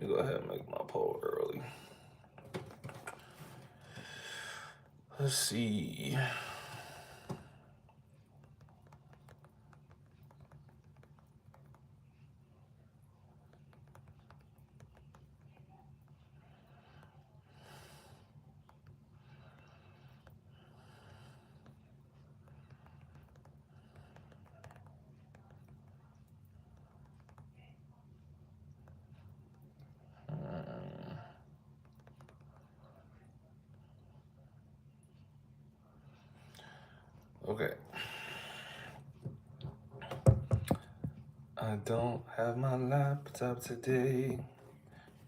Let me go ahead and make my poll early. Let's see. Okay. I don't have my laptop today.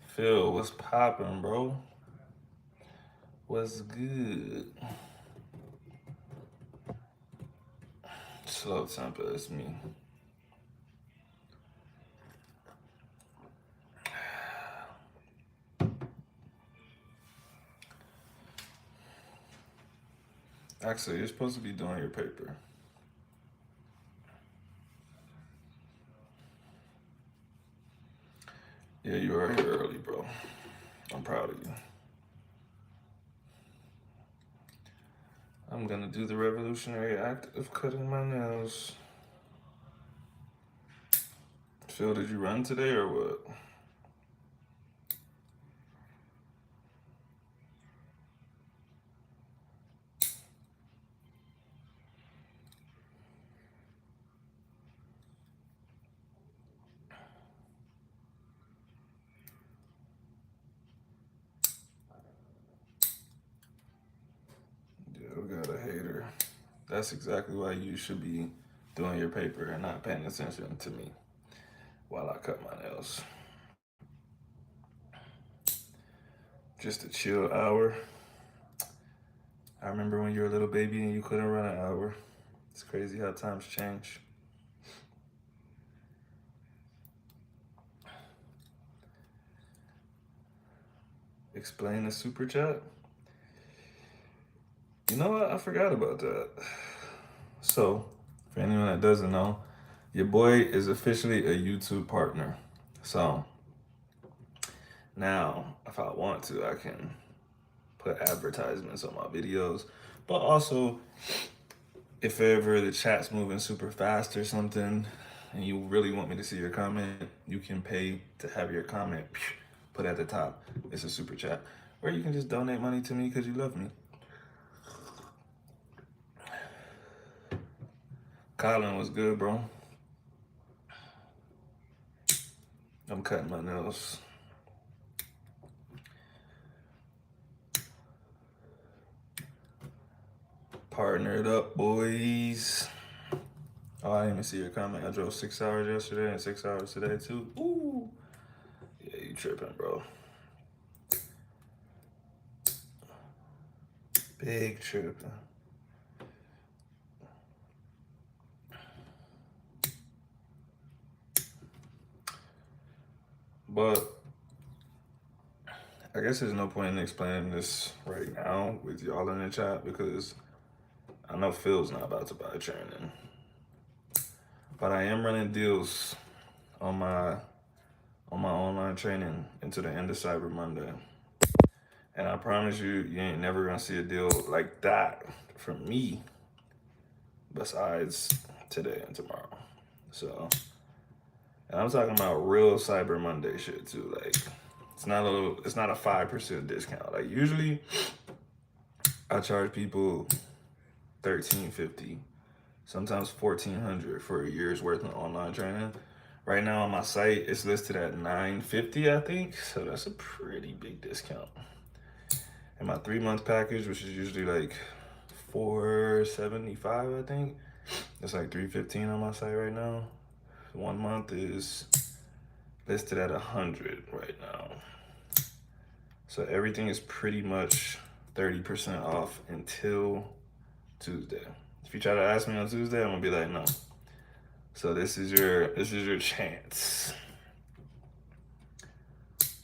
Phil, what's poppin', bro? What's good? Slow temper, it's me. Actually, you're supposed to be doing your paper. Yeah, you are here early, bro. I'm proud of you. I'm gonna do the revolutionary act of cutting my nails. Phil, did you run today or what? Yeah, we got a hater. That's exactly why you should be doing your paper and not paying attention to me while I cut my nails. Just a chill hour. I remember when you were a little baby and you couldn't run an hour. It's crazy how times change. Explain the super chat. You know what? I forgot about that. So, for anyone that doesn't know, your boy is officially a YouTube partner. So, now if I want to, I can put advertisements on my videos. But also, if ever the chat's moving super fast or something, and you really want me to see your comment, you can pay to have your comment put at the top. It's a super chat. Or you can just donate money to me because you love me. Colin was good, bro. I'm cutting my nails. Partnered up, boys. Oh, I didn't even see your comment. I drove 6 hours yesterday and 6 hours today, too. Ooh. Yeah, you tripping, bro. Big tripping. But I guess there's no point in explaining this right now with y'all in the chat because I know Phil's not about to buy training. But I am running deals on my online training into the end of Cyber Monday. And I promise you, you ain't never gonna see a deal like that from me besides today and tomorrow. So, and I'm talking about real Cyber Monday shit too. Like, it's not a 5% discount. Like usually, I charge people $1,350, sometimes $1,400 for a year's worth of online training. Right now on my site, it's listed at $950, I think. So that's a pretty big discount. And my 3-month package, which is usually like $475, I think, it's like $315 on my site right now. 1 month is listed at $100 right now. So everything is pretty much 30% off until Tuesday. If you try to ask me on Tuesday, I'm gonna be like, no. So this is your chance.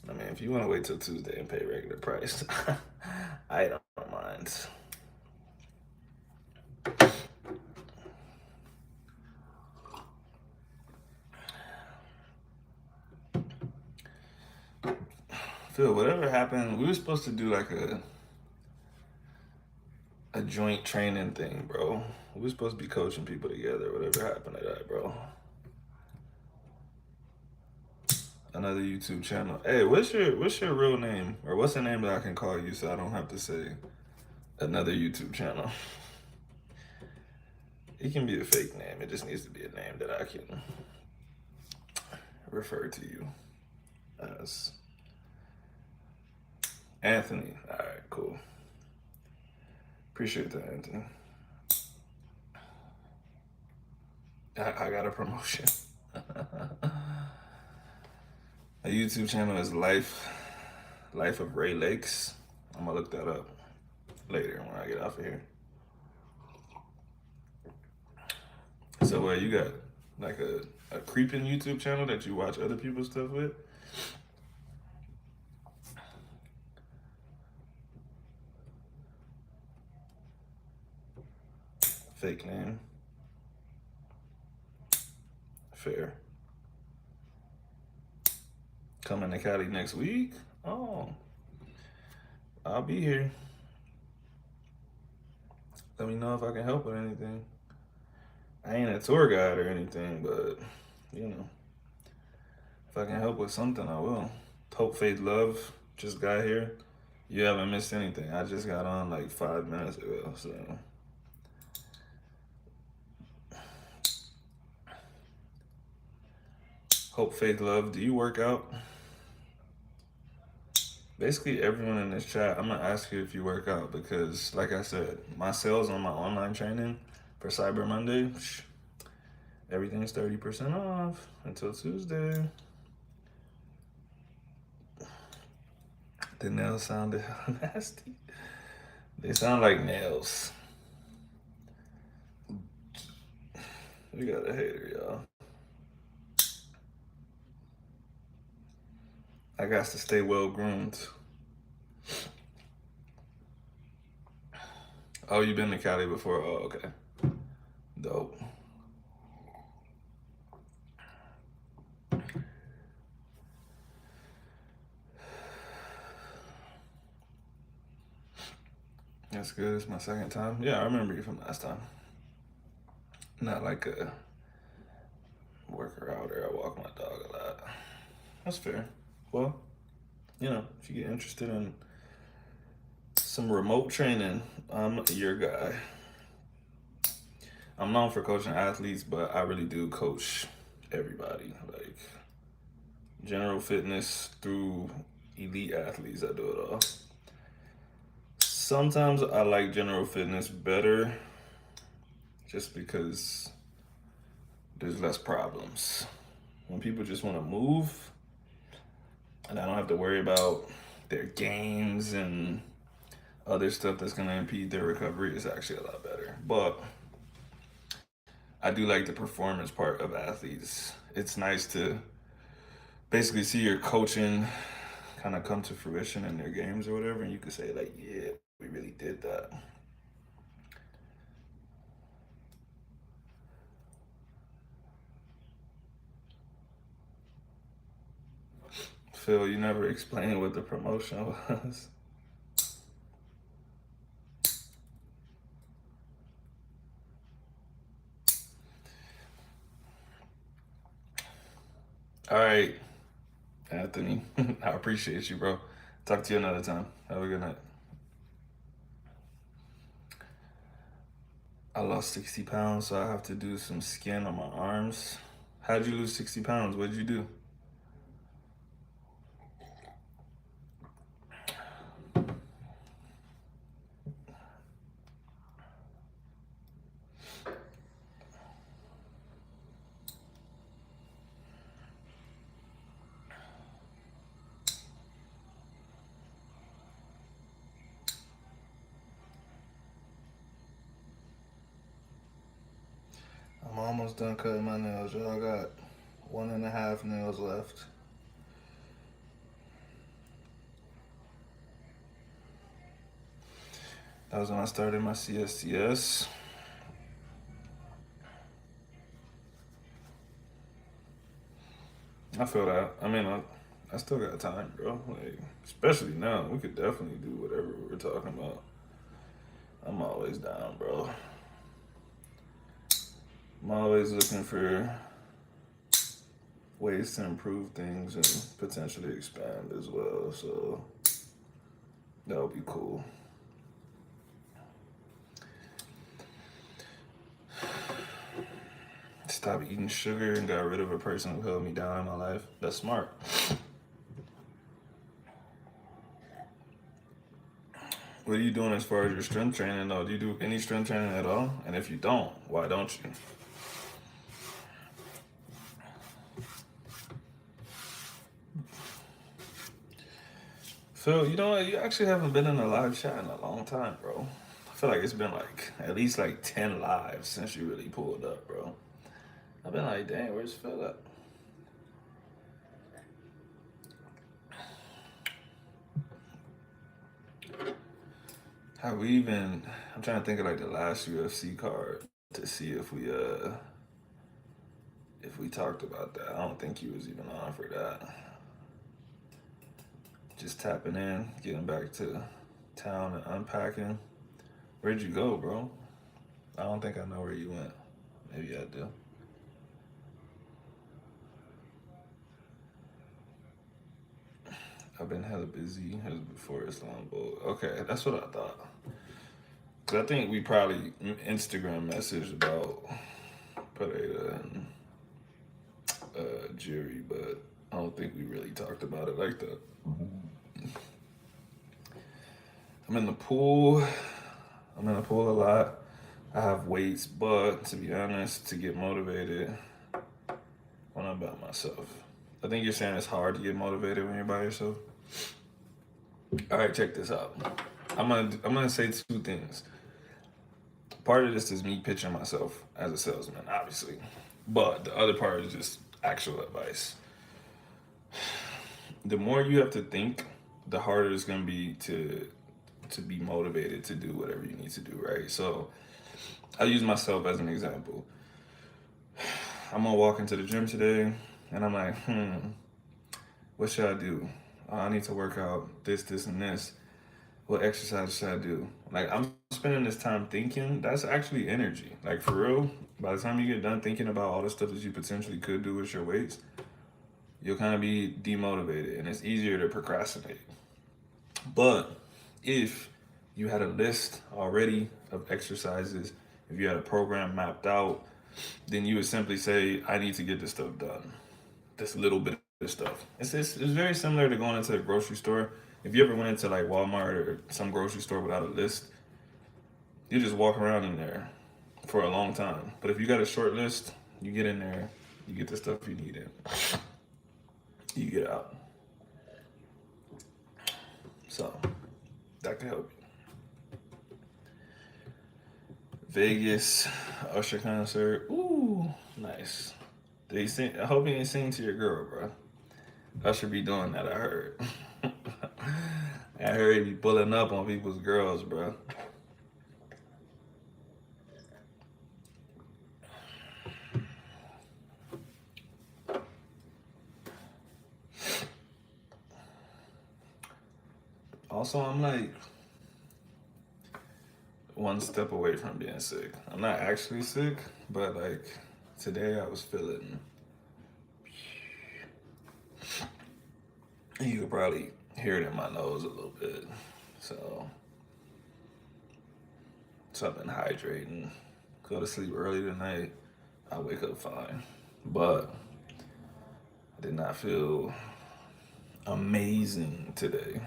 I mean, if you want to wait till Tuesday and pay regular price, I don't mind. Phil, whatever happened, we were supposed to do like a joint training thing, bro. We were supposed to be coaching people together. Whatever happened to that, bro? Another YouTube channel. Hey, what's your real name? Or what's the name that I can call you so I don't have to say another YouTube channel? It can be a fake name. It just needs to be a name that I can refer to you as. Anthony. All right, cool. Appreciate that, Anthony. I got a promotion. A YouTube channel is Life of Ray Lakes. I'm gonna look that up later when I get off of here. So you got like a creeping YouTube channel that you watch other people's stuff with? Fake name. Fair. Coming to Cali next week? Oh, I'll be here. Let me know if I can help with anything. I ain't a tour guide or anything, but you know, if I can help with something, I will. Hope, faith, love. Just got here. You haven't missed anything. I just got on like 5 minutes ago, so. Hope, faith, love. Do you work out? Basically, everyone in this chat, I'm gonna ask you if you work out because, like I said, my sales on my online training for Cyber Monday, everything's 30% off until Tuesday. The nails sounded nasty. They sound like nails. We got a hater, y'all. I got to stay well groomed. Oh, you been to Cali before? Oh, okay. Dope. That's good. It's my second time. Yeah, I remember you from last time. Not like a worker out or I walk my dog a lot. That's fair. Well, you know, if you get interested in some remote training, I'm your guy. I'm known for coaching athletes, but I really do coach everybody. Like general fitness through elite athletes, I do it all. Sometimes I like general fitness better just because there's less problems. When people just want to move and I don't have to worry about their gains and other stuff that's going to impede their recovery, is actually a lot better. But I do like the performance part of athletes. It's nice to basically see your coaching kind of come to fruition in their games or whatever, and you could say like, yeah, we really did that. Phil, you never explained what the promotion was. All right, Anthony, I appreciate you, bro. Talk to you another time. Have a good night. I lost 60 pounds, so I have to do some skin on my arms. How'd you lose 60 pounds? What'd you do? I'm almost done cutting my nails, y'all. I got 1.5 nails left. That was when I started my CSCS. I feel that. I mean, I still got time, bro. Like, especially now, we could definitely do whatever we're talking about. I'm always down, bro. I'm always looking for ways to improve things and potentially expand as well. So that would be cool. Stop eating sugar and got rid of a person who held me down in my life. That's smart. What are you doing as far as your strength training though? Do you do any strength training at all? And if you don't, why don't you? So, you know what? You actually haven't been in a live chat in a long time, bro. I feel like it's been like at least like 10 lives since you really pulled up, bro. I've been like, dang, where's Phil at? Have we even, I'm trying to think of like the last UFC card to see if we talked about that. I don't think he was even on for that. Just tapping in, getting back to town and unpacking. Where'd you go, bro? I don't think I know where you went. Maybe I do. I've been hella busy as before Islam Bowl. Okay, that's what I thought. Cause I think we probably Instagram messaged about Pereira and Jerry, but I don't think we really talked about it like that. I'm in the pool. I'm in the pool a lot. I have weights, but to be honest, to get motivated when I'm by myself. I think you're saying it's hard to get motivated when you're by yourself. All right, check this out. I'm gonna say two things. Part of this is me pitching myself as a salesman, obviously, but the other part is just actual advice. The more you have to think, the harder it's gonna be to be motivated to do whatever you need to do, right? So I'll use myself as an example. I'm gonna walk into the gym today and I'm like, what should I do? I need to work out this, and this. What exercise should I do? Like, I'm spending this time thinking. That's actually energy. Like, for real, by the time you get done thinking about all the stuff that you potentially could do with your weights, you'll kind of be demotivated and it's easier to procrastinate. But if you had a list already of exercises, if you had a program mapped out, then you would simply say, I need to get this stuff done. This little bit of stuff. It's very similar to going into a grocery store. If you ever went into like Walmart or some grocery store without a list, you just walk around in there for a long time. But if you got a short list, you get in there, you get the stuff you need in, you get out. So that can help you. Vegas, Usher concert. Ooh, nice. Did he sing? I hope he ain't sing to your girl, bro. Usher be doing that, I heard. I heard he be pulling up on people's girls, bro. Also, I'm like one step away from being sick. I'm not actually sick, but like today I was feeling. You could probably hear it in my nose a little bit. So I've been hydrating. Go to sleep early tonight. I wake up fine. But I did not feel amazing today.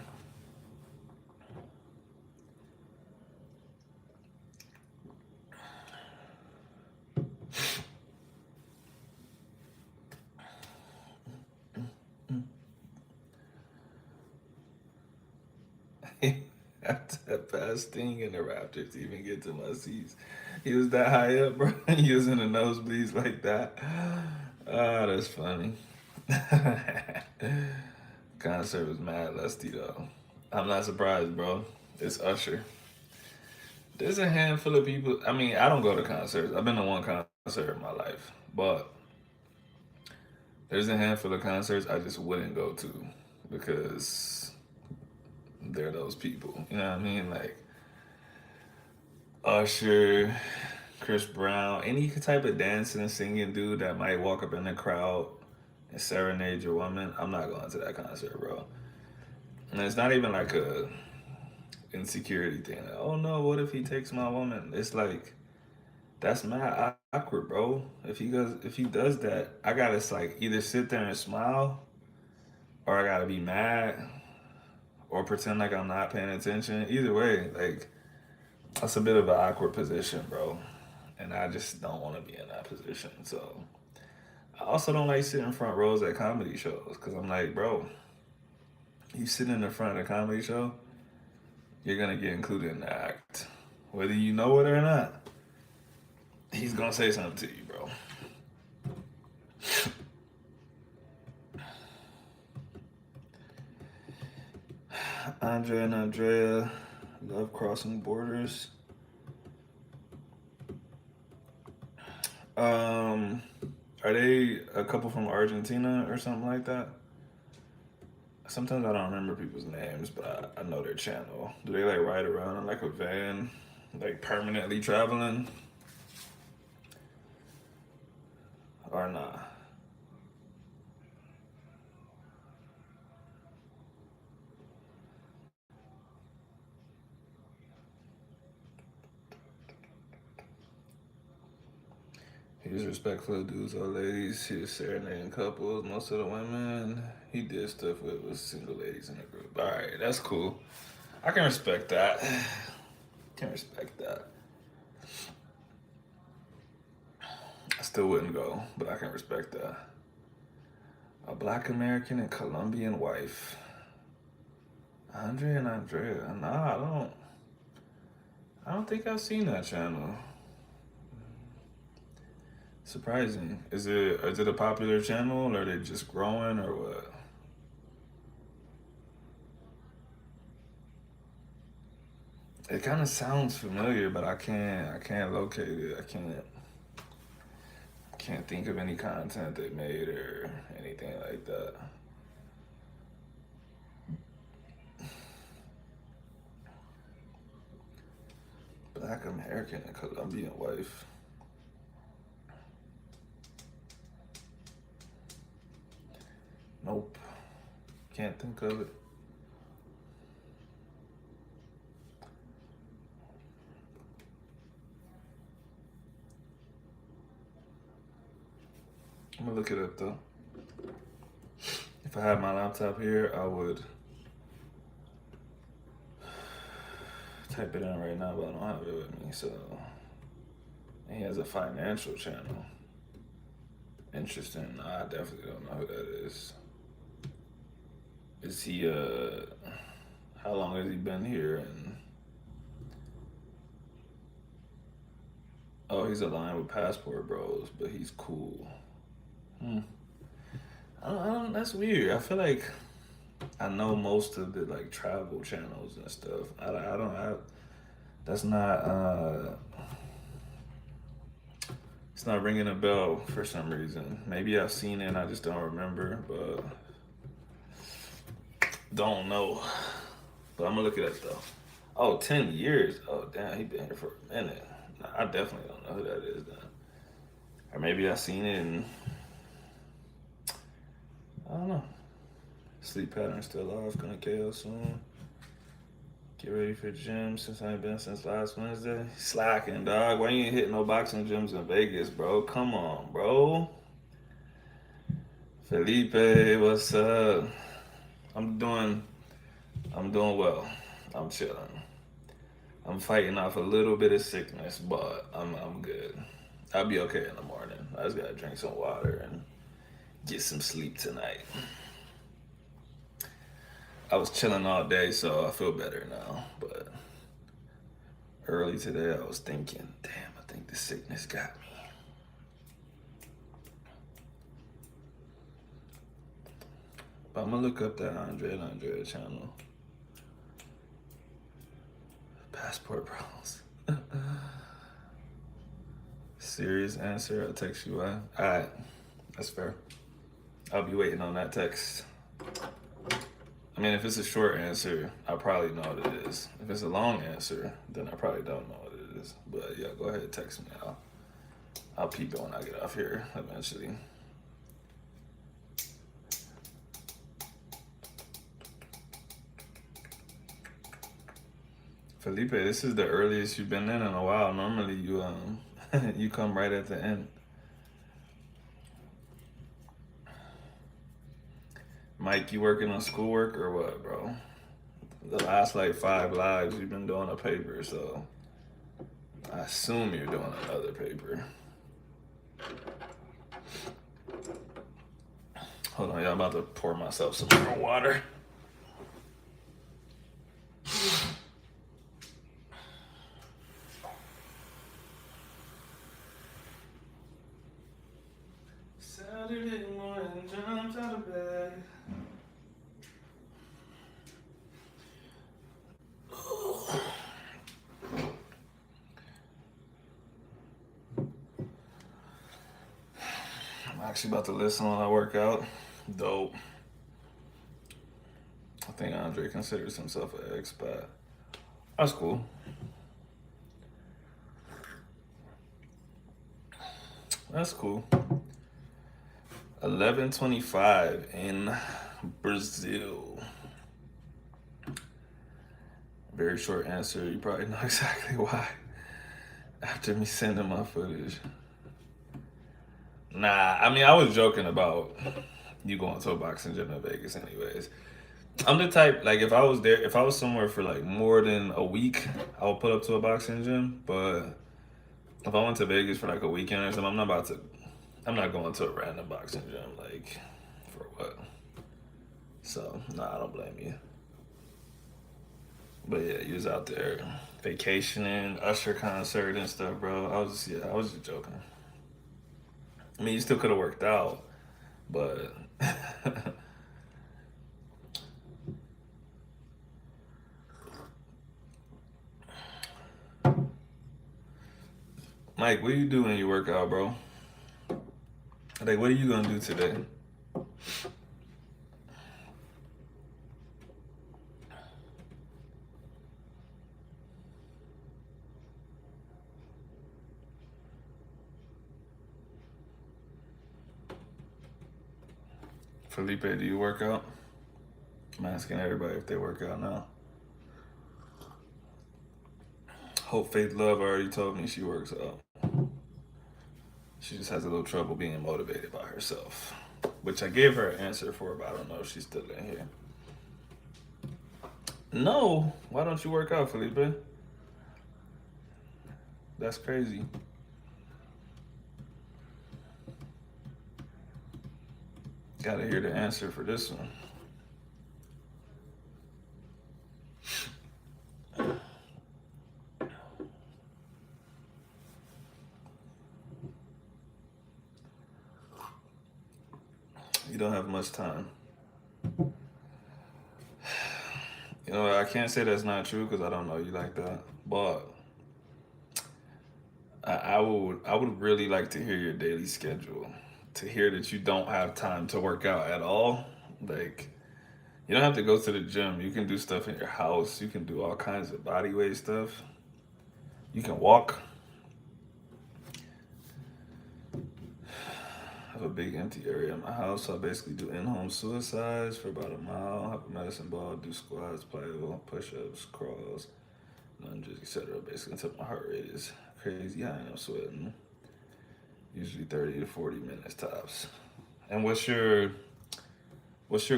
After that past thing and the Raptors to even get to my seats. He was that high up, bro. He was in the nosebleeds like that. Oh, that's funny. Concert was mad lusty though. I'm not surprised, bro. It's Usher. There's a handful of people. I mean, I don't go to concerts. I've been to one concert in my life, but There's a handful of concerts I just wouldn't go to because they're those people. You know what I mean? Like Usher, Chris Brown, any type of dancing and singing dude that might walk up in the crowd and serenade your woman. I'm not going to that concert, bro. And it's not even like a insecurity thing. Like, oh no, what if he takes my woman? It's like that's mad awkward, bro. If he does that, I gotta like either sit there and smile, or I gotta be mad, or pretend like I'm not paying attention. Either way, like that's a bit of an awkward position, bro. And I just don't want to be in that position. So I also don't like sitting front rows at comedy shows because I'm like, bro, you sit in the front of the comedy show, you're gonna get included in the act, whether you know it or not. He's gonna say something to you, bro. Andre and Andrea love crossing borders. Um, are they a couple from Argentina or something like that? Sometimes I don't remember people's names, but I know their channel. Do they like ride around in like a van, like permanently traveling, or not? He was respectful of dudes or ladies. He was serenading couples. Most of the women he did stuff with was single ladies in the group. All right, that's cool. I can respect that. Can respect that. I still wouldn't go, but I can respect that. A black American and Colombian wife. Andre and Andrea. Nah, I don't. I don't think I've seen that channel. Surprising. Is it a popular channel or are they just growing or what? It kind of sounds familiar, but I can't locate it. I can't think of any content they made or anything like that. Black American and Colombian wife. Nope. Can't think of it. I'm gonna look it up though. If I had my laptop here, I would type it in right now, but I don't have it with me. So he has a financial channel. Interesting. I definitely don't know who that is. Is he how long has he been here? And oh, he's aligned with Passport Bros, but he's cool. Hmm. I don't. That's weird. I feel like I know most of the like travel channels and stuff. I don't. That's not. It's not ringing a bell for some reason. Maybe I've seen it and I just don't remember, but don't know. But I'm gonna look it up though. Oh, 10 years. Oh, damn, he been here for a minute. Nah, I definitely don't know who that is then. Or maybe I seen it and I don't know. Sleep pattern still off. Gonna KO soon. Get ready for gym since I ain't been since last Wednesday. Slacking, dog. Why you ain't hitting no boxing gyms in Vegas, bro? Come on, bro. Felipe, what's up? I'm doing I'm doing well. I'm chilling. I'm fighting off a little bit of sickness, but I'm good. I'll be okay in the morning. I just gotta drink some water and get some sleep tonight. I was chilling all day, so I feel better now. But early today, I was thinking, damn, I think the sickness got me. But I'm gonna look up that Andre and Andrea channel. Passport Bros. Serious answer. I'll text you why. Alright, that's fair. I'll be waiting on that text. I mean, if it's a short answer, I probably know what it is. If it's a long answer, then I probably don't know what it is. But yeah, go ahead and text me. I'll peep it when I get off here eventually. Felipe, this is the earliest you've been in a while. Normally you you come right at the end. Mike, you working on schoolwork or what, bro? The last like 5 lives you've been doing a paper, so I assume you're doing another paper. Hold on, y'all. I'm about to pour myself some more water. Saturday morning, jumped out of bed. I'm actually about to listen while I work out. Dope. I think Andre considers himself an expat. That's cool. That's cool. 11:25 in Brazil. Very short answer. You probably know exactly why. After me sending my footage. Nah, I mean, I was joking about you going to a boxing gym in Vegas, anyways. I'm the type, like, if I was there, if I was somewhere for like more than a week, I would put up to a boxing gym. But if I went to Vegas for like a weekend or something, I'm not going to a random boxing gym, like, for what? So, nah, I don't blame you. But yeah, you was out there vacationing, Usher concert and stuff, bro. I was just joking. I mean, you still could have worked out, but Mike, what do you do when you work out, bro? Like, what are you gonna do today? Felipe, do you work out? I'm asking everybody if they work out now. Hope, Faith, Love already told me she works out. She just has a little trouble being motivated by herself, which I gave her an answer for, but I don't know if she's still in here. No, why don't you work out, Felipe? That's crazy. Gotta hear the answer for this one. You don't have much time. You know, I can't say that's not true because I don't know you like that. But I would really like to hear your daily schedule. To hear that you don't have time to work out at all. Like, you don't have to go to the gym. You can do stuff in your house. You can do all kinds of body weight stuff. You can walk. I have a big empty area in my house, so I basically do in-home suicides for about a mile. Have a medicine ball, do squats, plyo, push-ups, crawls, lunges, etc. Basically until my heart rate is crazy high and I'm sweating. Usually 30 to 40 minutes tops. And what's your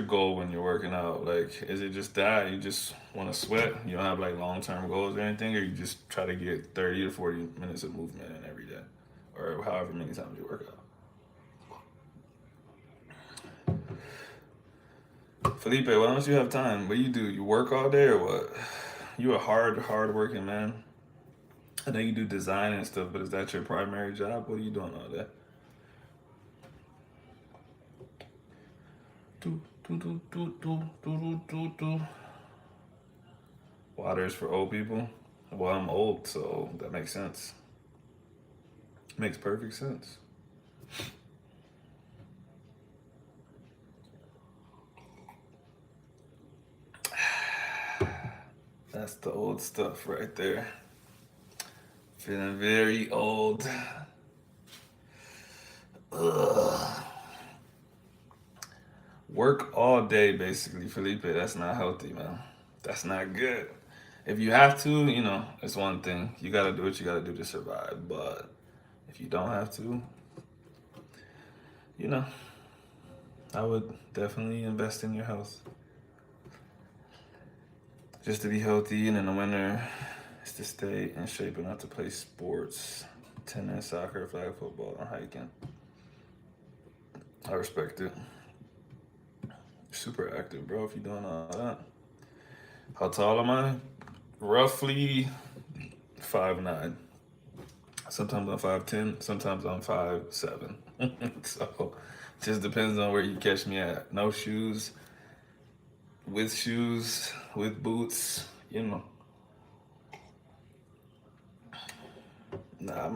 goal when you're working out? Like, is it just that you just want to sweat? You don't have like long-term goals or anything, or you just try to get 30 to 40 minutes of movement in every day, or however many times you work out? Felipe, why don't you have time? What do? You work all day or what? You a hard working man. I know you do design and stuff, but is that your primary job? What are you doing all day? Do, do, do, do, do, do, do, do. Water is for old people. Well, I'm old, so that makes sense. Makes perfect sense. That's the old stuff right there. Feeling very old. Ugh. Work all day, basically, Felipe. That's not healthy, man. That's not good. If you have to, it's one thing. You gotta do what you gotta do to survive. But if you don't have to, you know, I would definitely invest in your health. Just to be healthy, and in the winter, is to stay in shape and not to play sports, tennis, soccer, flag football, and hiking. I respect it. Super active, bro, if you're doing all that. How tall am I? Roughly 5'9". Sometimes I'm 5'10", sometimes I'm 5'7". So just depends on where you catch me at. No shoes, with boots. Nah,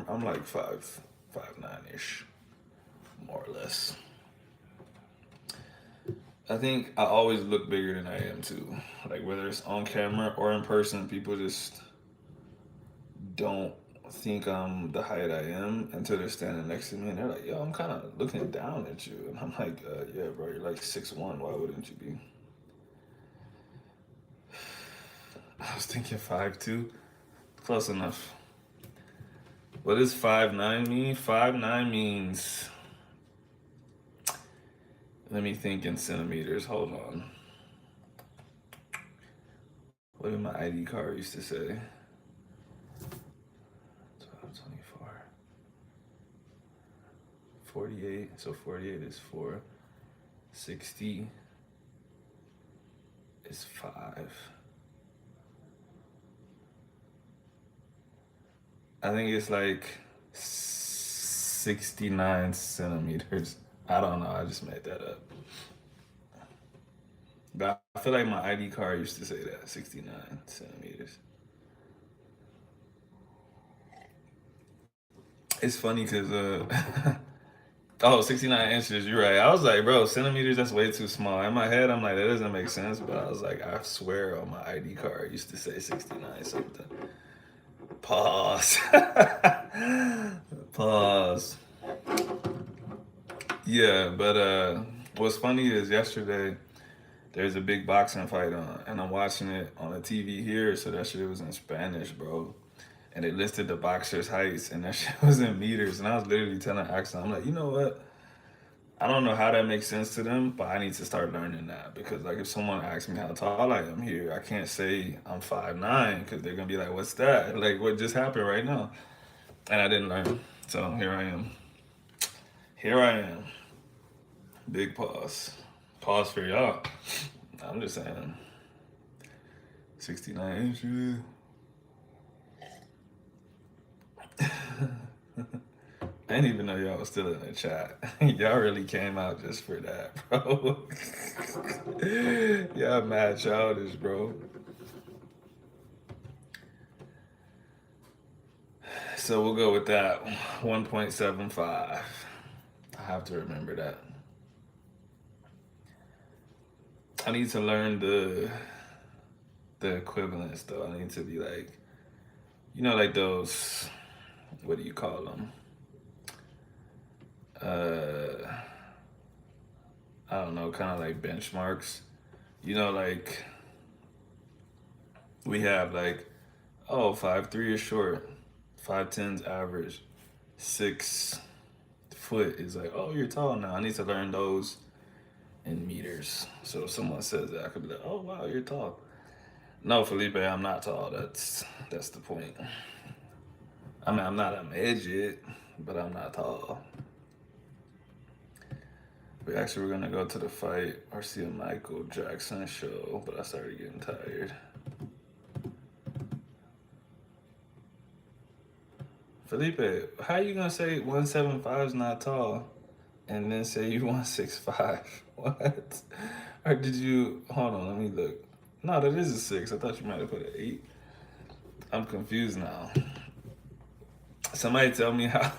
I'm like 5'9" ish, more or less. I think I always look bigger than I am too. Like whether it's on camera or in person, people just don't think I'm the height I am until they're standing next to me and they're like, "Yo, I'm kind of looking down at you," and I'm like, "Yeah, bro, you're like 6'1". Why wouldn't you be?" I was thinking 5'2". Close enough. What does 5'9" mean? 5'9" means. Let me think in centimeters. Hold on. What did my ID card used to say? 12, 24. 48. So 48 is 4. 60 is 5. I think it's like 69 centimeters. I don't know. I just made that up. But I feel like my ID card used to say that 69 centimeters. It's funny because, oh, 69 inches, you're right. I was like, bro, centimeters, that's way too small. In my head, I'm like, that doesn't make sense. But I was like, I swear on my ID card it used to say 69 something. Pause. Pause. Yeah, but what's funny is yesterday there's a big boxing fight on, and I'm watching it on the TV here, so that shit was in Spanish, bro. And they listed the boxer's heights, and that shit was in meters. And I was literally telling Axel, I'm like, you know what? I don't know how that makes sense to them, but I need to start learning that because, like, if someone asks me how tall I am here, I can't say I'm 5'9" because they're gonna be like, "What's that? Like, what just happened right now?" And I didn't learn, so here I am. Here I am. Big pause. Pause for y'all. I'm just saying, 69 inches. I didn't even know y'all was still in the chat. Y'all really came out just for that, bro. Y'all mad childish, bro. So we'll go with that. 1.75. I have to remember that. I need to learn the equivalents though. I need to be like, like those, what do you call them? Uh, I don't know, kind of like benchmarks. Like we have like, oh, 5'3" is short, 5'10's average, 6 foot is like, oh, you're tall now. I need to learn those in meters. So if someone says that, I could be like, oh wow, you're tall. No, Felipe, I'm not tall. That's the point. I mean, I'm not a midget, but I'm not tall. We actually were gonna go to the fight or see a Michael Jackson show, but I started getting tired. Felipe, how you gonna say 175 is not tall and then say you 165? What? Or did you hold on, let me look. No, that is a 6. I thought you might have put an 8. I'm confused now. Somebody tell me how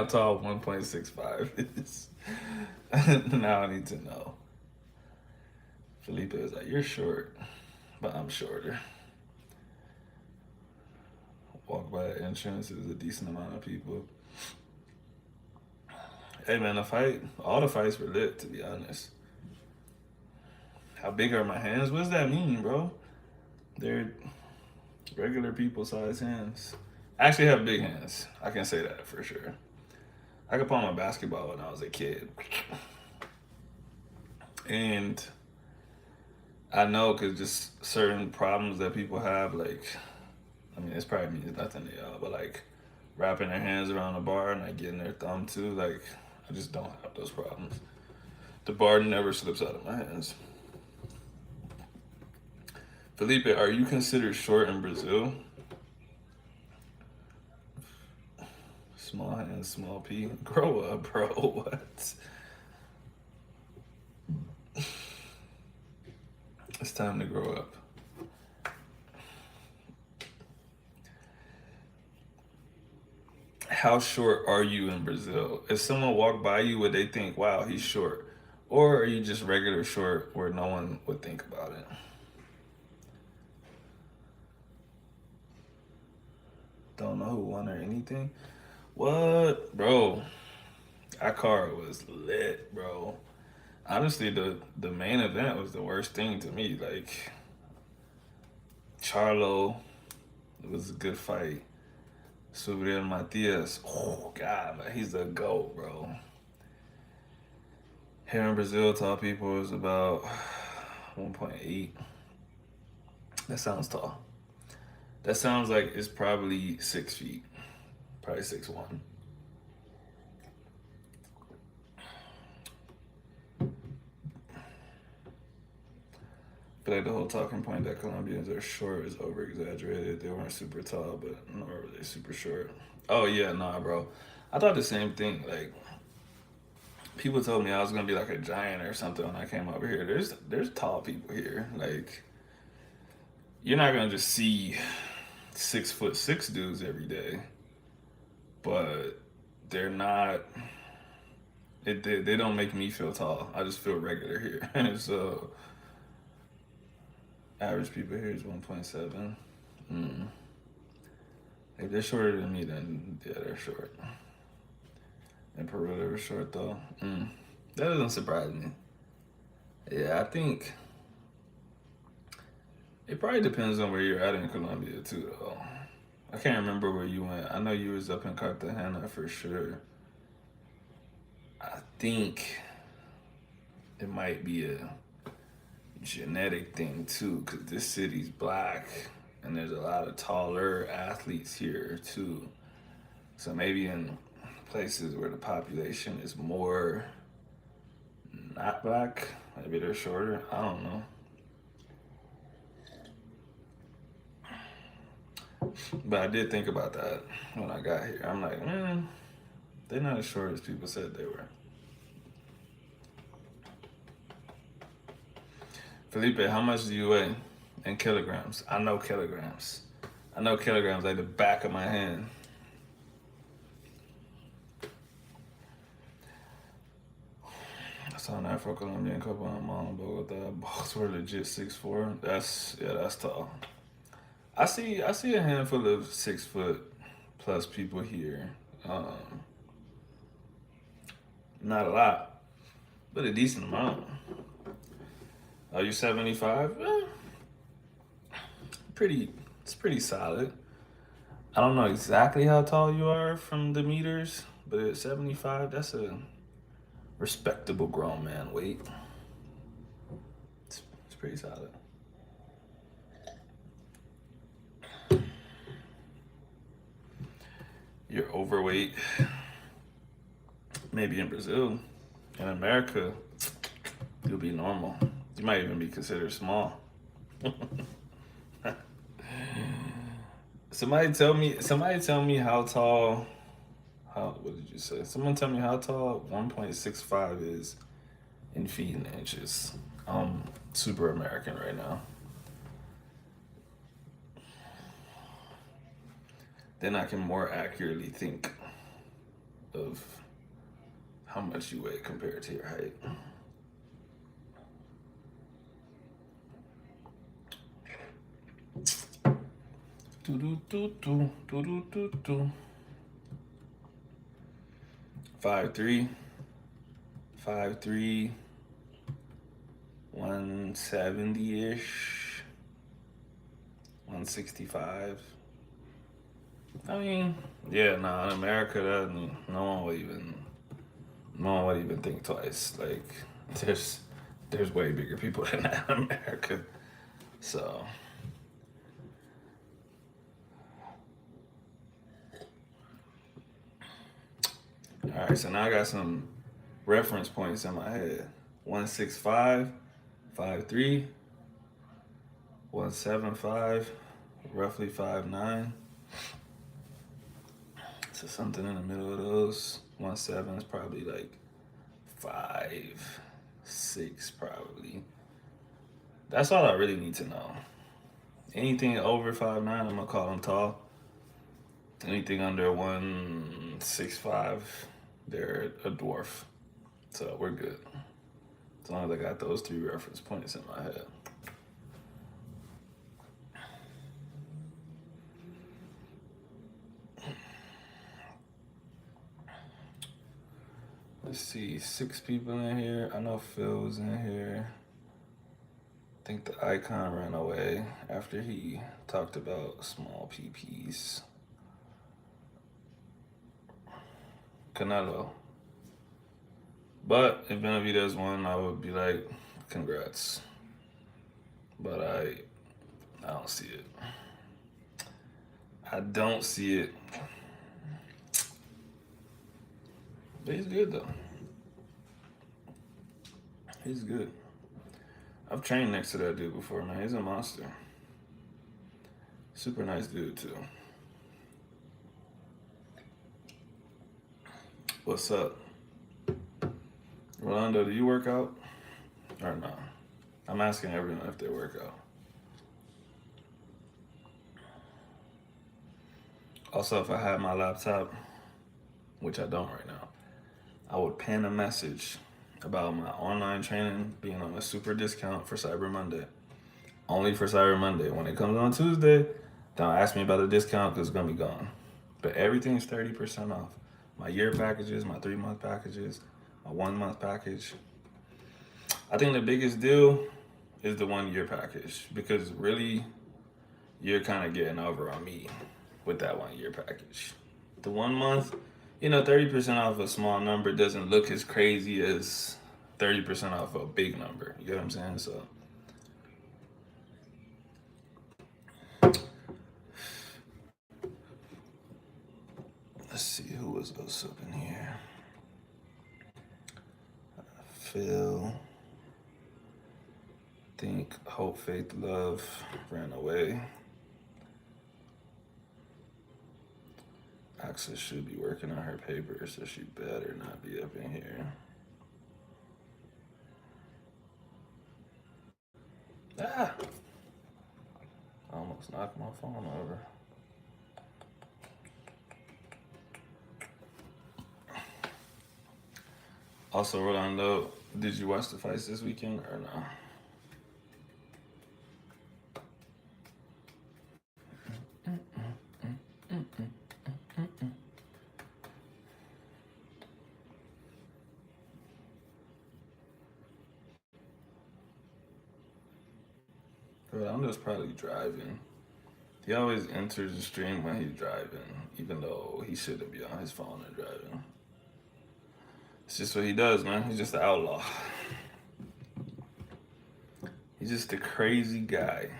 tall 1.65 is. Now I need to know. Felipe was like, you're short, but I'm shorter. walk by the entrance is a decent amount of people. Hey man, all the fights were lit, to be honest. How big are my hands? What does that mean, bro? They're regular people size hands. I actually have big hands. I can say that for sure. I could play my basketball when I was a kid. And I know because just certain problems that people have, like, I mean, this probably means nothing to y'all, but like wrapping their hands around a bar and like getting their thumb too, like, I just don't have those problems. The bar never slips out of my hands. Felipe, are you considered short in Brazil? Small hands, small P. Grow up, bro. What? It's time to grow up. How short are you in Brazil? If someone walked by you, would they think, wow, he's short? Or are you just regular short where no one would think about it? Don't know who won or anything. What? Bro, that card was lit, bro. Honestly, the main event was the worst thing to me. Like, Charlo, it was a good fight. Subriel Matias, oh god, man, he's a GOAT, bro. Here in Brazil, tall people is about 1.8. That sounds tall. That sounds like it's probably 6 feet, probably 6'1". I feel like the whole talking point that Colombians are short is over exaggerated. They weren't super tall, but nor were they super short. Oh yeah, nah, bro. I thought the same thing. Like, people told me I was gonna be like a giant or something when I came over here. There's tall people here. Like, you're not gonna just see 6'6" dudes every day, but they're not. They don't make me feel tall. I just feel regular here. So average people here is 1.7. If they're shorter than me, then yeah, they're short. In Peru, they were short though. That doesn't surprise me. Yeah, I think it probably depends on where you're at in Colombia too, though. I can't remember where you went. I know you was up in Cartagena for sure. I think it might be a genetic thing too, because this city's black and there's a lot of taller athletes here too. So maybe in places where the population is more not black, maybe they're shorter. I don't know. But I did think about that when I got here. I'm like, man, they're not as short as people said they were. Felipe, how much do you weigh in kilograms? I know kilograms. I know kilograms like the back of my hand. I saw an Afro-Colombian couple in Mall in Bogota. Both were legit 6'4". That's tall. I see a handful of 6 foot plus people here. Not a lot, but a decent amount. Are you 75? It's pretty solid. I don't know exactly how tall you are from the meters, but at 75, that's a respectable grown man weight. It's pretty solid. You're overweight. Maybe in Brazil. In America, you'll be normal. You might even be considered small. Somebody tell me how tall. What did you say? Someone tell me how tall 1.65 is in feet and inches. I'm super American right now. Then I can more accurately think of how much you weigh compared to your height. Do do do do do do do do. 5'3", 5'3", 170-ish, 165. I mean, yeah, nah, in America, that no one would even think twice. Like, there's way bigger people than that in America. So, all right. So now I got some reference points in my head: 165, 5'3", 175, roughly 5'9". So something in the middle of those. 1'7" is probably like 5'6", probably. That's all I really need to know. Anything over 5'9", I'm gonna call them tall. Anything under 165, they're a dwarf. So we're good. As long as I got those three reference points in my head. Let's see, 6 people in here. I know Phil was in here. I think the icon ran away after he talked about small PPs. Canelo. But if Benavidez won, I would be like, congrats. But I don't see it. I don't see it. But he's good though. He's good. I've trained next to that dude before, man. He's a monster. Super nice dude too. What's up? Rolando, do you work out? Or no? I'm asking everyone if they work out. Also, if I had my laptop, which I don't right now, I would pin a message about my online training being on a super discount for Cyber Monday. Only for Cyber Monday. When it comes on Tuesday, don't ask me about the discount because it's going to be gone. But everything's 30% off. My year packages, my 3-month packages, my 1-month package. I think the biggest deal is the 1-year package because really you're kind of getting over on me with that 1-year package. The 1 month, 30% off a small number doesn't look as crazy as 30% off a big number. You get what I'm saying? So let's see who was else up in here. Phil. Think, hope, faith, love ran away. Axel should be working on her paper, so she better not be up in here. Ah! I almost knocked my phone over. Also, Rolando, did you watch the fights this weekend or no? Rolando's probably driving. He always enters the stream when he's driving, even though he shouldn't be on his phone and driving. It's just what he does, man. He's just an outlaw. He's just a crazy guy.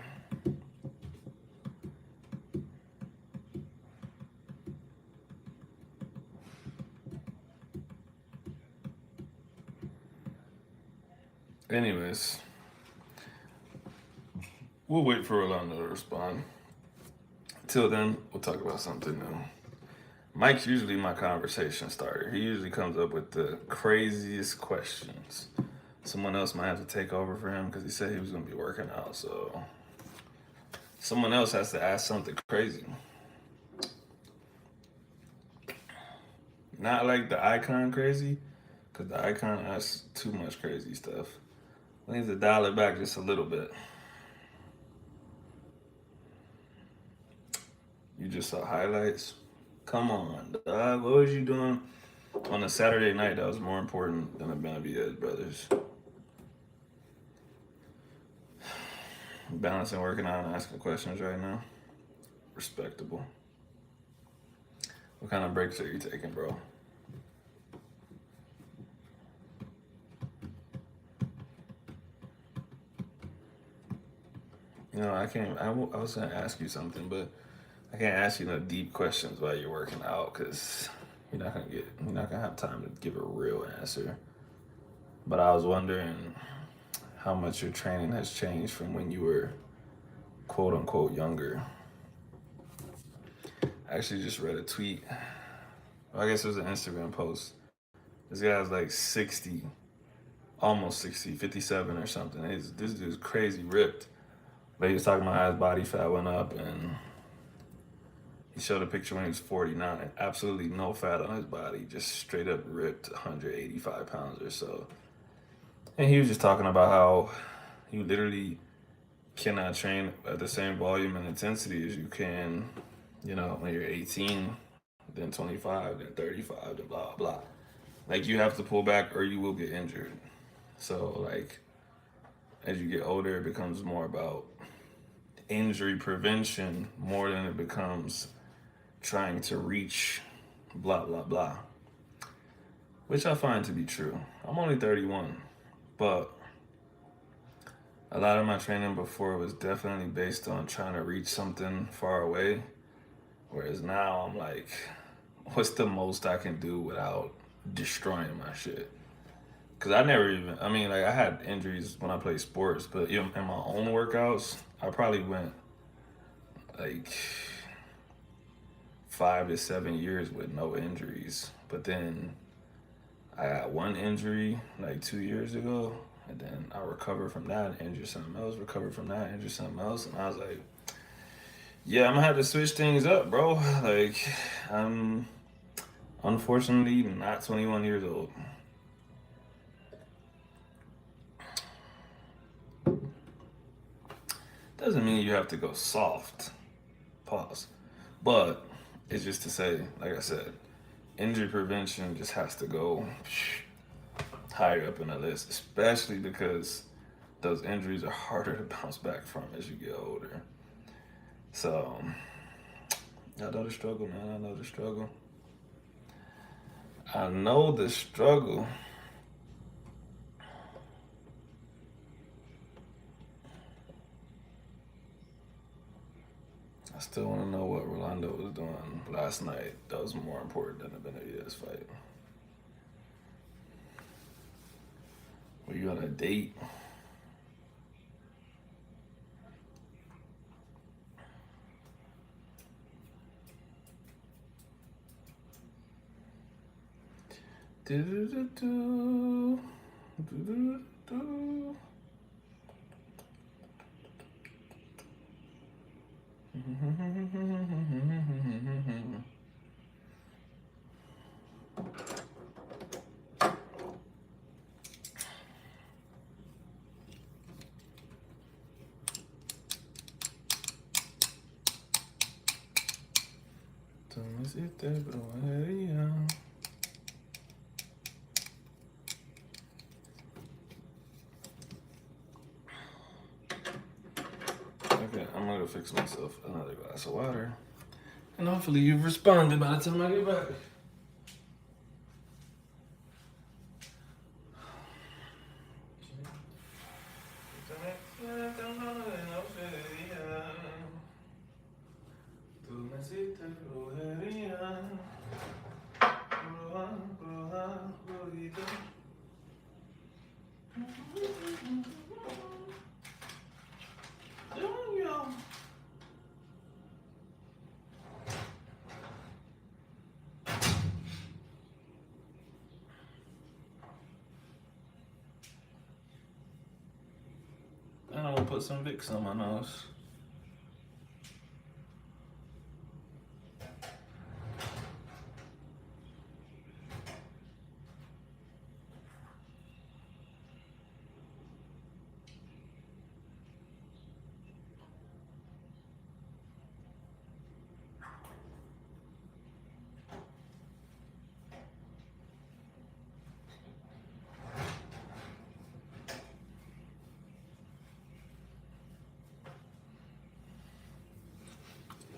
Anyways, we'll wait for Rolando to respond. Till then, we'll talk about something new. Mike's usually my conversation starter. He usually comes up with the craziest questions. Someone else might have to take over for him because he said he was going to be working out. So someone else has to ask something crazy. Not like the icon crazy, because the icon asks too much crazy stuff. I need to dial it back just a little bit. You just saw highlights. Come on, dog. What was you doing on a Saturday night that was more important than the Benavidez brothers? Balancing working out and asking questions right now. Respectable. What kind of breaks are you taking, bro? You know, I can't. I was gonna ask you something, but I can't ask you no deep questions while you're working out because you're not gonna have time to give a real answer. But I was wondering how much your training has changed from when you were quote unquote younger. I actually just read a tweet. Well, I guess it was an Instagram post. This guy's like 60, almost 60, 57 or something. This dude's crazy ripped. But he was talking about how his body fat went up, and he showed a picture when he was 49. Absolutely no fat on his body, just straight up ripped, 185 pounds or so. And he was just talking about how you literally cannot train at the same volume and intensity as you can, when you're 18, then 25, then 35, then blah, blah. Like, you have to pull back or you will get injured. So, like, as you get older, it becomes more about injury prevention more than it becomes trying to reach blah, blah, blah. Which I find to be true. I'm only 31, but a lot of my training before was definitely based on trying to reach something far away. Whereas now I'm like, what's the most I can do without destroying my shit? Because I had injuries when I played sports, but in my own workouts, I probably went like 5 to 7 years with no injuries. But then I got one injury like 2 years ago, and then I recovered from that and injured something else, recovered from that, injured something else, and I was like, yeah, I'm gonna have to switch things up, bro. Like, I'm unfortunately not 21 years old. Doesn't mean you have to go soft. Pause. But it's just to say, like I said, injury prevention just has to go higher up in the list, especially because those injuries are harder to bounce back from as you get older. So, I know the struggle, man. I know the struggle. I know the struggle. I still want to know what Rolando was doing last night. That was more important than the Benavidez fight. Were you on a date? Do-do-do-do. Do-do-do-do. Tú me hiciste brujería. Okay, I'm gonna go fix myself another glass of water. And hopefully you've responded by the time I get back. And I'm gonna put some Vicks on my nose.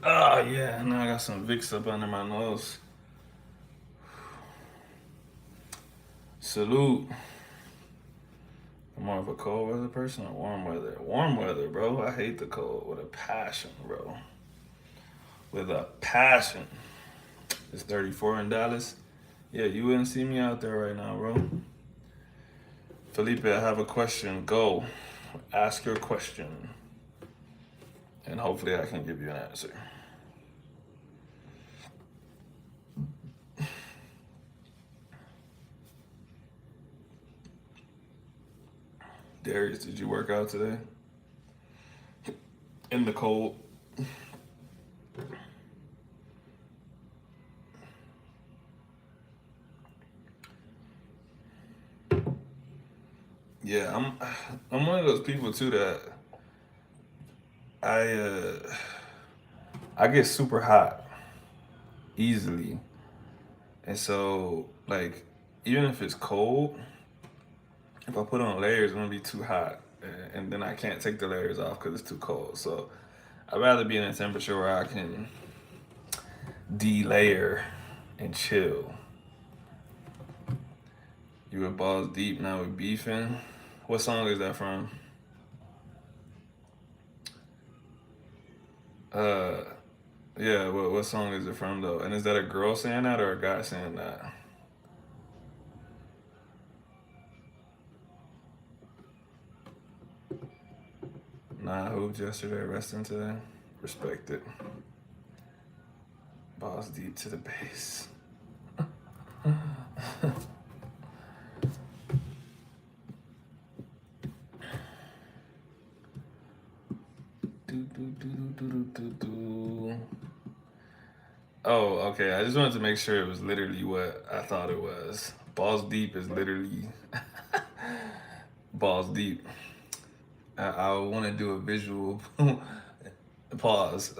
Oh yeah, now I got some Vicks up under my nose. Salute. I'm more of a cold weather person or warm weather? Warm weather, bro. I hate the cold with a passion, bro. With a passion. It's 34 in Dallas. Yeah, you wouldn't see me out there right now, bro. Felipe, I have a question. Go. Ask your question. And hopefully I can give you an answer. Darius, did you work out today? In the cold? Yeah, I'm one of those people too that I uh I get super hot easily. And so like even if it's cold, if I put on layers, it's gonna be too hot, and then I can't take the layers off because it's too cold. So I'd rather be in a temperature where I can de-layer and chill. You were balls deep, now we beefing. What song is that from? Uh, yeah. What song is it from though? And is that a girl saying that or a guy saying that? Nah, hooped yesterday, resting today. Respect it. Balls deep to the base. Do, do, do, do, do, do, do. Oh, okay. I just wanted to make sure it was literally what I thought it was. Balls deep is literally balls deep. I want to do a visual pause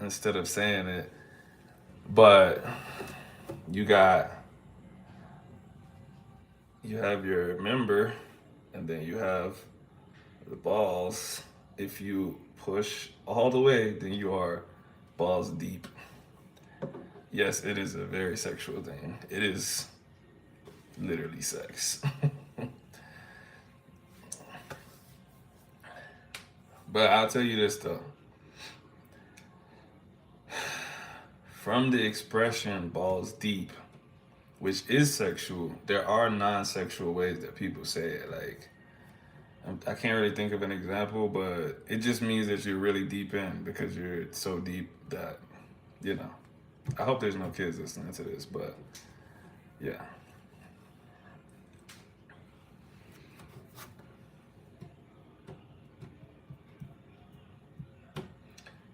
instead of saying it, but you got you have your member, and then you have the balls. If you push all the way, then you are balls deep. Yes, it is a very sexual thing. It is literally sex. But I'll tell you this though. From the expression balls deep, which is sexual, there are non sexual ways that people say it. Like, I can't really think of an example, but it just means that you're really deep in because you're so deep that, you know. I hope there's no kids listening to this, but yeah.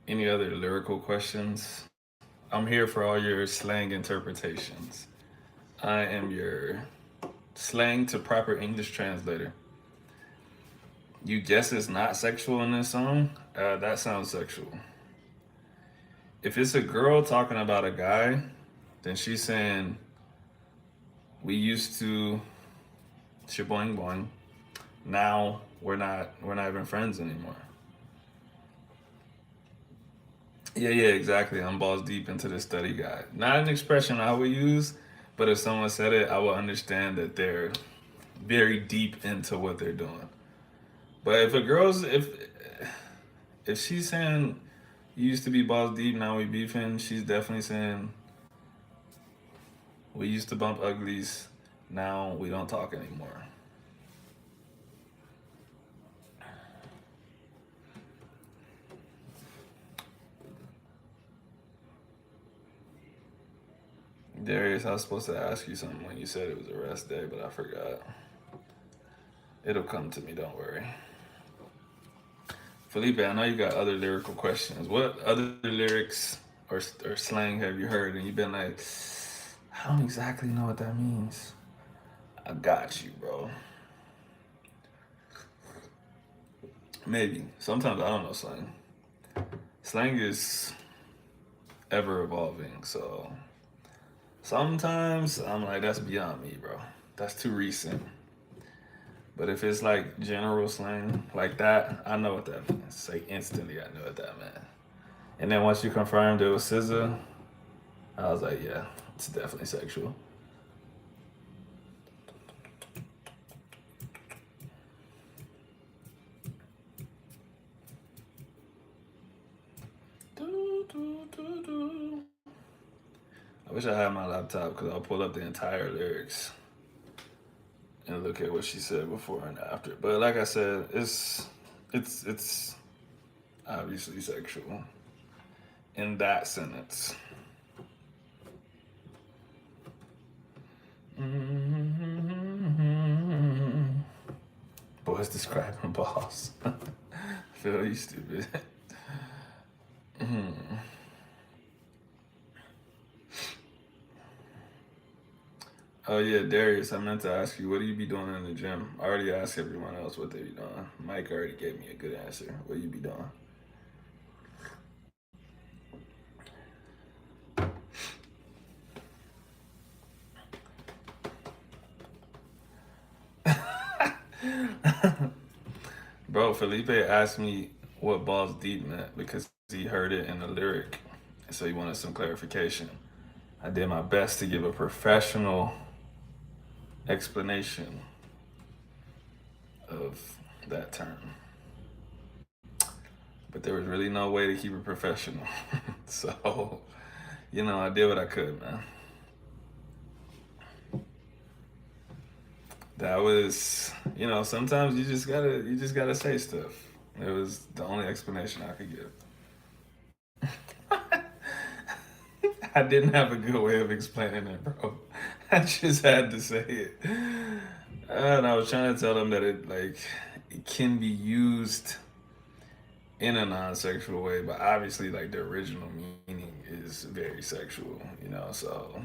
Any other lyrical questions? I'm here for all your slang interpretations. I am your slang to proper English translator. You guess it's not sexual in this song? That sounds sexual. If it's a girl talking about a guy, then she's saying, we used to shaboing boing. Now we're not even friends anymore. Yeah, exactly. I'm balls deep into the study guide. Not an expression I would use, but if someone said it, I would understand that they're very deep into what they're doing. But if she's saying you used to be balls deep, now we beefing, she's definitely saying we used to bump uglies, now we don't talk anymore. Darius, I was supposed to ask you something when you said it was a rest day, but I forgot. It'll come to me, don't worry. Felipe, I know you got other lyrical questions. What other lyrics or slang have you heard and you've been like, I don't exactly know what that means? I got you, bro. Maybe. Sometimes I don't know slang. Slang is ever evolving, so sometimes I'm like, that's beyond me, bro. That's too recent. But if it's like general slang like that, I know what that means. Like instantly, I know what that meant. And then once you confirmed it was SZA, I was like, yeah, it's definitely sexual. I wish I had my laptop because I'll pull up the entire lyrics and look at what she said before and after. But like I said, it's obviously sexual in that sentence. Boys describing balls. Phil, you stupid. Oh yeah, Darius, I meant to ask you, what do you be doing in the gym? I already asked everyone else what they be doing. Mike already gave me a good answer. What do you be doing? Bro, Felipe asked me what balls deep meant because he heard it in the lyric. So he wanted some clarification. I did my best to give a professional explanation of that term. But there was really no way to keep it professional. So, I did what I could, man. That was, sometimes you just gotta say stuff. It was the only explanation I could give. I didn't have a good way of explaining it, bro. I just had to say it. And I was trying to tell them that it can be used in a non-sexual way, but obviously like the original meaning is very sexual, so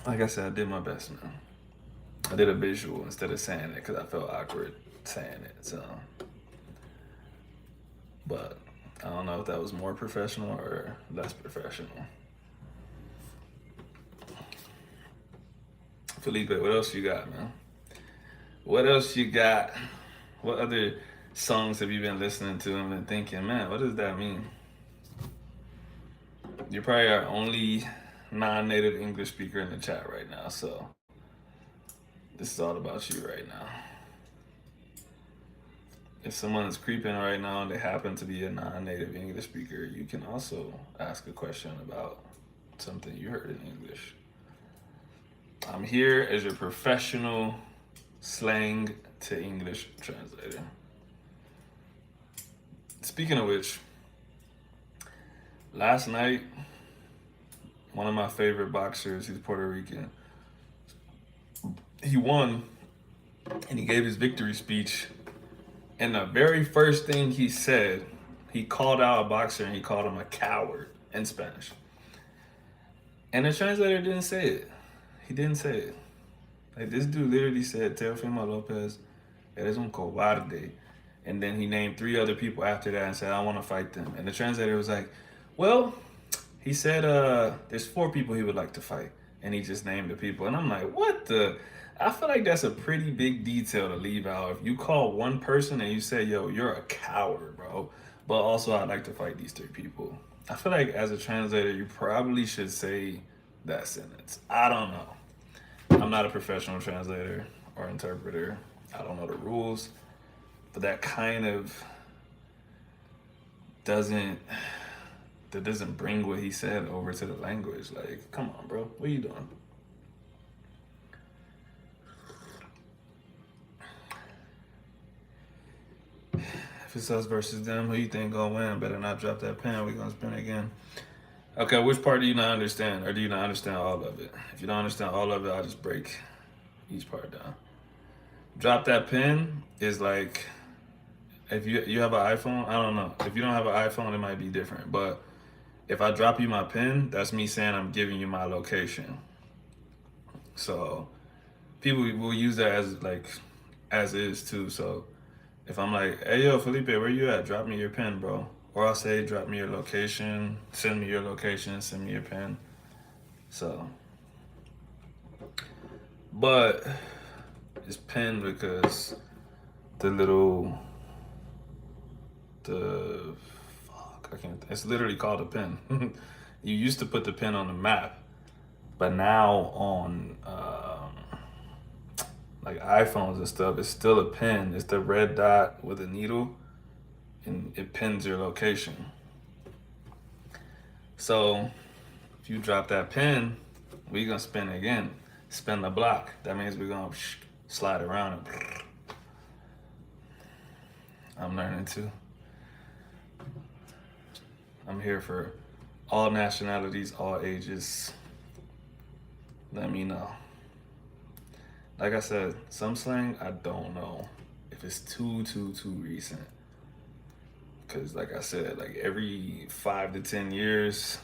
like I said, I did my best, man. I did a visual instead of saying it because I felt awkward saying it. So, but I don't know if that was more professional or less professional. Felipe, what else you got, man? What else you got? What other songs have you been listening to and been thinking, man, what does that mean? You're probably our only non-native English speaker in the chat right now, so this is all about you right now. If someone is creeping right now and they happen to be a non-native English speaker, you can also ask a question about something you heard in English. I'm here as your professional slang to English translator. Speaking of which, last night, one of my favorite boxers, he's Puerto Rican, he won and he gave his victory speech. And the very first thing he said, he called out a boxer and he called him a coward in Spanish. And the translator didn't say it. He didn't say it. Like this dude literally said, Teofimo Lopez, eres un cobarde. And then he named 3 other people after that and said, I want to fight them. And the translator was like, well, he said there's 4 people he would like to fight. And he just named the people. And I'm like, what the? I feel like that's a pretty big detail to leave out. If you call one person and you say, yo, you're a coward, bro. But also, I'd like to fight these 3 people. I feel like as a translator, you probably should say that sentence. I don't know. I'm not a professional translator or interpreter. I don't know the rules. But that kind of doesn't bring what he said over to the language. Like, come on, bro. What are you doing? If it's us versus them, who you think gonna win? Better not drop that pen. We gonna spin again. Okay, which part do you not understand? Or do you not understand all of it? If you don't understand all of it, I'll just break each part down. Drop that pen is like, if you have an iPhone, I don't know. If you don't have an iPhone, it might be different. But if I drop you my pin, that's me saying I'm giving you my location. So people will use that as is too. So if I'm like, hey yo, Felipe, where you at? Drop me your pin, bro. Or I'll say, drop me your location, send me your location, send me your pin. So, but it's pinned because the little the fuck, I can't. It's literally called a pin. You used to put the pin on the map, but now on like iPhones and stuff, it's still a pin. It's the red dot with a needle, and it pins your location. So if you drop that pin, we gonna spin again. Spin the block. That means we're gonna slide around and I'm learning too. I'm here for all nationalities, all ages. Let me know. Like I said, some slang I don't know if it's too recent. Cause like I said, like every 5 to 10 years,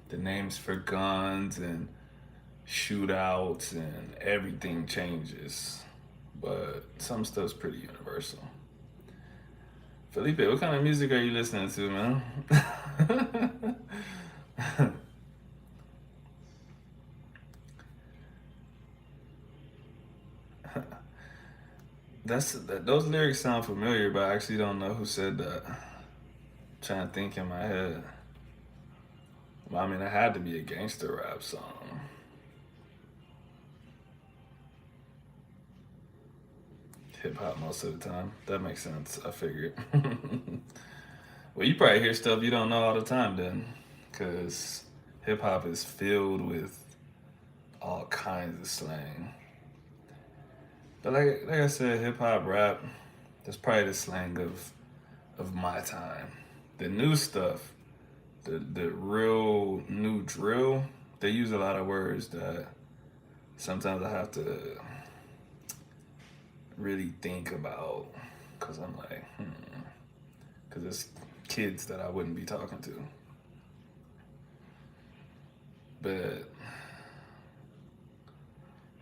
the names for guns and shootouts and everything changes. But some stuff's pretty universal. Felipe, what kind of music are you listening to, man? Those lyrics sound familiar, but I actually don't know who said that. I'm trying to think in my head. Well, I mean, it had to be a gangster rap song. Hip hop most of the time. That makes sense. I figured. Well, you probably hear stuff you don't know all the time then, because hip hop is filled with all kinds of slang. But like I said, hip hop rap, that's probably the slang of my time. The new stuff, the real new drill, they use a lot of words that sometimes I have to really think about, because I'm like, because it's kids that I wouldn't be talking to. But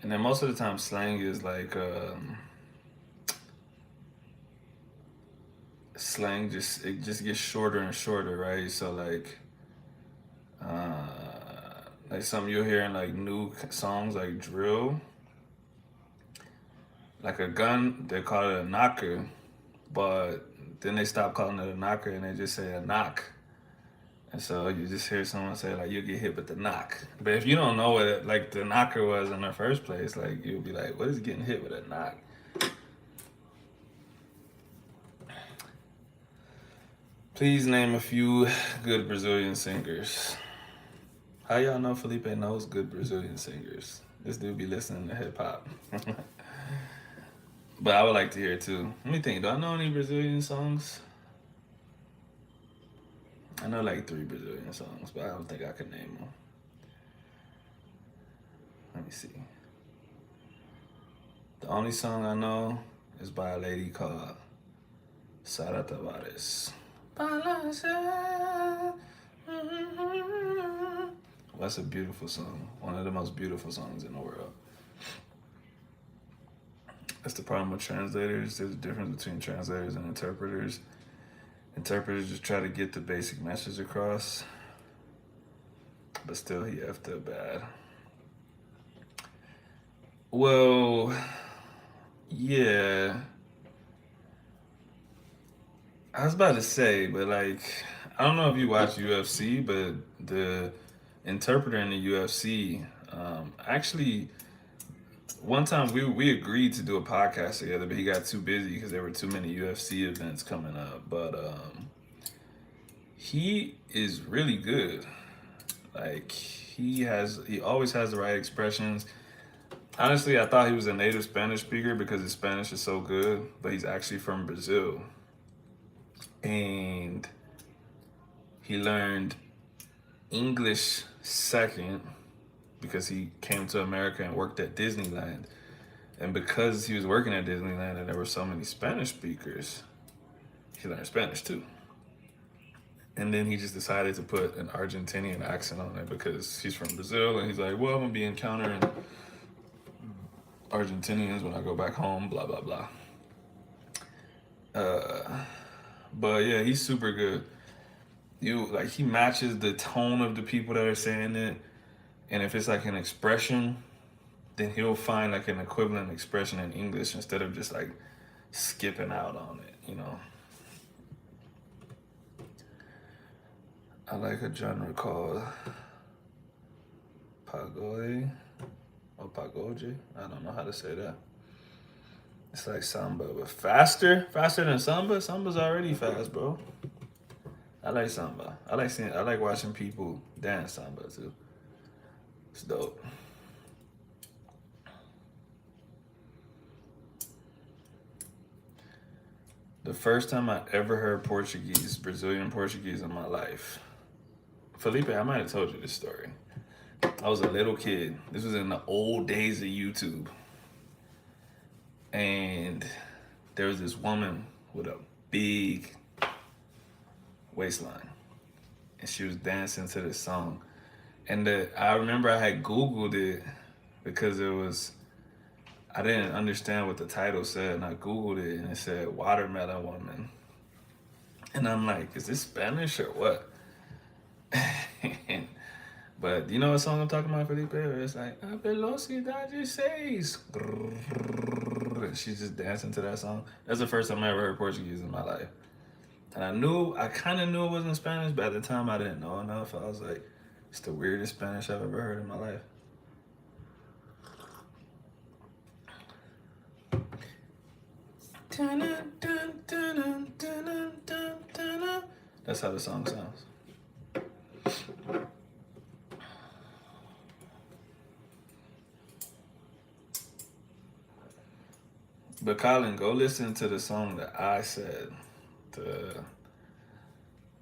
and then most of the time slang is like slang just gets shorter and shorter, right? So like some you'll hear in like new songs like drill, like a gun, they call it a knocker, but then they stop calling it a knocker and they just say a knock. And so you just hear someone say like you'll get hit with the knock. But if you don't know what like the knocker was in the first place, like you'll be like, what is getting hit with a knock? Please name a few good Brazilian singers. How y'all know Felipe knows good Brazilian singers? This dude be listening to hip hop. But I would like to hear it too. Let me think. Do I know any Brazilian songs? I know like 3 Brazilian songs, but I don't think I can name them. Let me see. The only song I know is by a lady called Sara Tavares. That's a beautiful song. One of the most beautiful songs in the world. That's the problem with translators. There's a difference between translators and interpreters. Interpreters just try to get the basic message across, but still he effed up bad. Well, yeah. I was about to say, but like, I don't know if you watch UFC, but the interpreter in the UFC, actually, one time we agreed to do a podcast together, but he got too busy because there were too many UFC events coming up. But he is really good. Like he always has the right expressions. Honestly, I thought he was a native Spanish speaker because his Spanish is so good, but he's actually from Brazil. And he learned English second because he came to America and worked at Disneyland. And because he was working at Disneyland and there were so many Spanish speakers, he learned Spanish too. And then he just decided to put an Argentinian accent on it because he's from Brazil and he's like, well, I'm gonna be encountering Argentinians when I go back home, blah, blah, blah. But yeah, he's super good. He matches the tone of the people that are saying it. And if it's like an expression, then he'll find like an equivalent expression in English instead of just like skipping out on it, you know? I like a genre called pagode or pagoje. I don't know how to say that. It's like samba, but faster than samba. Samba's already fast, bro. I like samba. I like watching people dance samba too. It's dope. The first time I ever heard Portuguese, Brazilian Portuguese in my life. Felipe, I might have told you this story. I was a little kid. This was in the old days of YouTube. And there was this woman with a big waistline. And she was dancing to this song. And I remember I had Googled it because I didn't understand what the title said. And I Googled it and it said Watermelon Woman. And I'm like, is this Spanish or what? But you know what song I'm talking about, Felipe? Where it's like, a velocidade seis. And she's just dancing to that song. That's the first time I ever heard Portuguese in my life. And I kind of knew it wasn't Spanish, but at the time I didn't know enough. I was like, it's the weirdest Spanish I've ever heard in my life. That's how the song sounds. But Colin, go listen to the song that I said.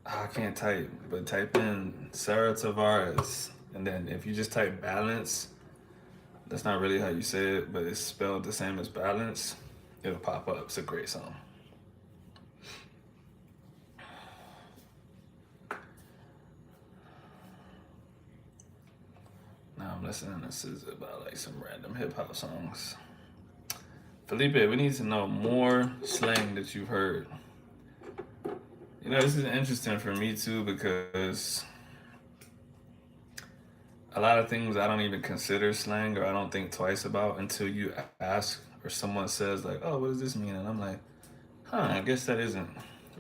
I can't type, but type in Sarah Tavares. And then if you just type balance, that's not really how you say it, but it's spelled the same as balance, it'll pop up. It's a great song. Now I'm listening to SZA about like some random hip hop songs. Felipe, we need to know more slang that you've heard. You know, this is interesting for me too because a lot of things I don't even consider slang or I don't think twice about until you ask or someone says like, "Oh, what does this mean?" And I'm like, "Huh, I guess that isn't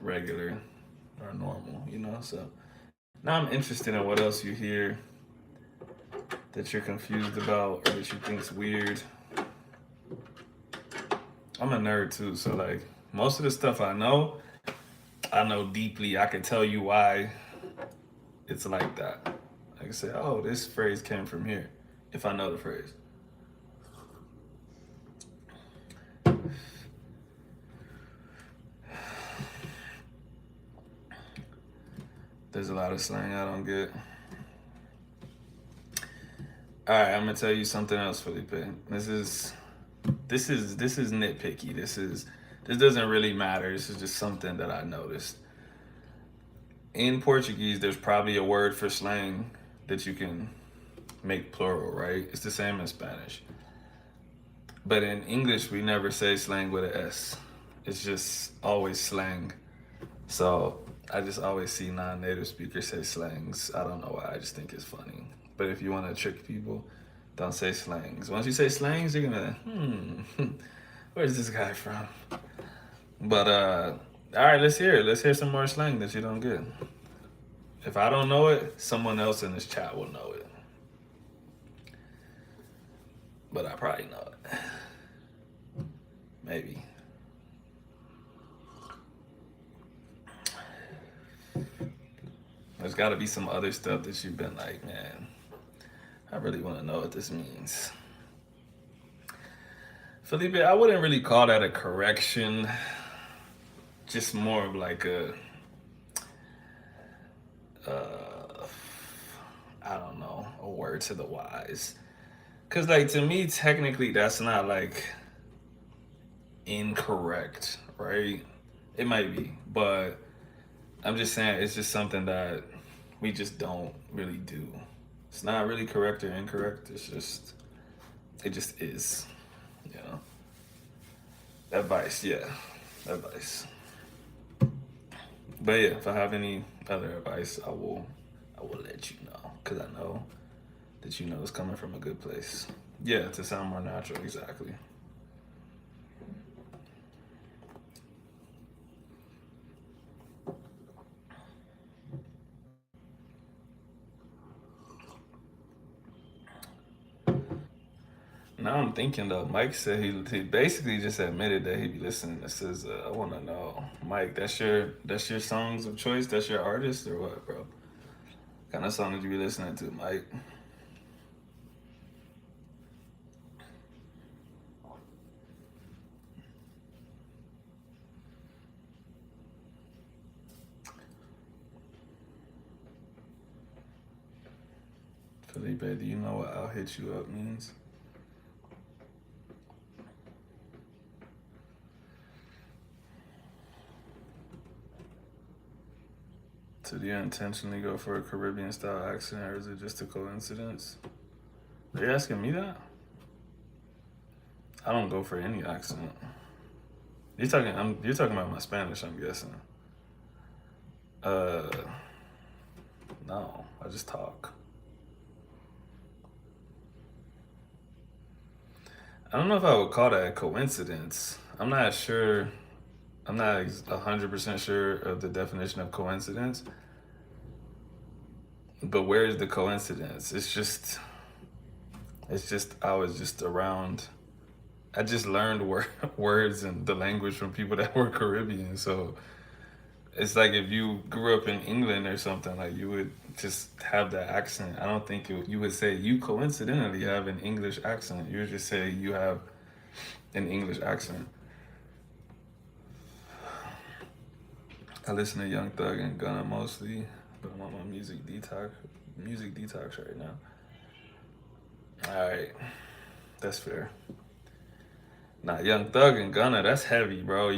regular or normal," you know? So now I'm interested in what else you hear that you're confused about or that you think's weird. I'm a nerd too, so like most of the stuff I know deeply. I can tell you why it's like that. I can say, oh, this phrase came from here, if I know the phrase. There's a lot of slang I don't get. All right, I'm gonna tell you something else, Felipe. This is nitpicky. This doesn't really matter. This is just something that I noticed. In Portuguese, there's probably a word for slang that you can make plural, right? It's the same in Spanish. But in English, we never say slang with an S. It's just always slang. So I just always see non-native speakers say slangs. I don't know why. I just think it's funny. But if you want to trick people, don't say slangs. Once you say slangs, you're gonna, where's this guy from? But all right, let's hear it. Let's hear some more slang that you don't get. If I don't know it, someone else in this chat will know it. But I probably know it. Maybe. There's got to be some other stuff that you've been like, man, I really want to know what this means. Felipe, I wouldn't really call that a correction. Just more of like I don't know, a word to the wise. Cause like to me, technically, that's not like incorrect, right? It might be, but I'm just saying it's just something that we just don't really do. It's not really correct or incorrect. It just is, you know. Advice, yeah, advice. But yeah, if I have any other advice, I will let you know because I know that you know it's coming from a good place. Yeah, to sound more natural, exactly. I'm thinking though. Mike said he basically just admitted that he be listening to SZA. I want to know, Mike, that's your songs of choice. That's your artist or what, bro? What kind of songs you be listening to, Mike? Felipe, do you know what "I'll hit you up" means? So do you intentionally go for a Caribbean style accent, or is it just a coincidence? Are you asking me that? I don't go for any accent. You're talking about my Spanish, I'm guessing. Uh, no, I just talk. I don't know if I would call that a coincidence. I'm not sure. I'm not 100% sure of the definition of coincidence. But where is the coincidence? It's just I was just around. I just learned words and the language from people that were Caribbean. So it's like if you grew up in England or something, like you would just have that accent. I don't think you would say you coincidentally have an English accent. You would just say you have an English accent. I listen to Young Thug and Gunna mostly, but I'm on my music detox right now. All right, that's fair. Nah, Young Thug and Gunna, that's heavy, bro.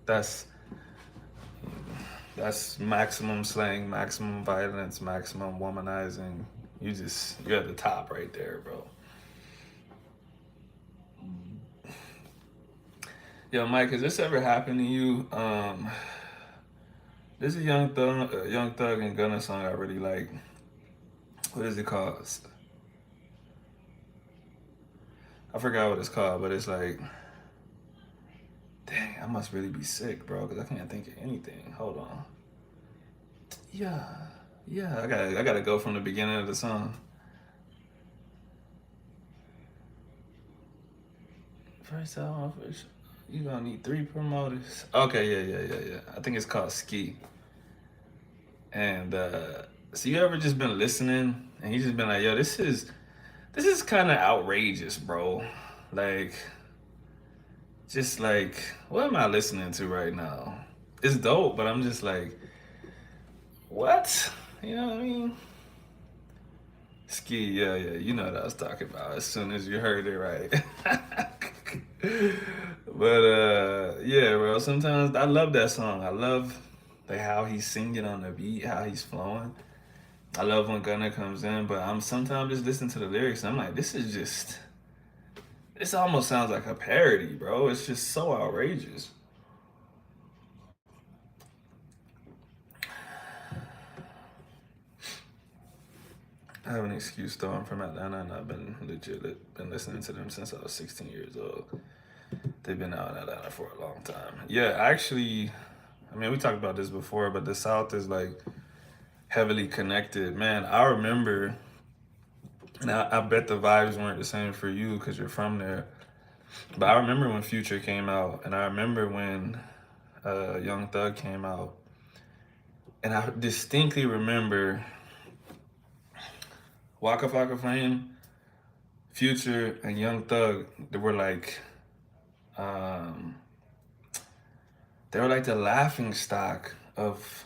That's that's maximum slang, maximum violence, maximum womanizing. You're at the top right there, bro. Yo, Mike, has this ever happened to you? This is a Young Thug and Gunna song I really like. What is it called? I forgot what it's called, but it's like, dang, I must really be sick, bro, because I can't think of anything. Hold on. Yeah, yeah, I gotta go from the beginning of the song. First album, first, you gonna need three promoters. Okay, yeah. I think it's called Ski. And so you ever just been listening and you just been like, yo, this is kind of outrageous, bro. Like, just like, what am I listening to right now? It's dope, but I'm just like, what? You know what I mean? Ski, yeah, you know what I was talking about as soon as you heard it right. But yeah, bro, sometimes I love that song. I love like how he's singing on the beat, how he's flowing. I love when Gunna comes in, but I'm sometimes just listening to the lyrics and I'm like, this almost sounds like a parody, bro. It's just so outrageous. I have an excuse though. I'm from Atlanta and I've been been listening to them since I was 16 years old. They've been out in Atlanta for a long time. Yeah, actually, I mean, we talked about this before, but the South is like heavily connected. Man, I remember, and I bet the vibes weren't the same for you because you're from there. But I remember when Future came out, and I remember when Young Thug came out, and I distinctly remember Waka Flocka Flame, Future, and Young Thug. Um, they were like the laughing stock of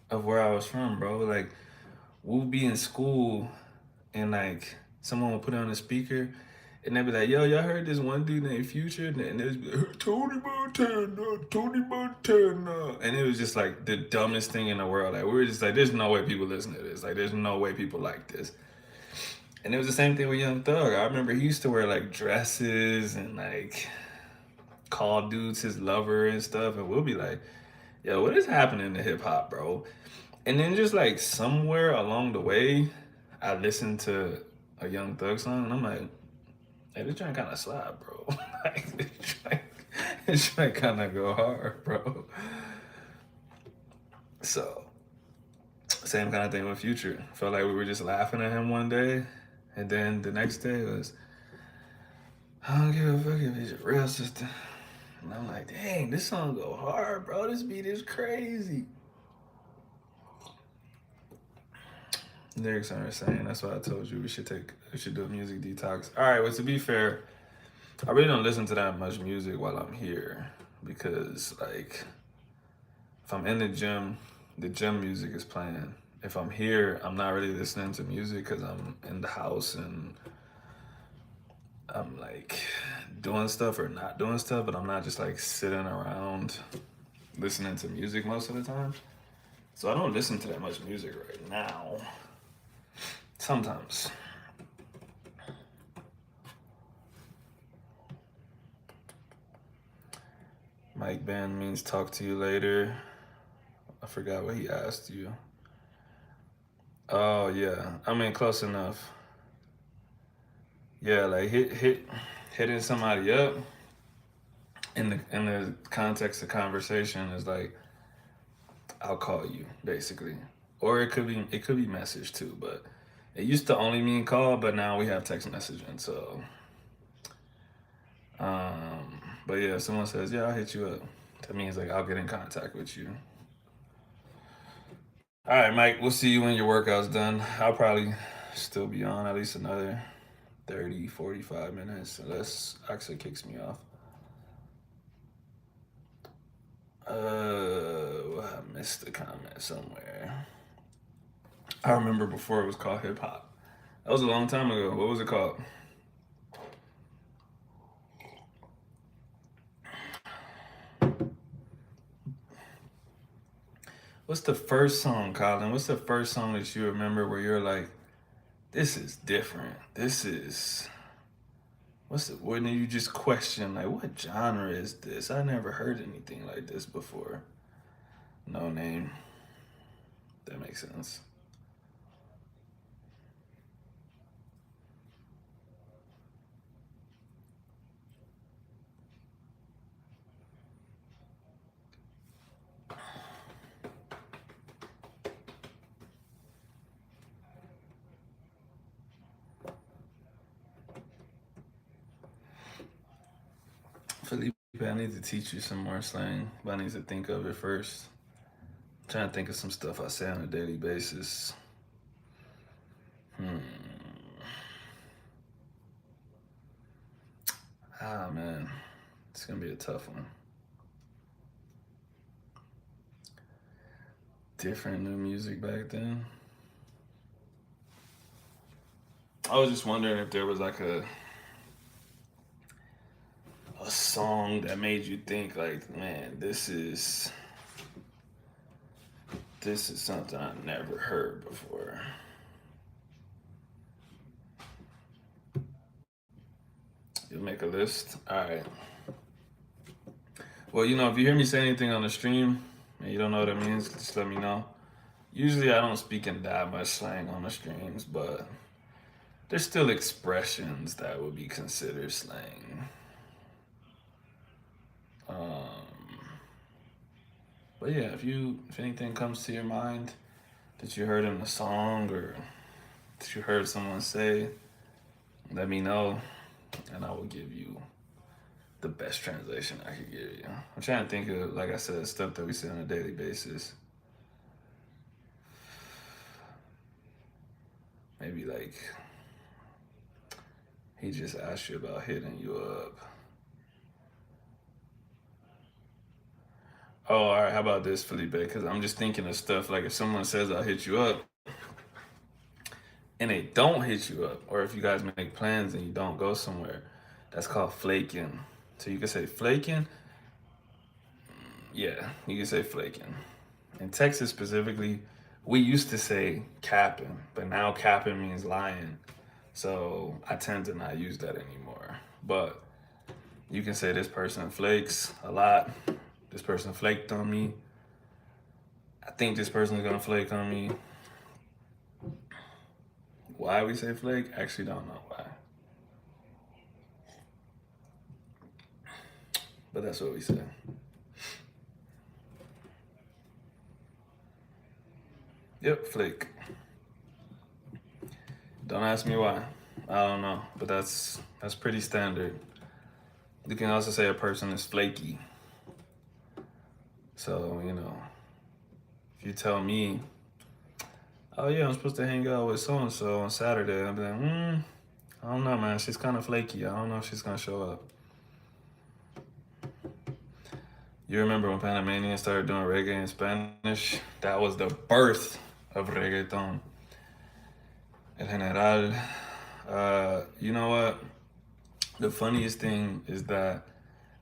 where I was from, bro. Like we'll be in school, and like someone would put it on the speaker, and they'd be like, "Yo, y'all heard this one dude named Future?" And they'd be like, "Tony Montana, Tony Montana," and it was just like the dumbest thing in the world. Like we were just like, "There's no way people listen to this. Like there's no way people like this." And it was the same thing with Young Thug. I remember he used to wear like dresses and like call dudes his lover and stuff, and we'll be like, "Yo, what is happening to hip hop, bro?" And then just like somewhere along the way, I listened to a Young Thug song, and I'm like, "Hey, this trying kind of slap, bro. Like, this trying kind of go hard, bro." So, same kind of thing with Future. Felt like we were just laughing at him one day, and then the next day was, I don't give a fuck if it's your real sister. And I'm like, dang, this song go hard, bro. This beat is crazy. Lyrics aren't insane. That's why I told you we should do a music detox. All right, well, to be fair, I really don't listen to that much music while I'm here because, like, if I'm in the gym music is playing. If I'm here, I'm not really listening to music because I'm in the house and I'm like doing stuff or not doing stuff, but I'm not just like sitting around listening to music most of the time. So I don't listen to that much music right now. Sometimes. Mike Ben means talk to you later. I forgot what he asked you. Oh yeah, I mean close enough. Yeah, like hitting somebody up in the context of conversation is like I'll call you basically, or it could be message too. But it used to only mean call, but now we have text messaging. So, but yeah, if someone says yeah, I'll hit you up. That means like I'll get in contact with you. All right, Mike. We'll see you when your workout's done. I'll probably still be on at least another 30, 45 minutes unless Axel kicks me off. I missed the comment somewhere. I remember before it was called hip hop. That was a long time ago. What was it called? What's the first song, Colin? What's the first song that you remember where you're like, this is different. This is what's it when you just question like what genre is this? I never heard anything like this before. No name. That makes sense. Felipe, I need to teach you some more slang, but I need to think of it first. I'm trying to think of some stuff I say on a daily basis. Hmm. Ah man, it's gonna be a tough one. Different new music back then. I was just wondering if there was like a song that made you think like, man, this is something I never heard before. You'll make a list. All right. Well, if you hear me say anything on the stream and you don't know what it means, just let me know. Usually, I don't speak in that much slang on the streams, but there's still expressions that would be considered slang. Um, but yeah, if anything comes to your mind that you heard in a song or that you heard someone say, let me know, and I will give you the best translation I could give you. I'm trying to think of, like I said, stuff that we say on a daily basis. Maybe like he just asked you about hitting you up. Oh, all right. How about this, Felipe? Because I'm just thinking of stuff like if someone says I'll hit you up and they don't hit you up, or if you guys make plans and you don't go somewhere, that's called flaking. So you can say flaking. Yeah, you can say flaking. In Texas specifically, we used to say capping, but now capping means lying. So I tend to not use that anymore. But you can say this person flakes a lot. This person flaked on me. I think this person's gonna flake on me. Why we say flake? Actually, don't know why. But that's what we say. Yep, flake. Don't ask me why. I don't know, but that's pretty standard. You can also say a person is flaky. So, if you tell me, oh yeah, I'm supposed to hang out with so and so on Saturday, I'll be like, I don't know, man. She's kind of flaky. I don't know if she's gonna show up. You remember when Panamanians started doing reggae in Spanish? That was the birth of reggaeton. El General. You know what? The funniest thing is that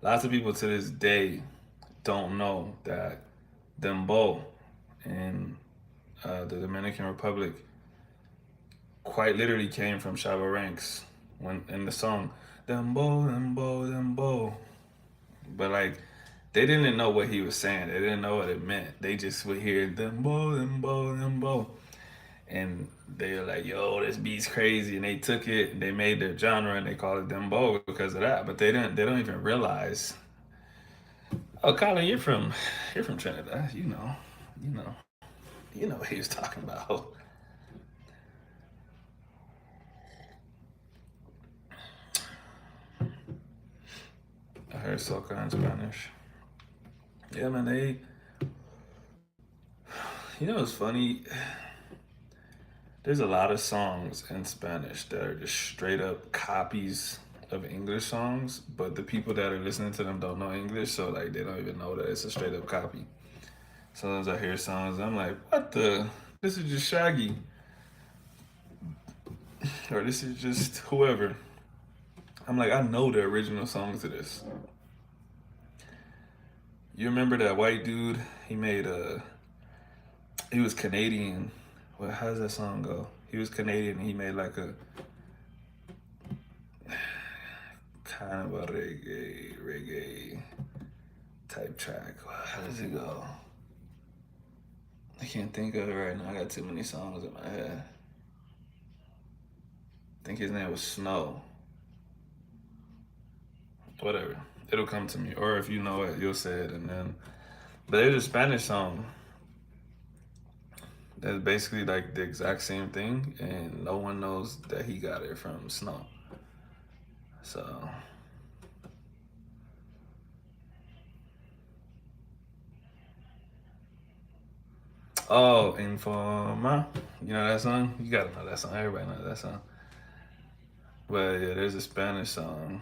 lots of people to this day don't know that dembow in the Dominican Republic quite literally came from Shabba Ranks when in the song dembow, dembow, dembow. But like they didn't know what he was saying. They didn't know what it meant. They just would hear dembow, dembow, dembow. And they were like, "Yo, this beat's crazy," and they took it, and they made their genre, and they called it dembow because of that. But they don't even realize. Oh, Colin, you're from Trinidad. You know, you know what he was talking about. I heard soca in Spanish. Yeah, man, it's funny. There's a lot of songs in Spanish that are just straight up copies of English songs, but the people that are listening to them don't know English, so like they don't even know that it's a straight up copy. Sometimes I hear songs, I'm like, what the? This is just Shaggy, or this is just whoever. I'm like, I know the original song to this. You remember that white dude? He was Canadian. Well, how does that song go? He was Canadian. And he made like a kind of a reggae type track. How does it go? I can't think of it right now. I got too many songs in my head. I think his name was Snow. Whatever. It'll come to me. Or if you know it, you'll say it. And then, but there's a Spanish song that's basically like the exact same thing, and no one knows that he got it from Snow. So, oh, Informa. You know that song? You gotta know that song. Everybody knows that song. But yeah, there's a Spanish song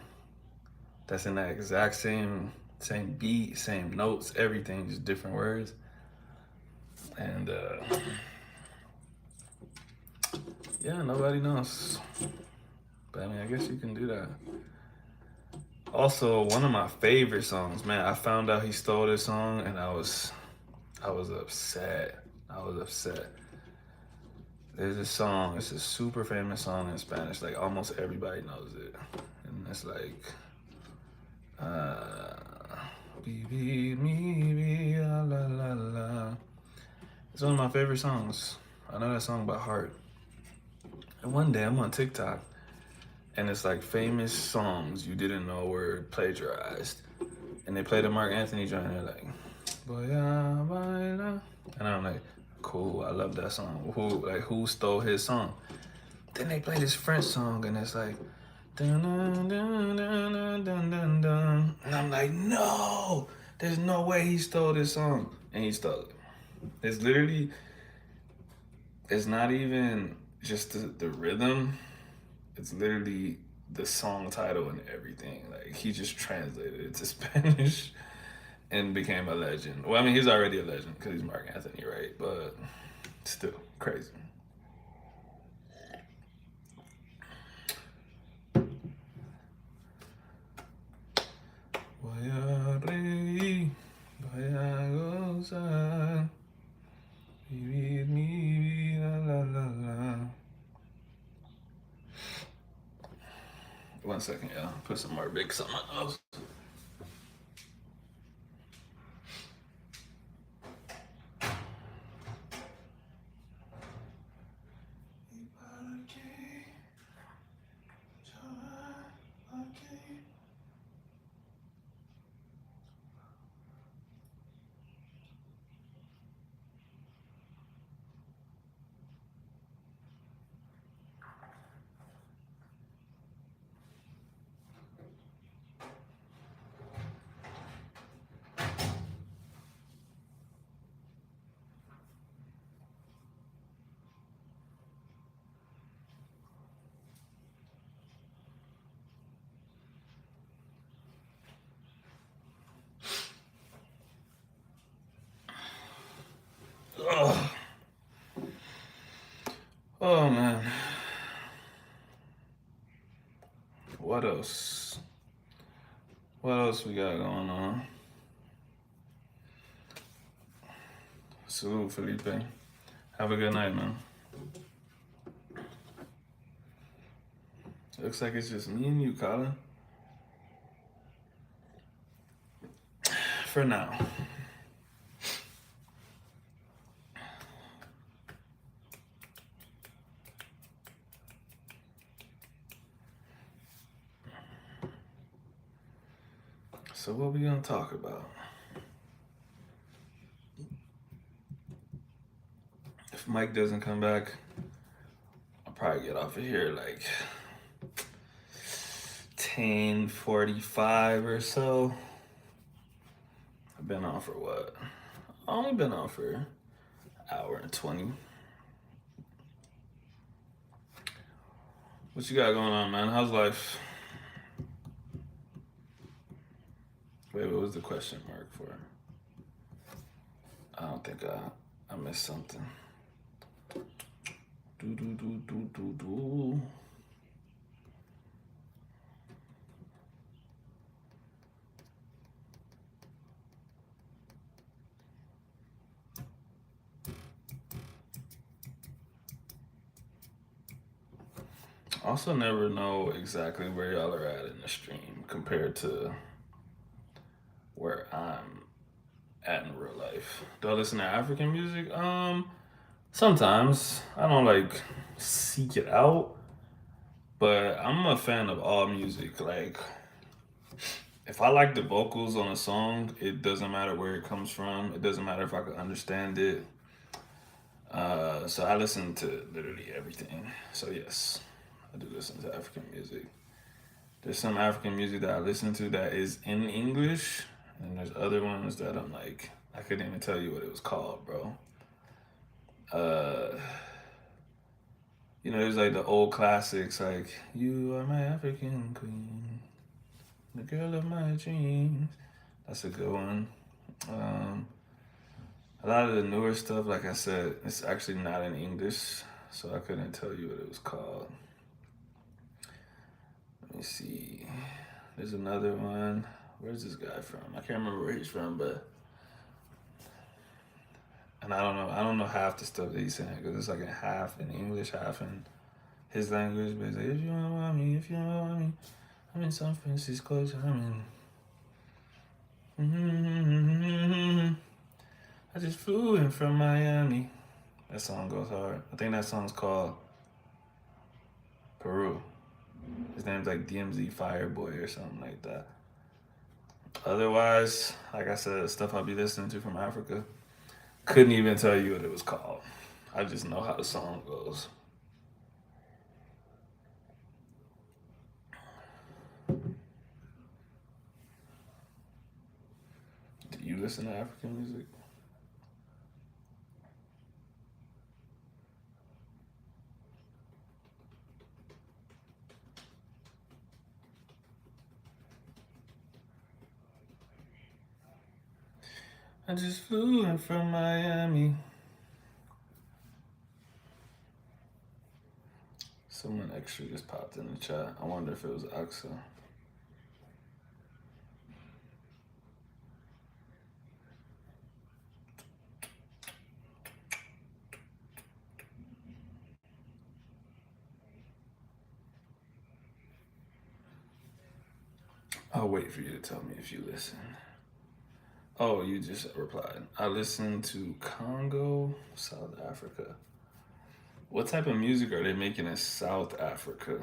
that's in that exact same beat, same notes, everything, just different words. And yeah, nobody knows. But I mean, I guess you can do that. Also, one of my favorite songs, man. I found out he stole this song, and I was upset. I was upset. There's a song. It's a super famous song in Spanish. Like almost everybody knows it, and it's like, uh, la la la. It's one of my favorite songs. I know that song by heart. And one day I'm on TikTok, and it's like famous songs you didn't know were plagiarized, and they play the Mark Anthony joint. And they're like, "Voy bailar," and I'm like, "Cool, I love that song." Who stole his song? Then they play this French song, and it's like, dun, dun, dun, dun, dun, dun, dun. And I'm like, no, there's no way he stole this song, and he stole it. It's literally, it's not even just the rhythm. It's literally the song title and everything. Like he just translated it to Spanish and became a legend. Well, I mean, he's already a legend because he's Mark Anthony, right? But still crazy. Voy a reír, voy a gozar, vivir mi vida, la la la. One second, y'all. Put some more big on my nose. Oh man. What else? What else we got going on? Salute, Felipe. Have a good night, man. Looks like it's just me and you, Colin. For now. So what we gonna talk about? If Mike doesn't come back, I'll probably get off of here like 10:45 or so. I've been on for what? I've only been on for an hour and 20. What you got going on, man? How's life? Wait, what was the question mark for? I don't think I missed something. Do. Also, never know exactly where y'all are at in the stream compared to where I'm at in real life. Do I listen to African music? Sometimes. I don't like seek it out, but I'm a fan of all music. Like, if I like the vocals on a song, it doesn't matter where it comes from. It doesn't matter if I can understand it. So I listen to literally everything. So yes, I do listen to African music. There's some African music that I listen to that is in English, and there's other ones that I'm like, I couldn't even tell you what it was called, bro. Uh, there's like the old classics, like "You Are My African Queen, the Girl of My Dreams." That's a good one. Um, a lot of the newer stuff, like I said, it's actually not in English, so I couldn't tell you what it was called. Let me see. There's another one. Where's this guy from? I can't remember where he's from, but and I don't know. I don't know half the stuff that he's saying because it's like in half in English, half in his language. But it's like, if you don't want me, if you don't want me, I'm in San Francisco. I'm in. I just flew in from Miami. That song goes hard. I think that song's called Peru. His name's like DMZ Fireboy or something like that. Otherwise, like I said, stuff I'll be listening to from Africa. Couldn't even tell you what it was called. I just know how the song goes. Do you listen to African music? I just flew in from Miami. Someone extra just popped in the chat. I wonder if it was Axa. I'll wait for you to tell me if you listen. Oh, you just replied. I listen to Congo, South Africa. What type of music are they making in South Africa?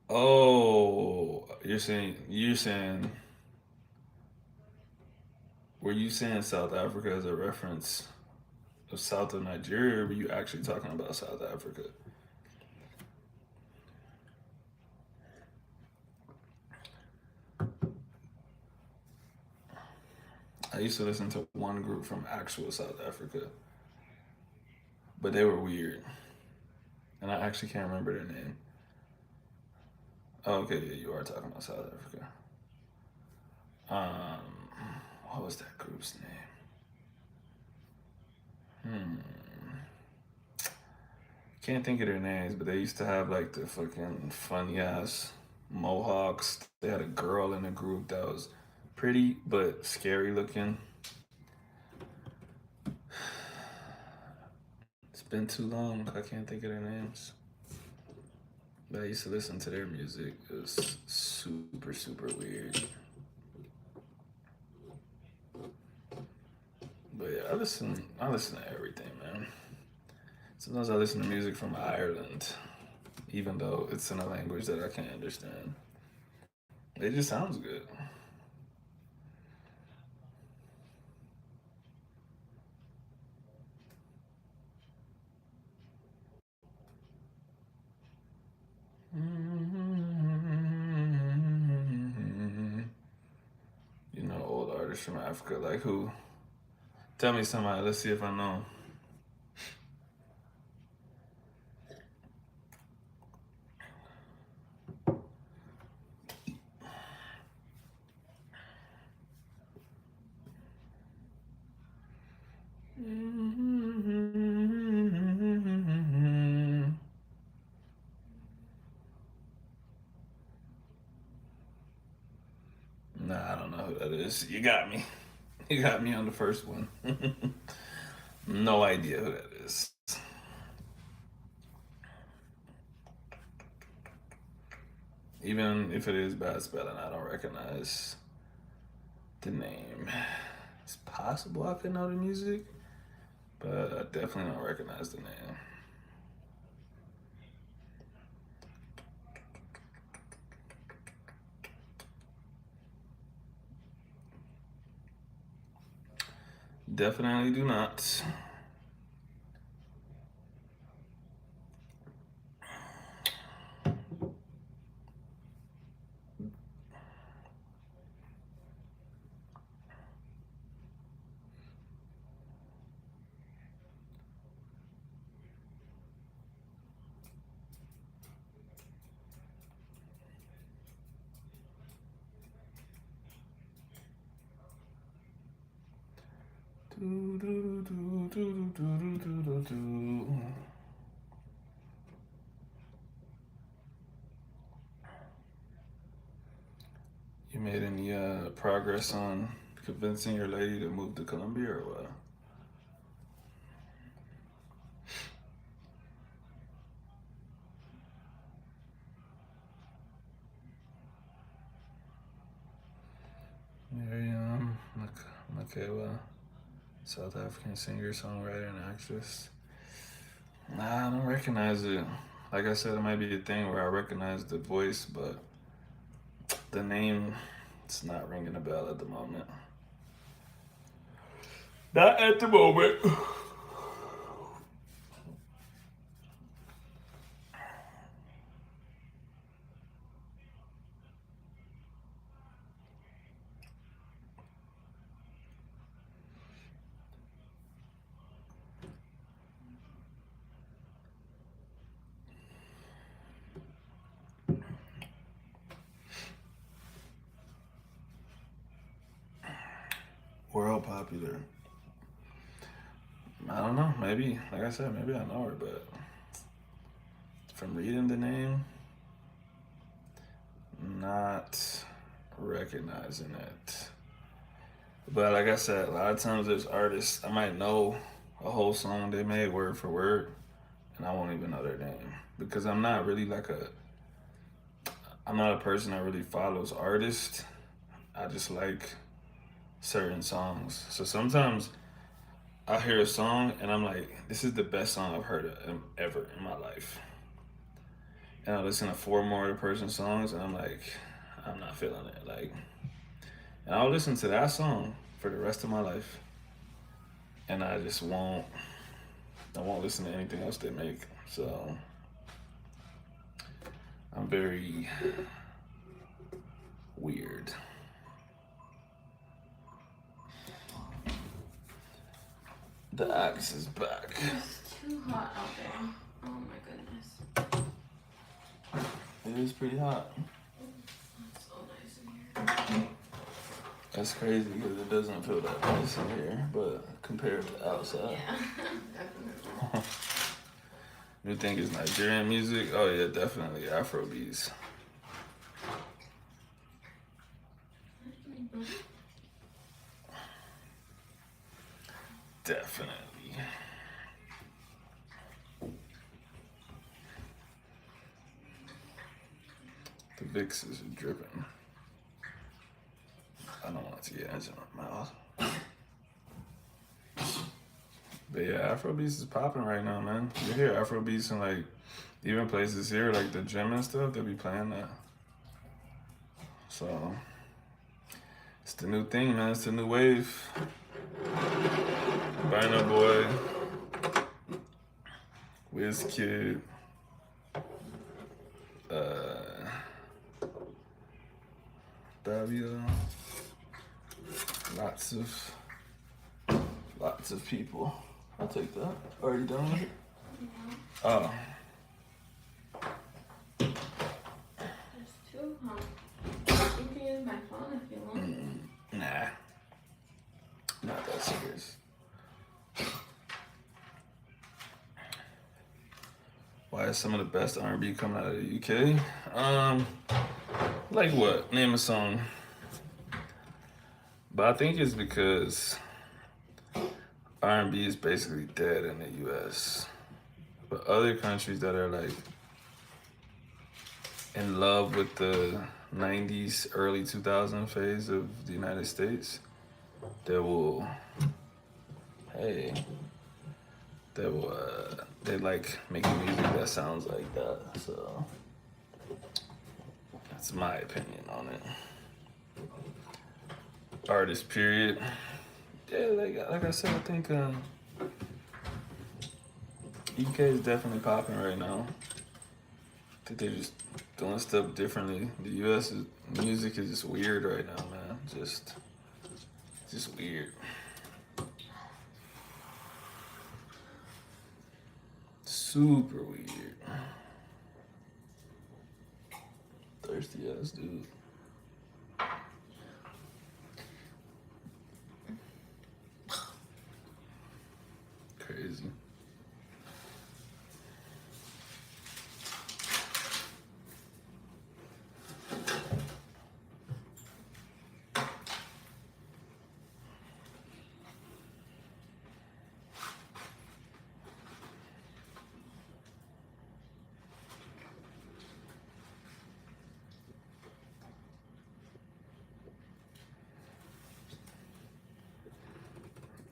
Oh, you're saying were you saying South Africa as a reference of south of Nigeria, or were you actually talking about South Africa? I used to listen to one group from actual South Africa, but they were weird, and I actually can't remember their name. Oh, okay, yeah, you are talking about South Africa. Um, What was that group's name? Can't think of their names, but they used to have like the fucking funny ass mohawks. They had a girl in the group that was pretty but scary looking. It's been too long. I can't think of their names. But I used to listen to their music. It was super, super weird. But yeah, I listen to everything, man. Sometimes I listen to music from Ireland, even though it's in a language that I can't understand. It just sounds good. You know, old artists from Africa, like who? Tell me somebody. Let's see if I know. Nah, I don't know who that is. You got me. You got me on the first one. No idea who that is. Even if it is bad spelling, I don't recognize the name. It's possible I could know the music, but I definitely don't recognize the name. Definitely do not. You made any progress on convincing your lady to move to Colombia or what? Miriam Makeba, South African singer, songwriter, and actress. Nah, I don't recognize it. Like I said, it might be a thing where I recognize the voice, but the name, it's not ringing a bell at the moment. Not at the moment. World popular. I don't know. Maybe, like I said, maybe I know her, but from reading the name, not recognizing it. But like I said, a lot of times there's artists I might know a whole song they made word for word, and I won't even know their name because I'm not a person that really follows artists. I just like certain songs. So sometimes I hear a song and I'm like, this is the best song I've heard ever in my life. And I listen to four more of the person's songs and I'm like, I'm not feeling it. Like, and I'll listen to that song for the rest of my life. And I won't listen to anything else they make. So I'm very weird. The axe is back. It's too hot out there. Oh my goodness. It is pretty hot. It's so nice in here. That's crazy because it doesn't feel that nice in here, but compared to outside. Yeah, definitely. You think it's Nigerian music? Oh yeah, definitely Afro beats. Definitely. The Vicks is dripping. I don't want to get into my mouth. But yeah, Afrobeats is popping right now, man. You hear Afrobeats in like even places here, like the gym and stuff, they be playing that. So it's the new thing, man. It's the new wave. Burna Boy, Wizkid, W. Lots of people. I'll take that. Are you done with it? Yeah. Oh. There's two, huh? You can use my phone if you want. Nah. Not that serious. Why is some of the best R&B coming out of the UK? Like what? Name a song. But I think it's because R&B is basically dead in the US. But other countries that are like in love with the 90s, early 2000 phase of the United States, they will, hey, they like making music that sounds like that. So that's my opinion on it. Artist, period. Yeah, like I said, I think UK is definitely popping right now. I think they're just doing stuff differently. The US music is just weird right now, man. Just weird. Super weird. Thirsty ass dude. Crazy.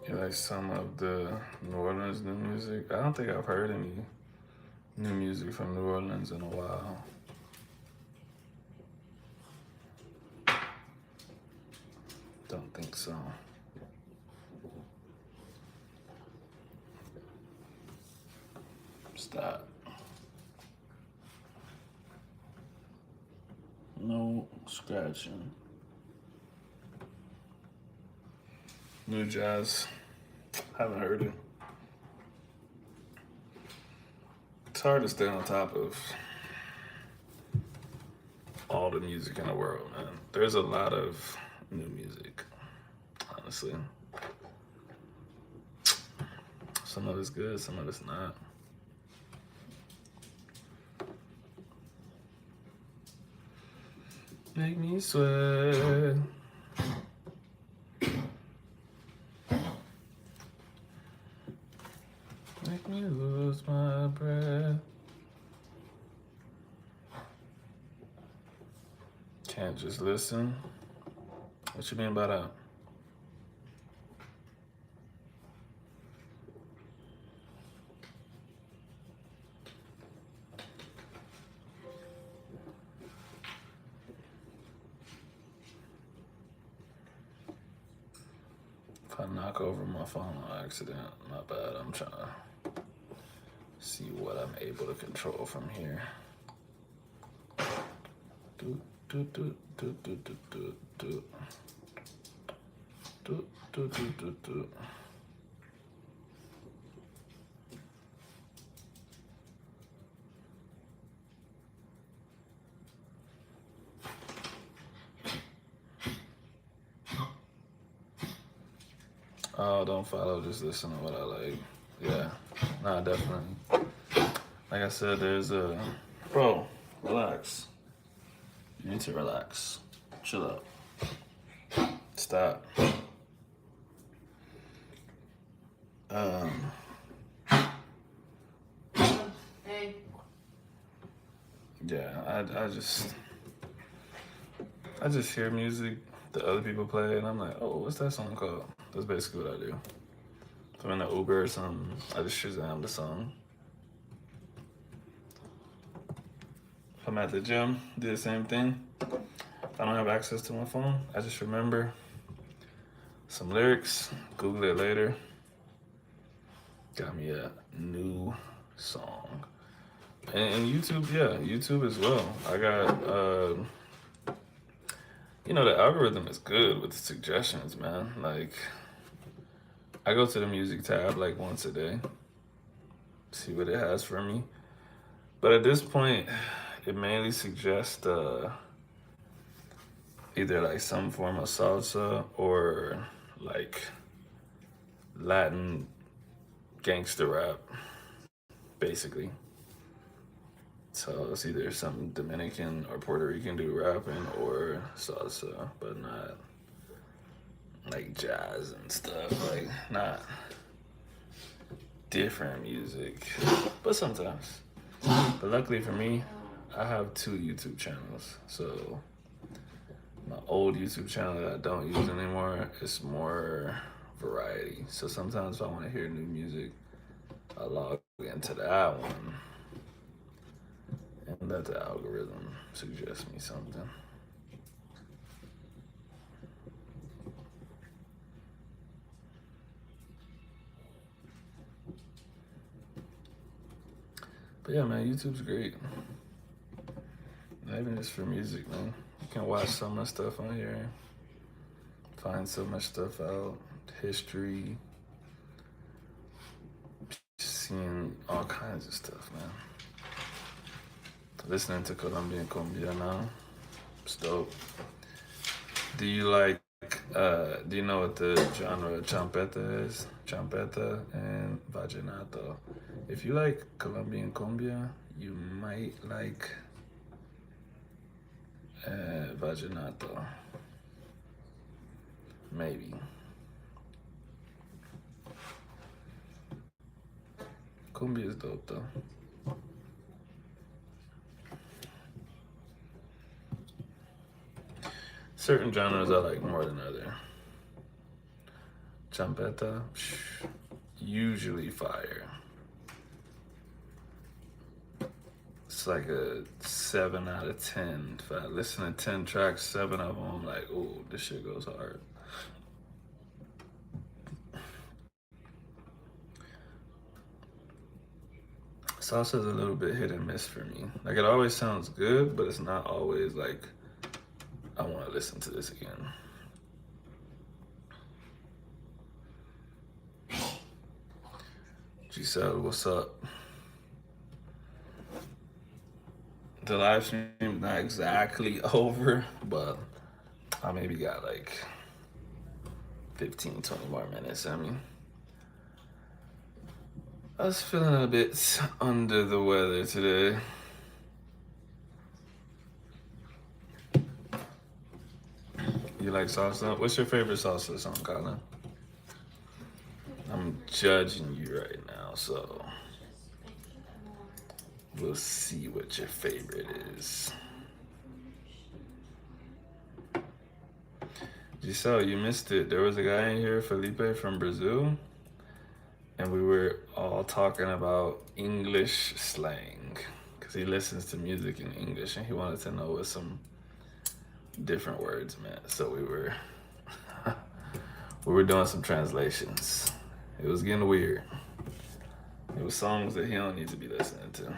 You like some of the New Orleans new music? I don't think I've heard any new music from New Orleans in a while. Don't think so. Stop. No scratching. New jazz. Haven't heard it. It's hard to stay on top of all the music in the world, man. There's a lot of new music, honestly. Some of it's good, some of it's not. Make me sweat. Make me lose my breath. Can't just listen. What you mean by that? If I knock over my phone on accident, my bad. I'm trying to see what I'm able to control from here. Do, do, do, do, do, do, do, do. Do, do, do, do, do. Oh, don't follow, just listen to what I like. Yeah, nah, definitely. Like I said, there's a bro. Relax. You need to relax. Chill out. Stop. Um, Hey. yeah, I just hear music that other people play, and I'm like, oh, what's that song called? That's basically what I do. If I'm in an Uber or something, I just Shazam the song. If I'm at the gym, do the same thing. If I don't have access to my phone, I just remember some lyrics, Google it later. Got me a new song. And YouTube, yeah, YouTube as well. I got, the algorithm is good with the suggestions, man. Like, I go to the music tab like once a day, see what it has for me. But at this point, it mainly suggests either like some form of salsa or like Latin gangster rap, basically. So it's either some Dominican or Puerto Rican do rapping or salsa, but not like jazz and stuff. Like not different music, but sometimes. But luckily for me, I have two YouTube channels. So my old YouTube channel that I don't use anymore is more variety. So sometimes if I want to hear new music, I log into that one and let the algorithm suggest me something. But yeah, man, YouTube's great. Not even just for music, man. You can watch so much stuff on here, find so much stuff out, history, seeing all kinds of stuff, man. Listening to Colombian cumbia now, it's dope. Do you like? Do you know what the genre champeta is? Champeta and vallenato. If you like Colombian cumbia, you might like vallenato. Maybe. Cumbia is dope though. Certain genres I like more than other. Champeta, usually fire. It's like a 7 out of 10. If I listen to 10 tracks, 7 of them, I'm like, oh, this shit goes hard. Salsa is a little bit hit and miss for me. Like it always sounds good, but it's not always like I want to listen to this again. Giselle, what's up? The live stream is not exactly over, but I maybe got like 15, 20 more minutes. I mean, I was feeling a bit under the weather today. You like salsa? What's your favorite salsa song, Colin? I'm judging you right now, so we'll see what your favorite is. Giselle, you missed it. There was a guy in here, Felipe from Brazil, and we were all talking about English slang because he listens to music in English and he wanted to know what some different words meant. So we were we were doing some translations. It was getting weird. It was songs that he don't need to be listening to.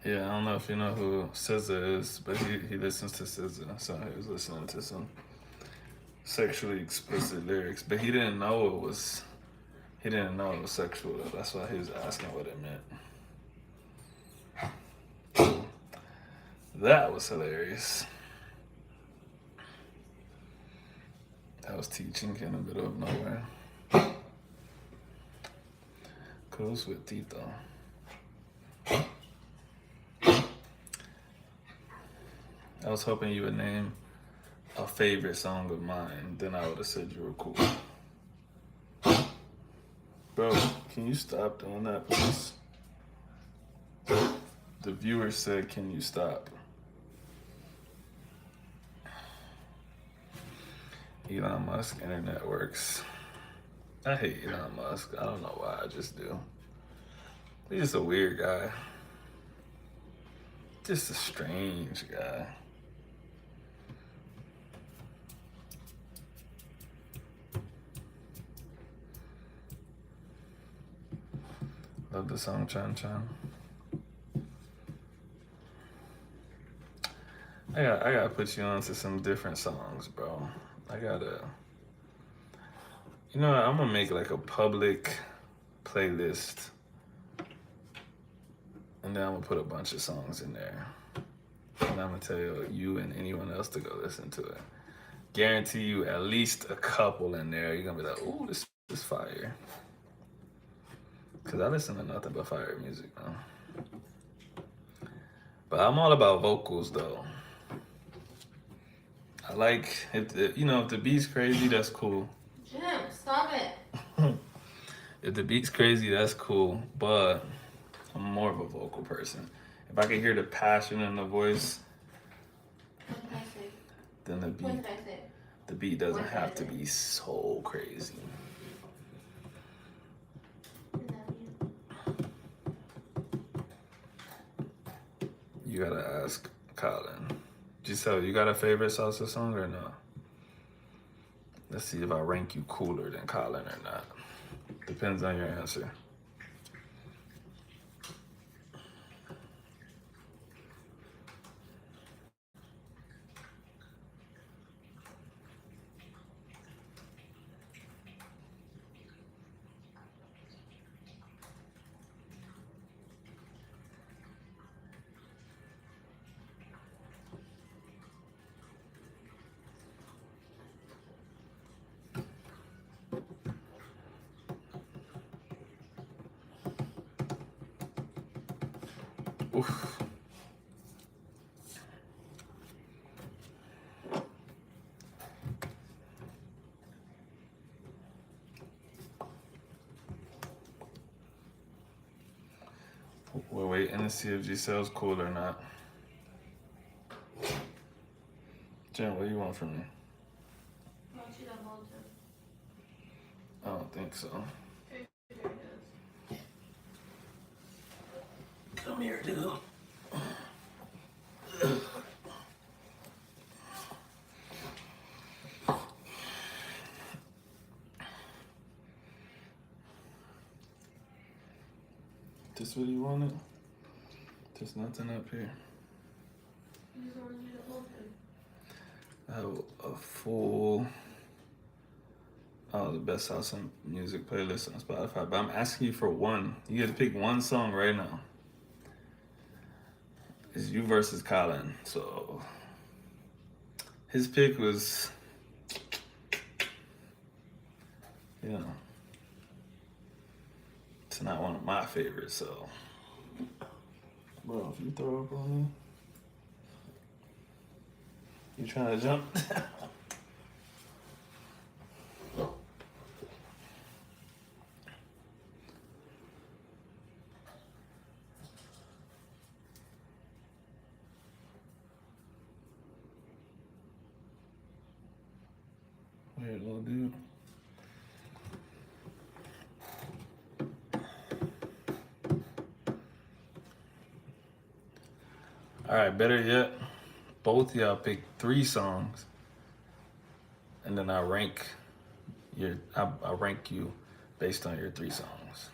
Yeah, I don't know if you know who SZA is, but he listens to SZA, so he was listening to some sexually explicit lyrics, but he didn't know it was sexual. That's why he was asking what it meant. That was hilarious. That was teaching in the middle of nowhere. Goes with Tito. I was hoping you would name a favorite song of mine, then I would have said you were cool. Bro, can you stop doing that, please? The viewer said, can you stop? Elon Musk, internet works. I hate Elon Musk. I don't know why, I just do. He's just a weird guy. Just a strange guy. Love the song Chan Chan. I gotta put you on to some different songs, bro. You know what, I'm gonna make like a public playlist. And then I'm gonna put a bunch of songs in there. And I'm gonna tell you and anyone else to go listen to it. Guarantee you at least a couple in there. You're gonna be like, ooh, this is fire. Cause I listen to nothing but fire music now. But I'm all about vocals though. I like if the beat's crazy, that's cool. Jim, stop it. If the beat's crazy, that's cool. But I'm more of a vocal person. If I can hear the passion in the voice, What did I say? then What did I say? the beat doesn't have to be so crazy. Is that you? You gotta ask Colin. Giselle, you got a favorite salsa song or no? Let's see if I rank you cooler than Colin or not. Depends on your answer. Oof. We're waiting to see if Giselle's cool or not. Jen, what do you want from me? I want you to hold him. I don't think so. Here it is. Come here, dude. This what you wanted? There's nothing up here. I just wanted you to hold him. I have a full the best salsa music playlist on Spotify, but I'm asking you for one. You get to pick one song right now. It's you versus Colin. So his pick was, it's not one of my favorites. So, bro, if you throw up on me, you trying to jump? Weird little dude. All right, better yet, both y'all pick 3 songs, and then I rank you based on your 3 songs.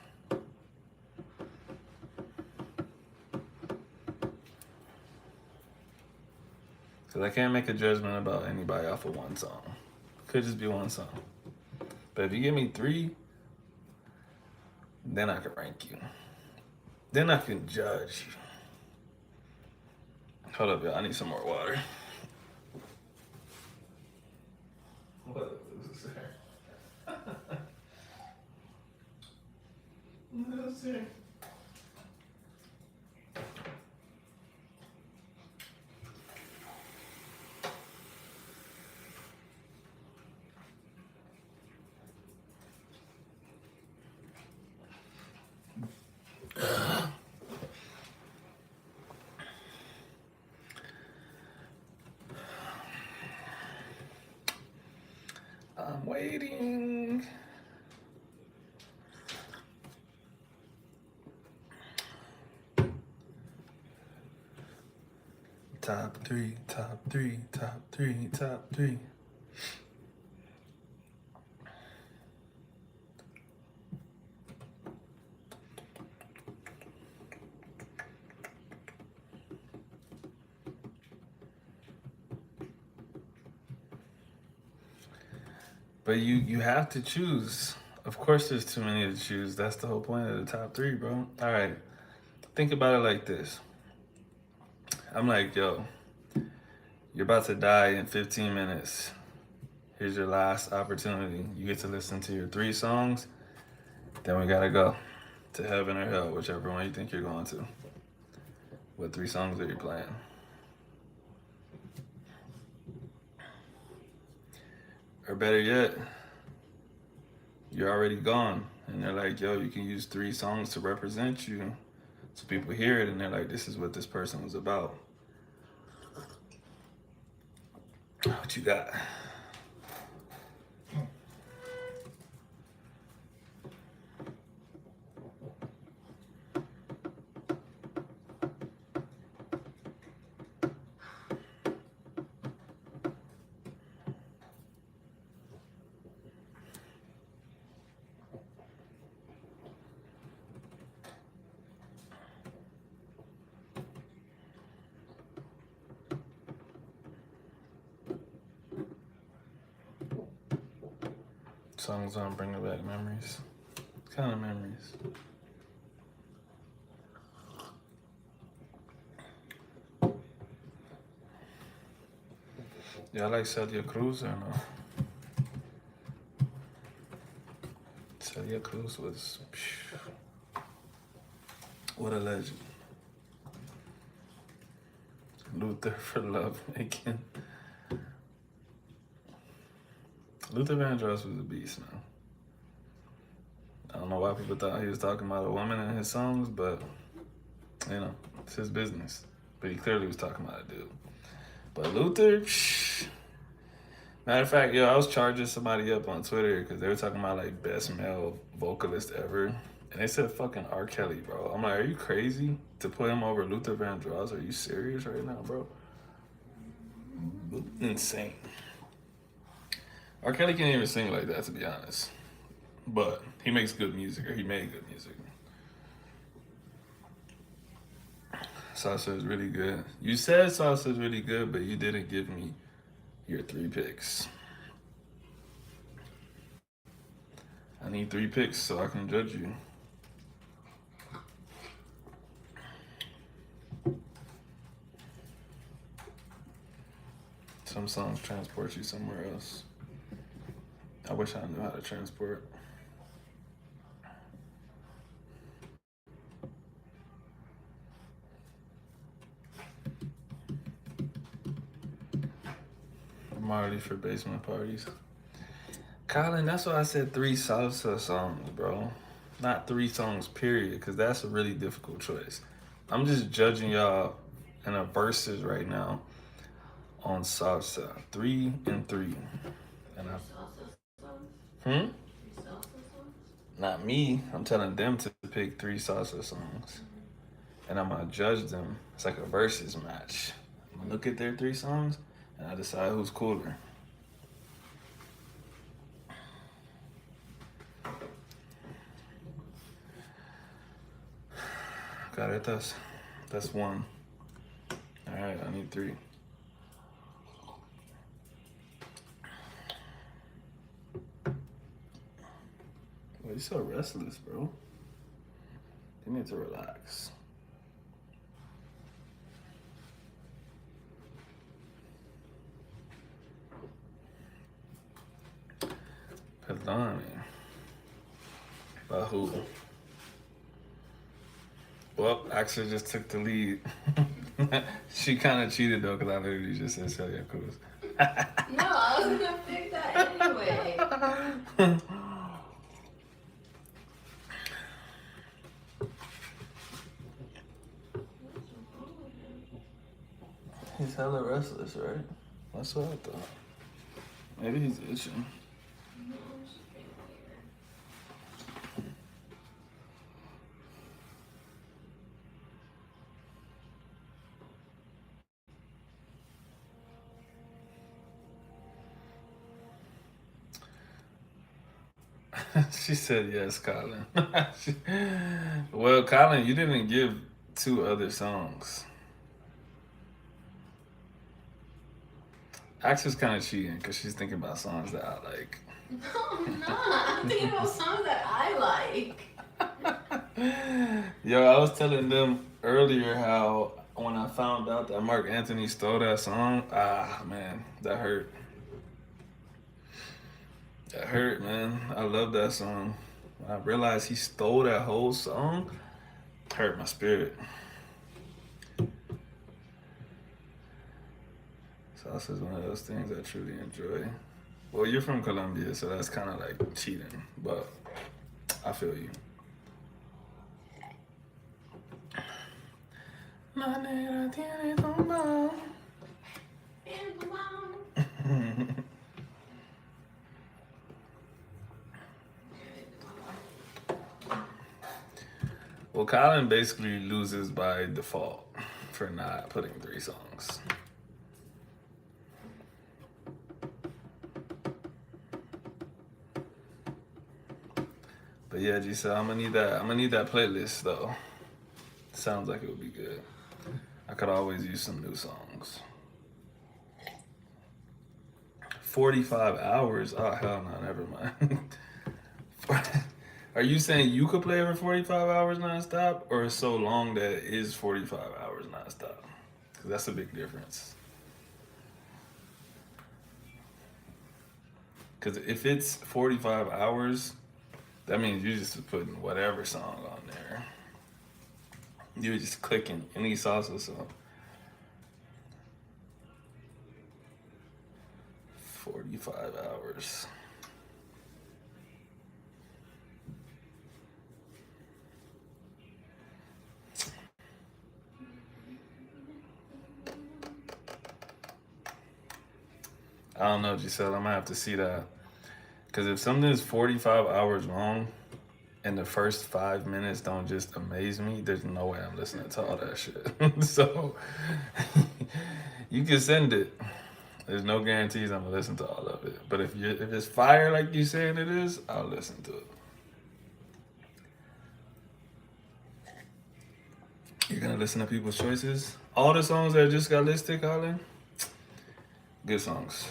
Because I can't make a judgment about anybody off of one song. Could just be one song. But if you give me 3, then I can rank you. Then I can judge you. Hold up, y'all. I need some more water. What is there? What is there? I'm waiting. Top 3, top 3, top 3, top 3. But you have to choose. Of course, there's too many to choose. That's the whole point of the top 3, bro. All right, think about it like this. I'm like, yo, you're about to die in 15 minutes. Here's your last opportunity. You get to listen to your 3 songs. Then we gotta go to heaven or hell, whichever one you think you're going to. What 3 songs are you playing? Or better yet, you're already gone. And they're like, yo, you can use 3 songs to represent you. So people hear it and they're like, this is what this person was about. What you got? Songs on bringing back memories. What kind of memories? Y'all like Celia Cruz or no? Celia Cruz was, what a legend. Luther for love making. Luther Vandross was a beast, man. I don't know why people thought he was talking about a woman in his songs, but, you know, it's his business. But he clearly was talking about a dude. But Luther, matter of fact, yo, I was charging somebody up on Twitter because they were talking about, like, best male vocalist ever. And they said fucking R. Kelly, bro. I'm like, are you crazy to put him over Luther Vandross? Are you serious right now, bro? Insane. R. Kelly can't even sing like that, to be honest. But he makes good music, or he made good music. Salsa is really good. You said salsa is really good, but you didn't give me your 3 picks. I need 3 picks so I can judge you. Some songs transport you somewhere else. I wish I knew how to transport. Marley for basement parties. Colin, that's why I said 3 salsa songs, bro. Not 3 songs, period, because that's a really difficult choice. I'm just judging y'all in a verses right now on salsa. 3 and 3. And I, Salsa songs? 3 salsa songs? not me. I'm telling them to pick 3 salsa songs. And I'm gonna judge them. It's like a versus match. I'm gonna look at their 3 songs and I decide who's cooler. Got it. That's 1. All right, I need 3. You're so restless, bro. You need to relax. Perdone. But who? Well, actually just took the lead. She kind of cheated though, because I literally just said Celia Cruz. No, I was gonna pick that anyway. He's hella restless, right? That's what I thought. Maybe he's itching. No, it's just being weird. She said yes, Colin. Well, Colin, you didn't give 2 other songs. Axel's kind of cheating because she's thinking about songs that I like. No, I'm not. I'm thinking about songs that I like. Yo, I was telling them earlier how when I found out that Mark Anthony stole that song, man, that hurt. That hurt, man. I love that song. When I realized he stole that whole song, it hurt my spirit. Salsa is one of those things I truly enjoy. Well, you're from Colombia, so that's kind of like cheating, but I feel you. La negra tiene tumbao. Well, Colin basically loses by default for not putting 3 songs. But yeah, Giselle, I'm gonna need that playlist though. Sounds like it would be good. I could always use some new songs. 45 hours? Oh hell no, never mind. Are you saying you could play for 45 hours nonstop, or so long that it is 45 hours nonstop? Because that's a big difference. Because if it's 45 hours, that means you're just putting whatever song on there. You're just clicking any salsa song. 45 hours. I don't know, Giselle. I'm gonna have to see that. Because if something is 45 hours long and the first 5 minutes don't just amaze me, there's no way I'm listening to all that shit. So you can send it. There's no guarantees I'm gonna listen to all of it. But if it's fire like you saying it is, I'll listen to it. You're gonna listen to people's choices? All the songs that just got listed, Colin? Good songs.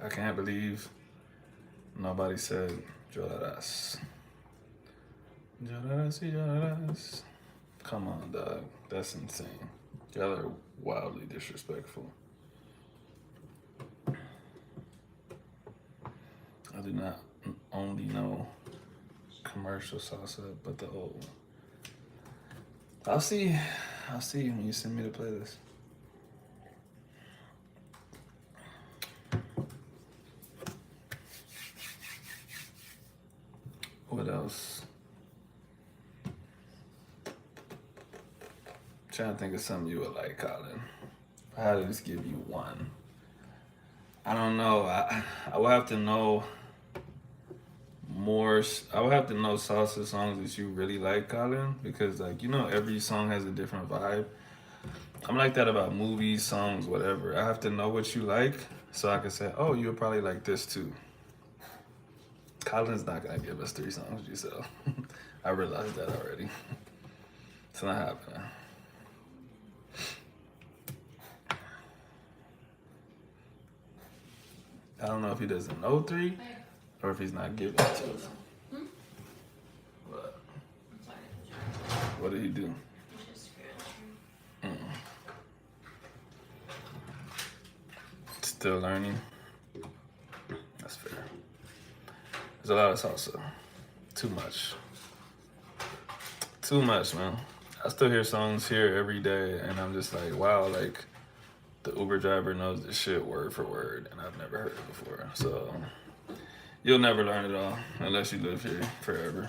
I can't believe nobody said Llorarás. Llorarás y llorarás. Come on, dog. That's insane. Y'all are wildly disrespectful. I do not only know commercial salsa, but the old. I'll see when you send me the playlist. What else? Trying to think of something you would like, Colin. If I had to just give you one. I don't know. I would have to know more. I would have to know salsa songs that you really like, Colin, because like every song has a different vibe. I'm like that about movies, songs, whatever. I have to know what you like so I can say, oh, you'll probably like this too. Colin's not gonna give us 3 songs, Giselle. I realized that already. It's not happening. I don't know if he doesn't know 3 or if he's not giving it to us. What? I'm sorry. What did he do? He's just scratching. Still learning. That's fair. There's a lot of salsa. Too much. Too much, man. I still hear songs here every day, and I'm just like, wow, like the Uber driver knows this shit word for word, and I've never heard it before. So you'll never learn it all unless you live here forever.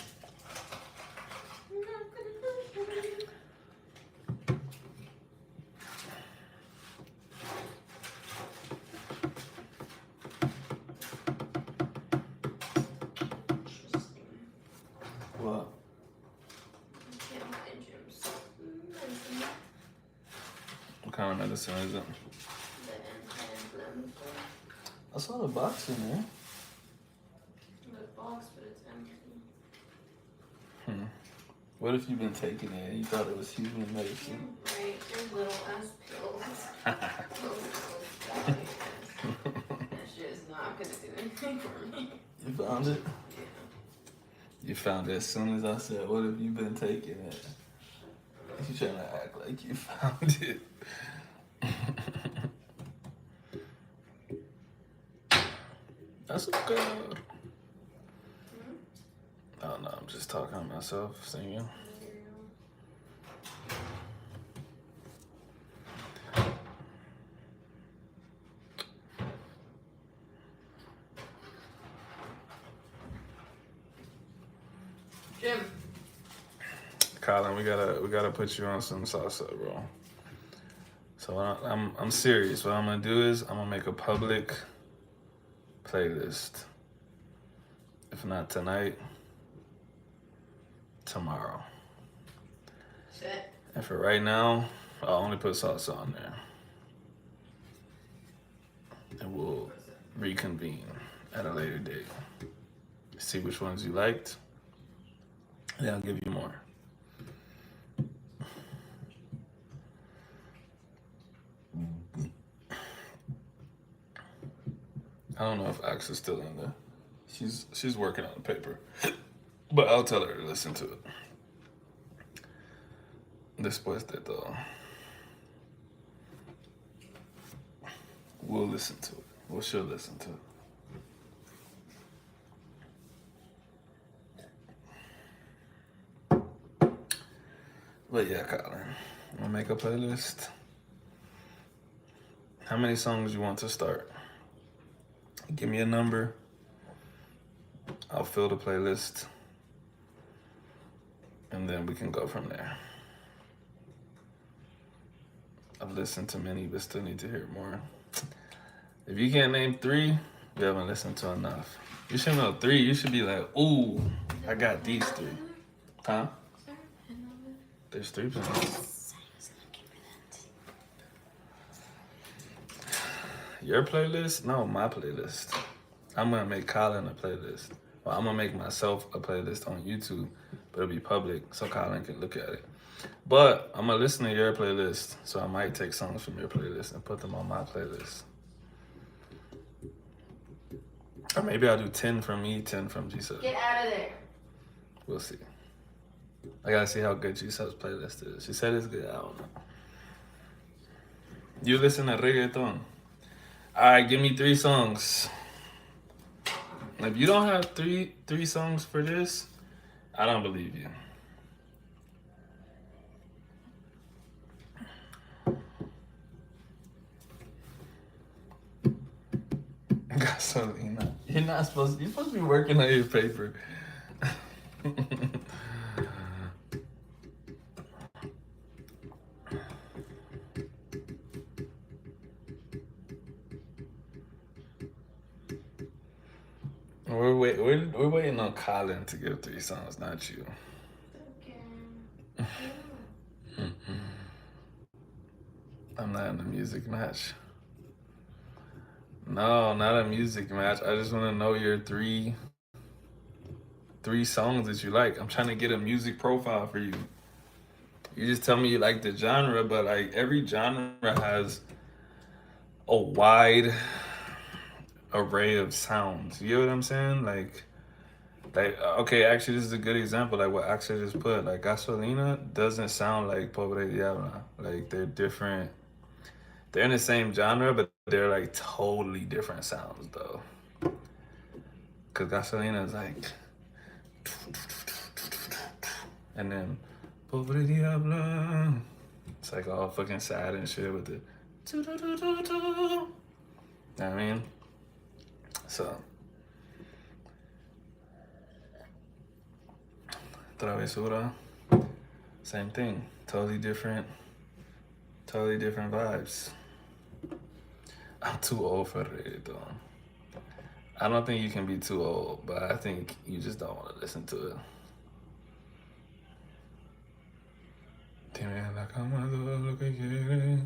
What? What kind of medicine is it? I saw the box in there. The box, but it's empty. What if you've been taking it and you thought it was human medicine? Right, they're little ass pills. That shit is not gonna do anything for me. You found it? Yeah. You found it as soon as I said, what have you been taking it? You trying to act like you found it. That's okay. Oh no, I'm just talking to myself, singing. Jim. Colin, we gotta put you on some salsa, bro. So I'm serious. What I'm gonna do is I'm gonna make a public playlist. If not tonight, tomorrow. Shit. And for right now, I'll only put salsa on there. And we'll reconvene at a later date. See which ones you liked. And I'll give you more. I don't know if Axe is still in there. She's working on the paper. But I'll tell her to listen to it. Después de todo. We'll listen to it. Well, she'll listen to it. But yeah, Colin, I'm gonna make a playlist. How many songs you want to start? Give me a number. I'll fill the playlist. And then we can go from there. I've listened to many, but still need to hear more. If you can't name 3, you haven't listened to enough. You should know 3. You should be like, ooh, I got these 3. Huh? There's 3 plans. Your playlist? No, my playlist. I'm gonna make Colin a playlist. Well, I'm gonna make myself a playlist on YouTube, but it'll be public so Colin can look at it. But I'm gonna listen to your playlist, so I might take songs from your playlist and put them on my playlist. Or maybe I'll do 10 from me, 10 from G-Sub. Get out of there. We'll see. I gotta see how good G-Sub's playlist is. She said it's good. I don't know. You listen to reggaeton. Alright, give me 3 songs. If you don't have three songs for this, I don't believe you. Gasolina. You're supposed to be working on your paper. We're waiting on Colin to give 3 songs, not you. Okay. I'm not in a music match. No, not a music match. I just want to know your three songs that you like. I'm trying to get a music profile for you. You just tell me you like the genre, but like every genre has a wide array of sounds. You know what I'm saying? Like okay, actually, this is a good example. Like what Axel just put. Like Gasolina doesn't sound like Pobre Diablo. Like they're different. They're in the same genre, but they're like totally different sounds though. Cause Gasolina is like, and then Pobre Diablo. It's like all fucking sad and shit with the. You know what I mean? So, Travesura, same thing. Totally different vibes. I'm too old for reggaeton. I don't think you can be too old, but I think you just don't want to listen to it. Dime a la cama todo lo que quieres.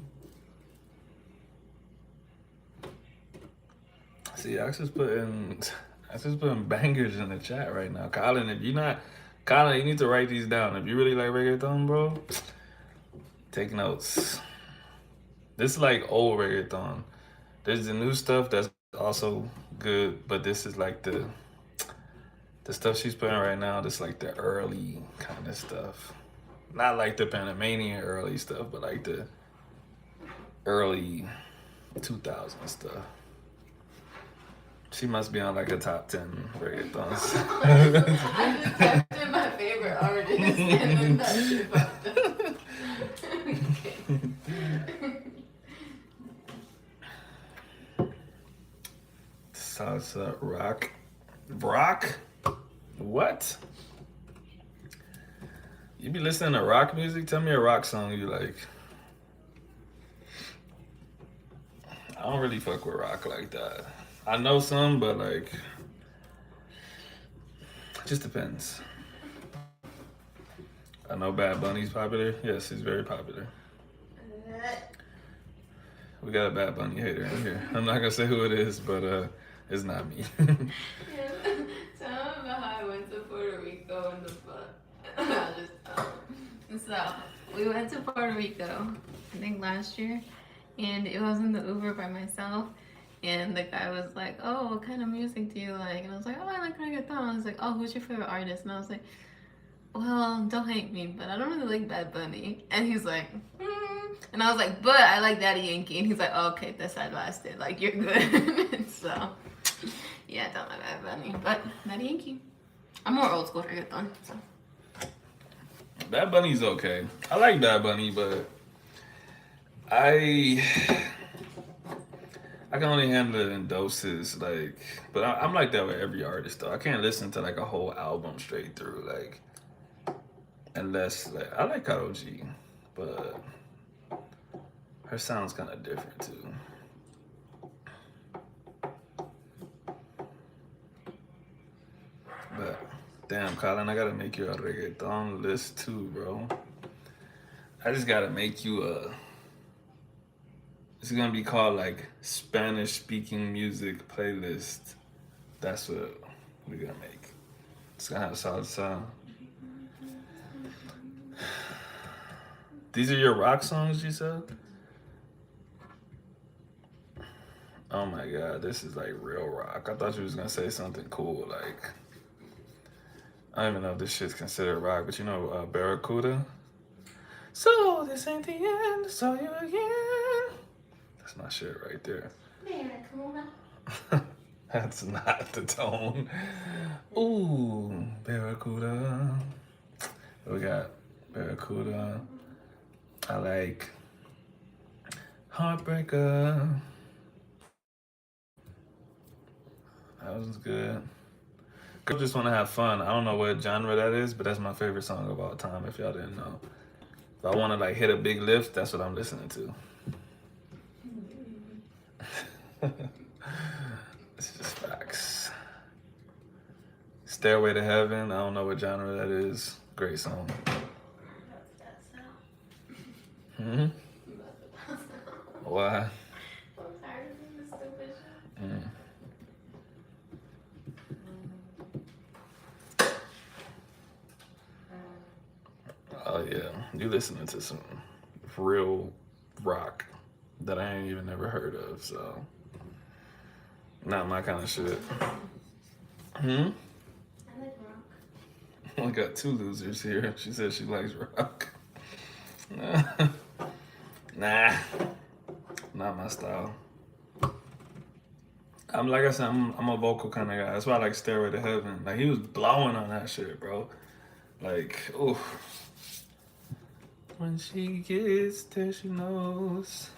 See, I just putting bangers in the chat right now. Colin, if you're not, Colin, you need to write these down. If you really like reggaeton, bro, take notes. This is like old reggaeton. There's the new stuff that's also good, but this is like the stuff she's putting right now. This like the early kind of stuff, not like the Panamanian early stuff, but like the early 2000 stuff. She must be on like a top 10 reggaetons. I just typed in my favorite artist and then that shit popped up. Salsa rock. Rock? What? You be listening to rock music? Tell me a rock song you like. I don't really fuck with rock like that. I know some, but like, it just depends. I know Bad Bunny's popular. Yes, he's very popular. We got a Bad Bunny hater in here. I'm not gonna say who it is, but it's not me. Yeah, tell them about how I went to Puerto Rico in the butt. I'll just tell them. So, we went to Puerto Rico, I think last year, and it was in the Uber by myself. And the guy was like, "Oh, what kind of music do you like?" And I was like, "Oh, I like reggaeton." I was like, "Oh, who's your favorite artist?" And I was like, "Well, don't hate me, but I don't really like Bad Bunny." And he's like, and I was like, "But I like Daddy Yankee." And he's like, oh, "Okay, that's advised. Like, you're good." So, yeah, I don't like Bad Bunny, but Daddy Yankee. I'm more old school reggaeton. So. Bad Bunny's okay. I like Bad Bunny, but I I can only handle it in doses, like. But I'm like that with every artist, though. I can't listen to like a whole album straight through, like, unless like I like Karol G, but her sound's kind of different too. But damn, Colin, I gotta make you a reggaeton list too, bro. I just gotta make you a. It's gonna be called like Spanish speaking music playlist. That's what we're gonna make. It's gonna have salsa. These are your rock songs, you said? Oh my god, this is like real rock. I thought you was gonna say something cool, like I don't even know if this shit's considered rock, but you know Barracuda? So this ain't the end, saw you again. That's my shit right there. That's not the tone. Ooh, Barracuda. We got Barracuda. I like Heartbreaker. That was good. Girl just want to have fun. I don't know what genre that is, but that's my favorite song of all time. If y'all didn't know, if I want to like hit a big lift, that's what I'm listening to. It's just facts. Stairway to Heaven. I don't know what genre that is. Great song. Hmm. Why? I'm tired of this stupid shit. Mm. Oh Oh yeah, you listening to some real rock that I ain't even never heard of, so not my kind of shit. Hmm. I like rock. I got two losers here. She said she likes rock. Nah, not my style. I'm like I said, I'm a vocal kind of guy. That's why I like Stairway to Heaven. Like he was blowing on that shit, bro. Like, ooh. When she gets there, she knows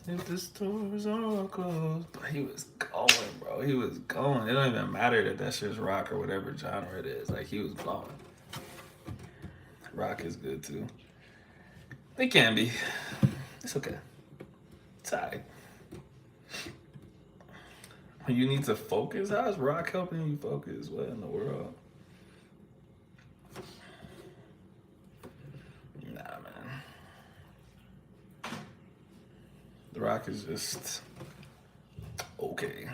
if the stores are all closed. But he was going, bro. He was going. It don't even matter that that shit's rock or whatever genre it is. Like he was blowing. Rock is good too. It can be. It's okay. It's alright. You need to focus. How's rock helping you focus? What in the world? Nah, man. The rock is just okay.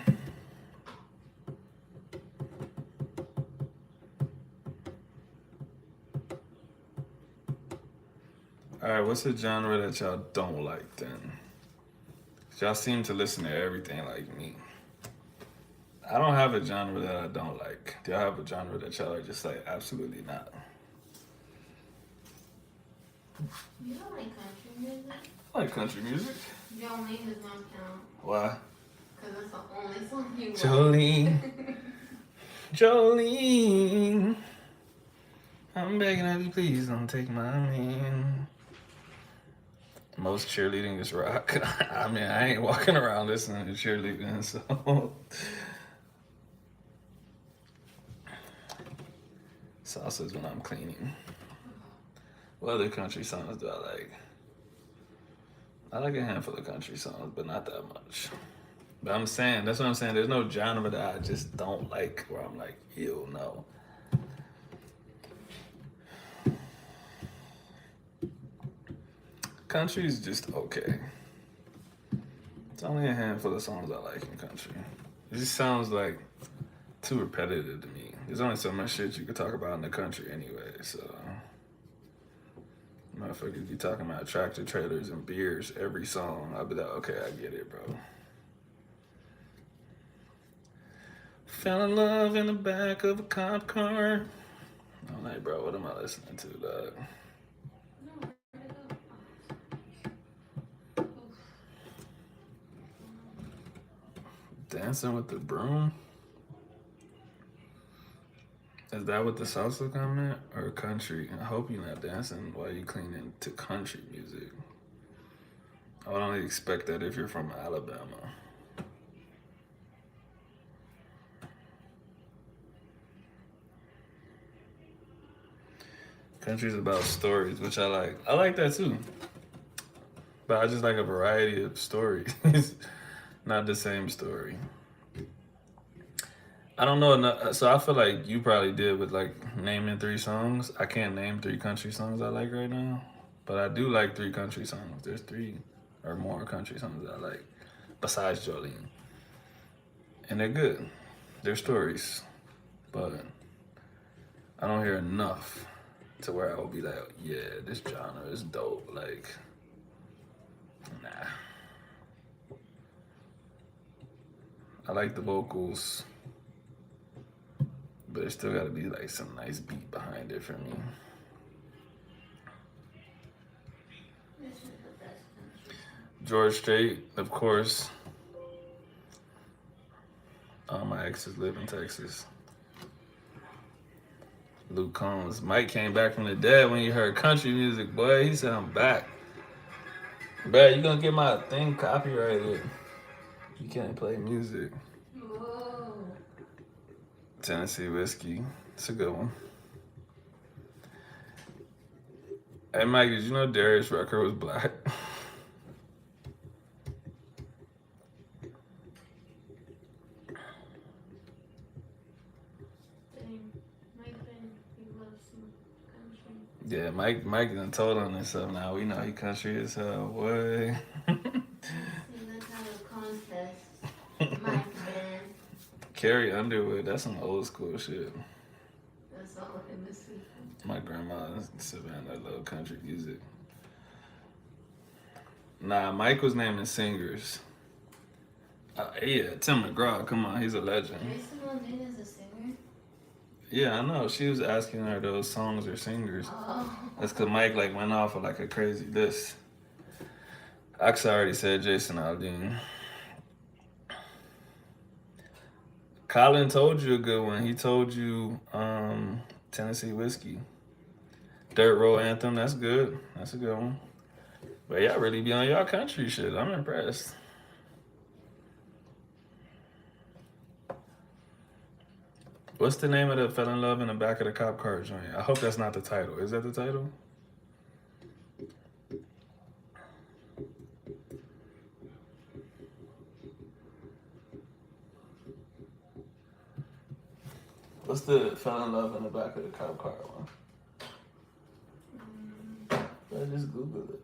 All right, what's a genre that y'all don't like then? Y'all seem to listen to everything like me. I don't have a genre that I don't like. Do y'all have a genre that y'all are just like absolutely not? You don't like country music? I like country music. Jolene does not count. Why? Because it's the only song you like. Jolene, Jolene, I'm begging of you, please don't take my man. Most cheerleading is rock. I mean, I ain't walking around listening to cheerleading, so. Salsa's when I'm cleaning. What other country songs do I like? I like a handful of country songs, but not that much. But I'm saying, that's what I'm saying. There's no genre that I just don't like where I'm like, ew, no. Country is just okay. It's only a handful of songs I like in country. It just sounds like too repetitive to me. There's only so much shit you could talk about in the country anyway, so. Motherfuckers be talking about tractor trailers and beers every song. I'll be like, okay, I get it, bro. Fell in love in the back of a cop car. I'm like, bro, what am I listening to, dog? No, where'd it go? Dancing with the broom? Is that what the salsa comment? Or country? I hope you're not dancing while you cleaning to country music. I would only expect that if you're from Alabama. Country's about stories, which I like. I like that too. But I just like a variety of stories. Not the same story. I don't know enough. So I feel like you probably did with like naming 3 songs. I can't name 3 country songs I like right now. But I do like 3 country songs. There's 3 or more country songs I like. Besides Jolene. And they're good. They're stories. But I don't hear enough to where I would be like, yeah, this genre is dope. Like, nah. I like the vocals, but it still gotta be like some nice beat behind it for me. This is the best country. George Strait, of course. All my exes live in Texas. Luke Combs. Mike came back from the dead when you heard country music, boy. He said, I'm back. Bruh, you gonna get my thing copyrighted. You can't play music. Whoa. Tennessee Whiskey. It's a good one. Hey, Mike, did you know Darius Rucker was black? Dang. Mike Ben, he loves some country. Yeah, Mike done told on himself now. We know he country as hell, boy. See, let's have a contest. Mike Ben. Carrie Underwood, that's some old school shit. That's all in the season. My grandma in Savannah loved country music. Nah, Mike was naming singers. Yeah, Tim McGraw. Come on, he's a legend. Jason Aldean is a singer? Yeah, I know. She was asking her those songs or singers. Oh. That's because Mike like went off of like a crazy list. Ax already said Jason Aldean. Colin told you a good one. He told you Tennessee Whiskey. Dirt Road Anthem, that's good. That's a good one. But y'all really be on y'all country shit. I'm impressed. What's the name of the Fell in Love in the Back of the Cop Car joint? I hope that's not the title. Is that the title? What's the Fell in Love in the Back of the Cop Car one? I just Googled it.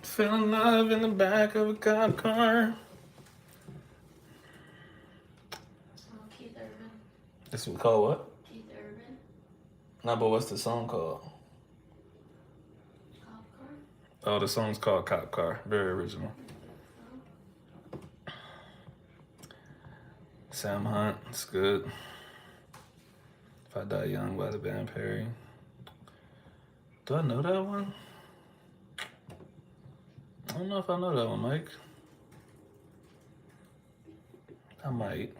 Fell in love in the back of a cop car. Keith Urban. This was called what? Keith Urban. No, but what's the song called? Cop Car. Oh, the song's called Cop Car. Very original. Sam Hunt, it's good. If I Die Young by the band Perry. Do I know that one? I don't know if I know that one, Mike. I might.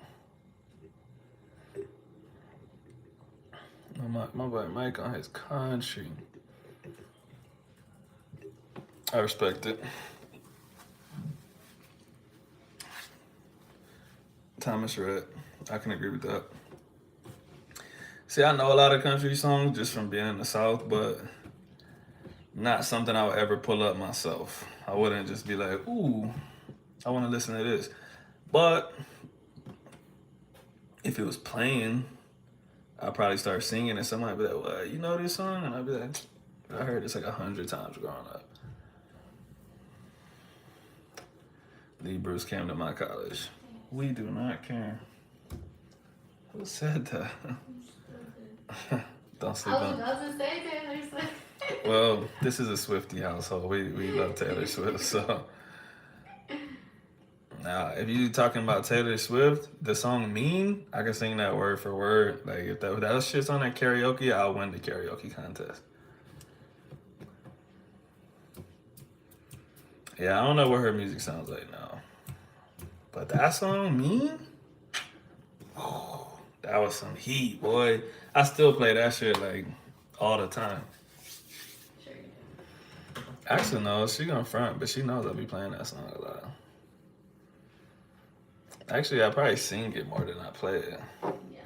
My boy Mike on his country. I respect it. Thomas Rhett. I can agree with that. See, I know a lot of country songs just from being in the South, but not something I would ever pull up myself. I wouldn't just be like, ooh, I want to listen to this. But if it was playing, I'd probably start singing and somebody would be like, what, you know this song? And I'd be like, I heard this like 100 times growing up. Lee Bruce came to my college. We do not care. Who said that? Don't sleep on. I was about to say Taylor Swift. Well, this is a Swiftie household. We love Taylor Swift, so. Now, if you talking about Taylor Swift, the song "Mean," I can sing that word for word. Like if that shit's on that karaoke, I'll win the karaoke contest. Yeah, I don't know what her music sounds like now, but that song "Mean," oh, that was some heat, boy. I still play that shit like all the time. Sure you do. Actually, no, she gonna front, but she knows I'll be playing that song a lot. Actually, I probably sing it more than I play it. Yeah.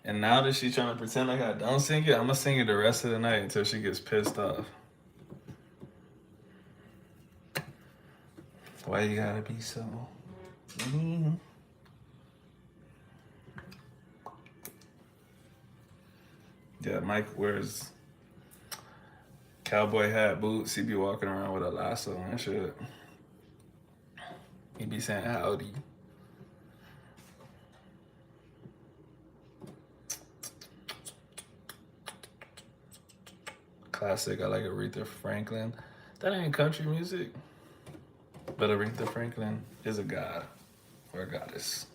And now that she's trying to pretend like I don't sing it, I'm gonna sing it the rest of the night until she gets pissed off. Why you gotta be so mean? Yeah, Mike wears cowboy hat, boots. He be walking around with a lasso and shit. He be saying howdy. Classic. I like Aretha Franklin. That ain't country music, but Aretha Franklin is a god or a goddess.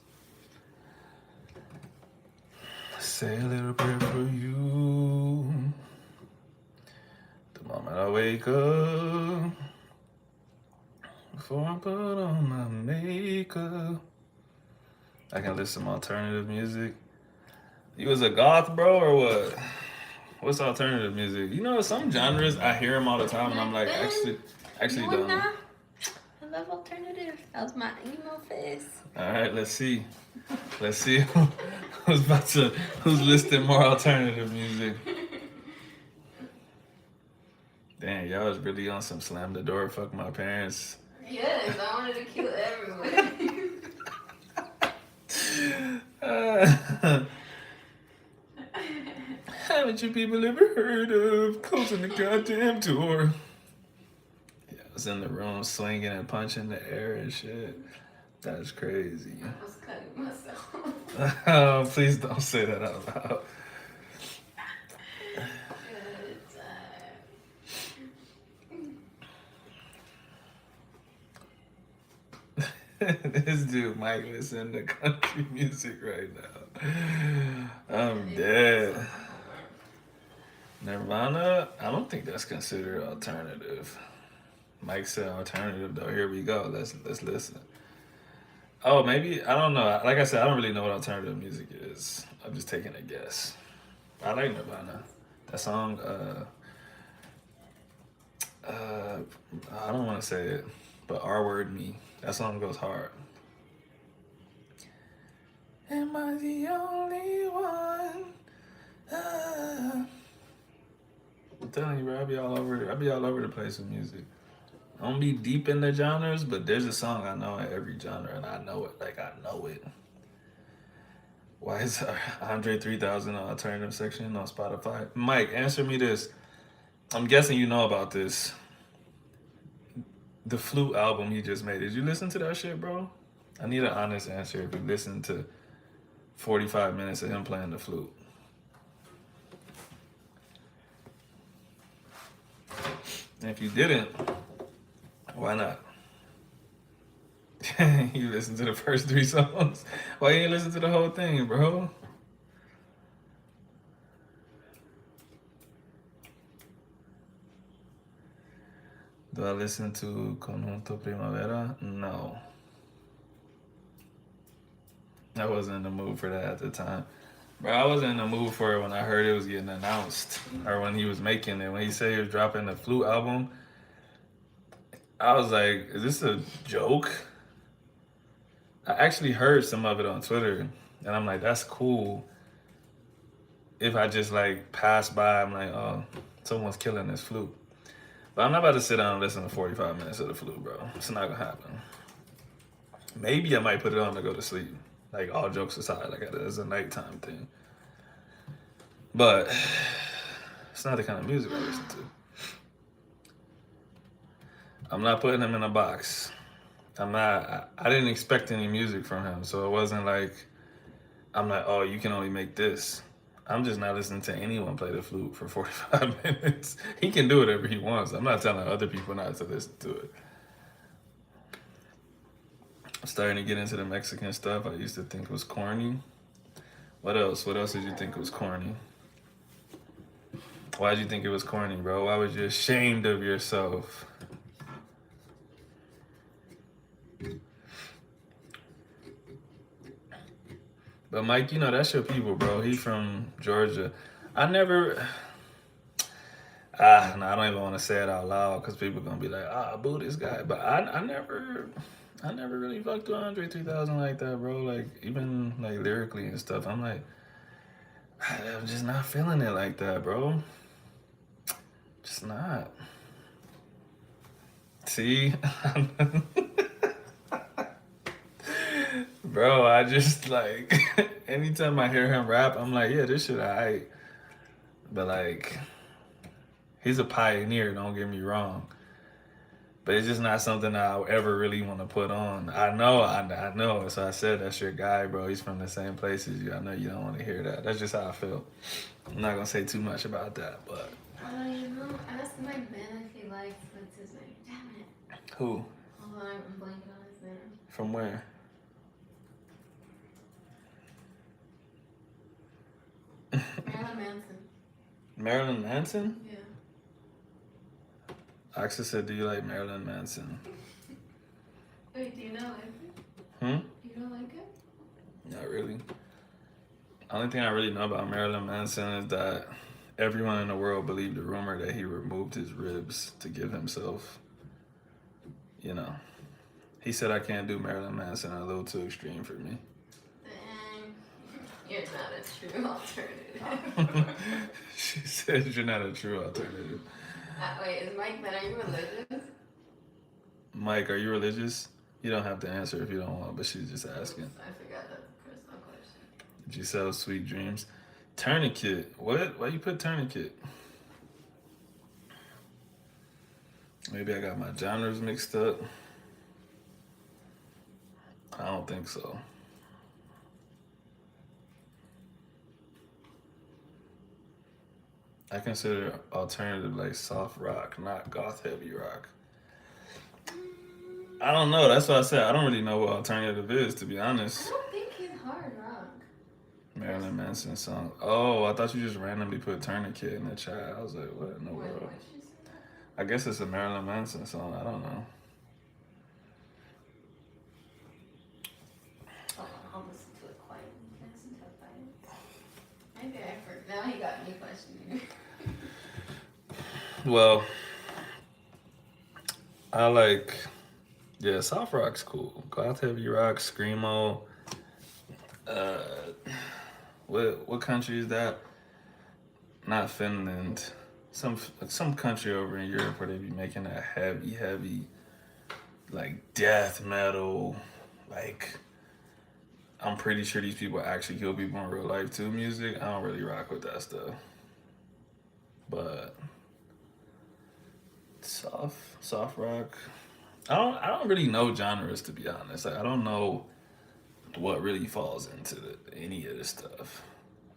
Say a little prayer for you. The moment I wake up, before I put on my makeup. I can listen to alternative music. You was a goth, bro, or what? What's alternative music? You know, some genres I hear them all the time, and I'm like, actually don't. I love alternative. That was my emo phase. All right, let's see who's listing more alternative music. Damn, y'all was really on some slam the door, fuck my parents. Yes, I wanted to kill everyone. Haven't you people ever heard of closing the goddamn door? Yeah, I was in the room swinging and punching the air and shit. That's crazy. I was cutting myself. Oh, please don't say that out loud. This dude Mike listen to country music right now. I'm dead. Nirvana, I don't think that's considered alternative. Mike said alternative though. Here we go. Let's listen. Oh, maybe I don't know. Like I said, I don't really know what alternative music is. I'm just taking a guess. I like Nirvana. That song, uh, I don't want to say it, but R word me. That song goes hard. Am I the only one? Ah. I'm telling you, bro, I be all over the place with music. I don't be deep in the genres, but there's a song I know in every genre, and I know it. Like I know it. Why is Andre 3000 on alternative section on Spotify? Mike, answer me this. I'm guessing you know about this. The Flute album he just made. Did you listen to that shit, bro? I need an honest answer if you listened to 45 minutes of him playing the flute. And if you didn't, why not? You listened to the first 3 songs. Why you ain't listen to the whole thing, bro? Do I listen to Conjunto Primavera? No. I wasn't in the mood for that at the time. Bro, I wasn't in the mood for it when I heard it was getting announced. Or when he was making it. When he said he was dropping the flute album, I was like, is this a joke? I actually heard some of it on Twitter. And I'm like, that's cool. If I just like pass by, I'm like, oh, someone's killing this flute. But I'm not about to sit down and listen to 45 minutes of the flute, bro. It's not gonna happen. Maybe I might put it on to go to sleep. Like all jokes aside, like as a nighttime thing. But it's not the kind of music I listen to. I'm not putting him in a box. I'm not. I didn't expect any music from him, so it wasn't like I'm like, oh, you can only make this. I'm just not listening to anyone play the flute for 45 minutes. He can do whatever he wants. I'm not telling other people not to listen to it. I'm starting to get into the Mexican stuff I used to think was corny. What else? What else did you think was corny? Why did you think it was corny, bro? Why was you ashamed of yourself? But Mike, you know that's your people, bro. He from Georgia. I never. No, I don't even want to say it out loud because people gonna be like, boo this guy. But I never really fucked with Andre 3000 like that, bro. Like even like lyrically and stuff. I'm like, I'm just not feeling it like that, bro. Just not. See, bro. I just like anytime I hear him rap, I'm like, yeah, this shit alright. But like, he's a pioneer. Don't get me wrong. But it's just not something I ever really want to put on. I know. So I said that's your guy, bro. He's from the same place as you. I know you don't want to hear that. That's just how I feel. I'm not gonna say too much about that, but. You know, ask my man if he likes what's his name. Damn it. Who? Hold on, I'm blanking on his name. From where? Marilyn Manson. Marilyn Manson? Yeah. Axa said, do you like Marilyn Manson? Wait, do you not like it? You don't like it? Not really. Only thing I really know about Marilyn Manson is that everyone in the world believed the rumor that he removed his ribs to give himself, you know. He said I can't do Marilyn Manson, a little too extreme for me. Dang. You're not a true alternative. She said you're not a true alternative. Wait, is Mike, then are you religious? Mike, are you religious? You don't have to answer if you don't want, but she's just asking. I forgot that personal question. Did you sell Sweet Dreams? Tourniquet. What? Why you put tourniquet? Maybe I got my genres mixed up. I don't think so. I consider alternative like soft rock, not goth heavy rock. I don't know. That's what I said. I don't really know what alternative is, to be I honest. don't think he's hard rock. Marilyn Manson song. Oh, I thought you just randomly put Tourniquet in the chat. I was like, what in the What? world? What you say? I guess it's a Marilyn Manson song. I don't know. Hold on, I'll listen to it quietly. Listen to it quietly. Maybe I forgot. Now he got me questioning. Well, I like, yeah, soft rock's cool. Goth heavy rock, screamo. Uh, what country is that? Not Finland. Some country over in Europe where they be making that heavy, like death metal. Like, I'm pretty sure these people actually kill people in real life too. Music, I don't really rock with that stuff. But soft rock. I don't really know genres, to be honest. Like, I don't know what really falls into any of this stuff.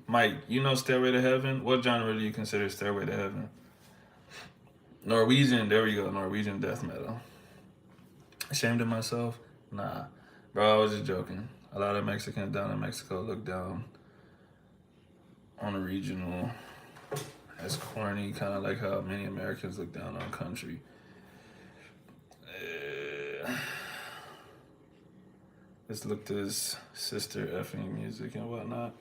Mike, you know Stairway to Heaven? What genre do you consider Stairway to Heaven? Norwegian, there we go, Norwegian death metal. Ashamed of myself? Nah. Bro, I was just joking. A lot of Mexicans down in Mexico look down on the regional as corny, kind of like how many Americans look down on country. Let's look to this sister effing music and whatnot.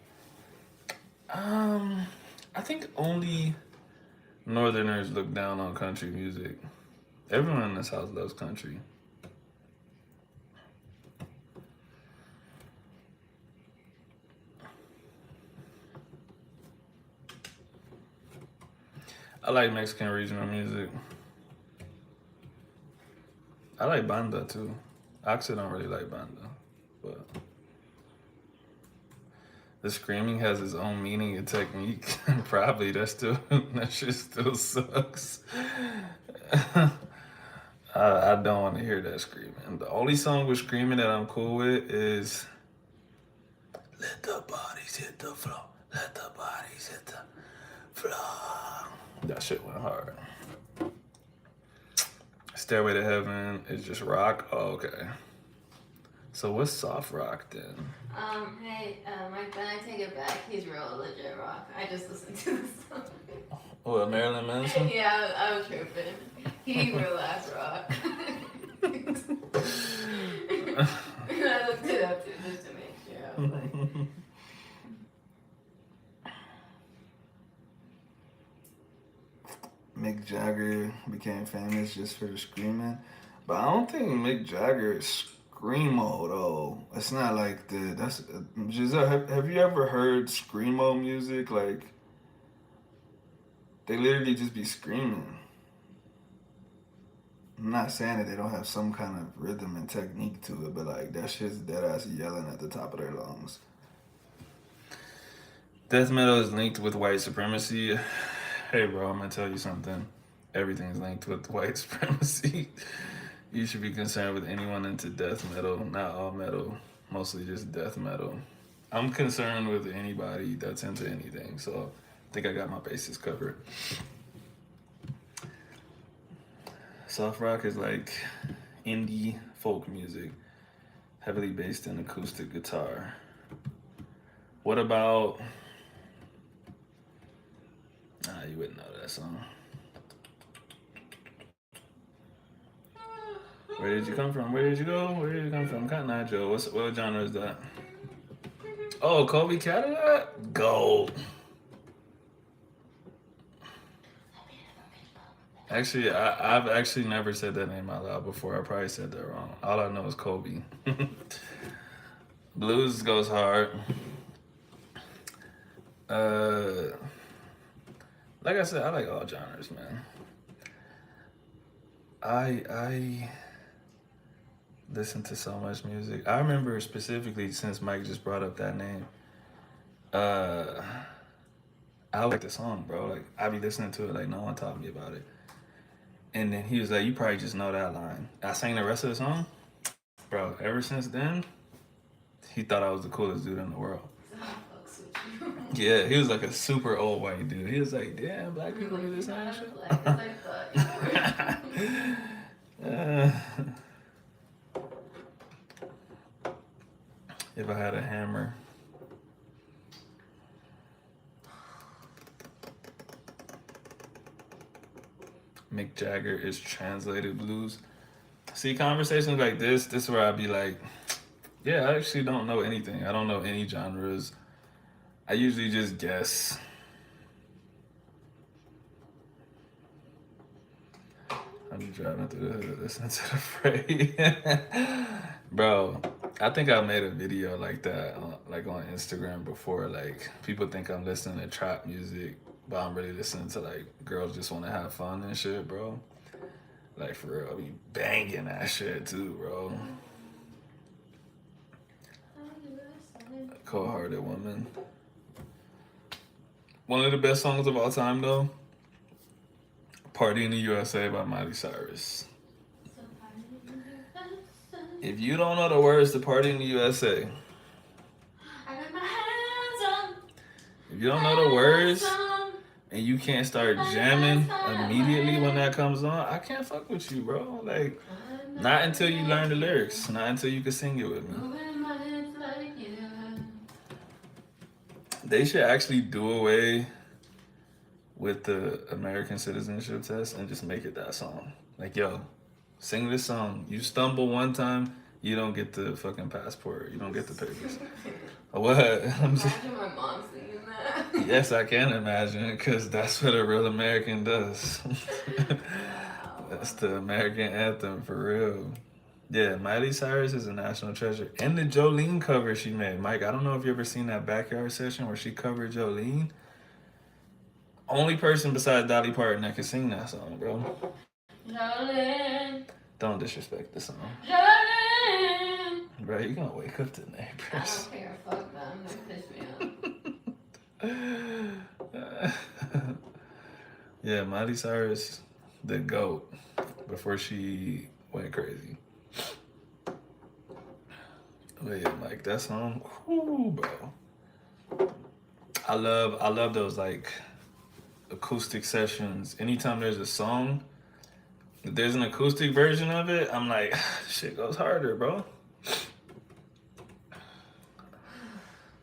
I think only Northerners look down on country music. Everyone in this house loves country. I like Mexican regional music. I like banda too. I actually don't really like banda, but the screaming has its own meaning and technique. Probably that shit still sucks. I don't want to hear that screaming. The only song with screaming that I'm cool with is "Let the Bodies Hit the Floor." Let the bodies hit the floor. That shit went hard. Stairway to Heaven is just rock. Oh, okay. So what's soft rock then? Hey, Mike, then I take it back. He's real legit rock. I just listened to this song. What, Marilyn Manson? Yeah, I was tripping. He real ass rock. I looked it up too, just to make sure. I was like, Mick Jagger became famous just for the screaming, but I don't think Mick Jagger is screamo though. It's not like that's Giselle. Have you ever heard screamo music? Like they literally just be screaming. I'm not saying that they don't have some kind of rhythm and technique to it, but like that shit's dead ass yelling at the top of their lungs. Death metal is linked with white supremacy. Hey, bro, I'm gonna tell you something. Everything's linked with white supremacy. You should be concerned with anyone into death metal, not all metal, mostly just death metal. I'm concerned with anybody that's into anything, so I think I got my bases covered. Soft rock is like indie folk music, heavily based in acoustic guitar. What about you wouldn't know that song. Where did you come from? Where did you go? Where did you come from? Cotton Eye Joe. What genre is that? Oh, Kobe Cadillac? Gold. Actually, I've actually never said that name out loud before. I probably said that wrong. All I know is Kobe. Blues goes hard. Like I said, I like all genres, man. I listen to so much music. I remember specifically since Mike just brought up that name. I like the song, bro. Like I be listening to it like no one taught me about it. And then he was like, "You probably just know that line." I sang the rest of the song, bro. Ever since then, he thought I was the coolest dude in the world. Yeah, he was like a super old white dude. He was like, "Damn, black people do this and shit." If I had a hammer. Mick Jagger is translated blues. See, conversations like this is where I'd be like, yeah, I actually don't know anything. I don't know any genres. I usually just guess. I'm driving through the hood listening to the Fray. Bro, I think I made a video like that, like on Instagram before. Like, people think I'm listening to trap music, but I'm really listening to like girls just want to have fun and shit, bro. Like, for real, I be banging that shit too, bro. Cold Hearted Woman. One of the best songs of all time, though, Party in the USA by Miley Cyrus. If you don't know the words to Party in the USA, if you don't know the words and you can't start jamming immediately when that comes on, I can't fuck with you, bro. Like, not until you learn the lyrics, not until you can sing it with me. They should actually do away with the American citizenship test and just make it that song. Like, yo, sing this song. You stumble one time, you don't get the fucking passport. You don't get the papers. What? Imagine my mom singing that. Yes, I can imagine, because that's what a real American does. That's the American anthem, for real. Yeah, Miley Cyrus is a national treasure. And the Jolene cover she made. Mike, I don't know if you ever seen that backyard session where she covered Jolene. Only person besides Dolly Parton that can sing that song, bro. Jolene. Don't disrespect the song. Jolene. Bro, you're gonna wake up the I neighbors. don't care. Fuck them. They piss me off. Yeah, Miley Cyrus, the GOAT, before she went crazy. But yeah, Mike, that song, whoo, bro. I love those like acoustic sessions. Anytime there's a song, if there's an acoustic version of it, I'm like, shit goes harder, bro.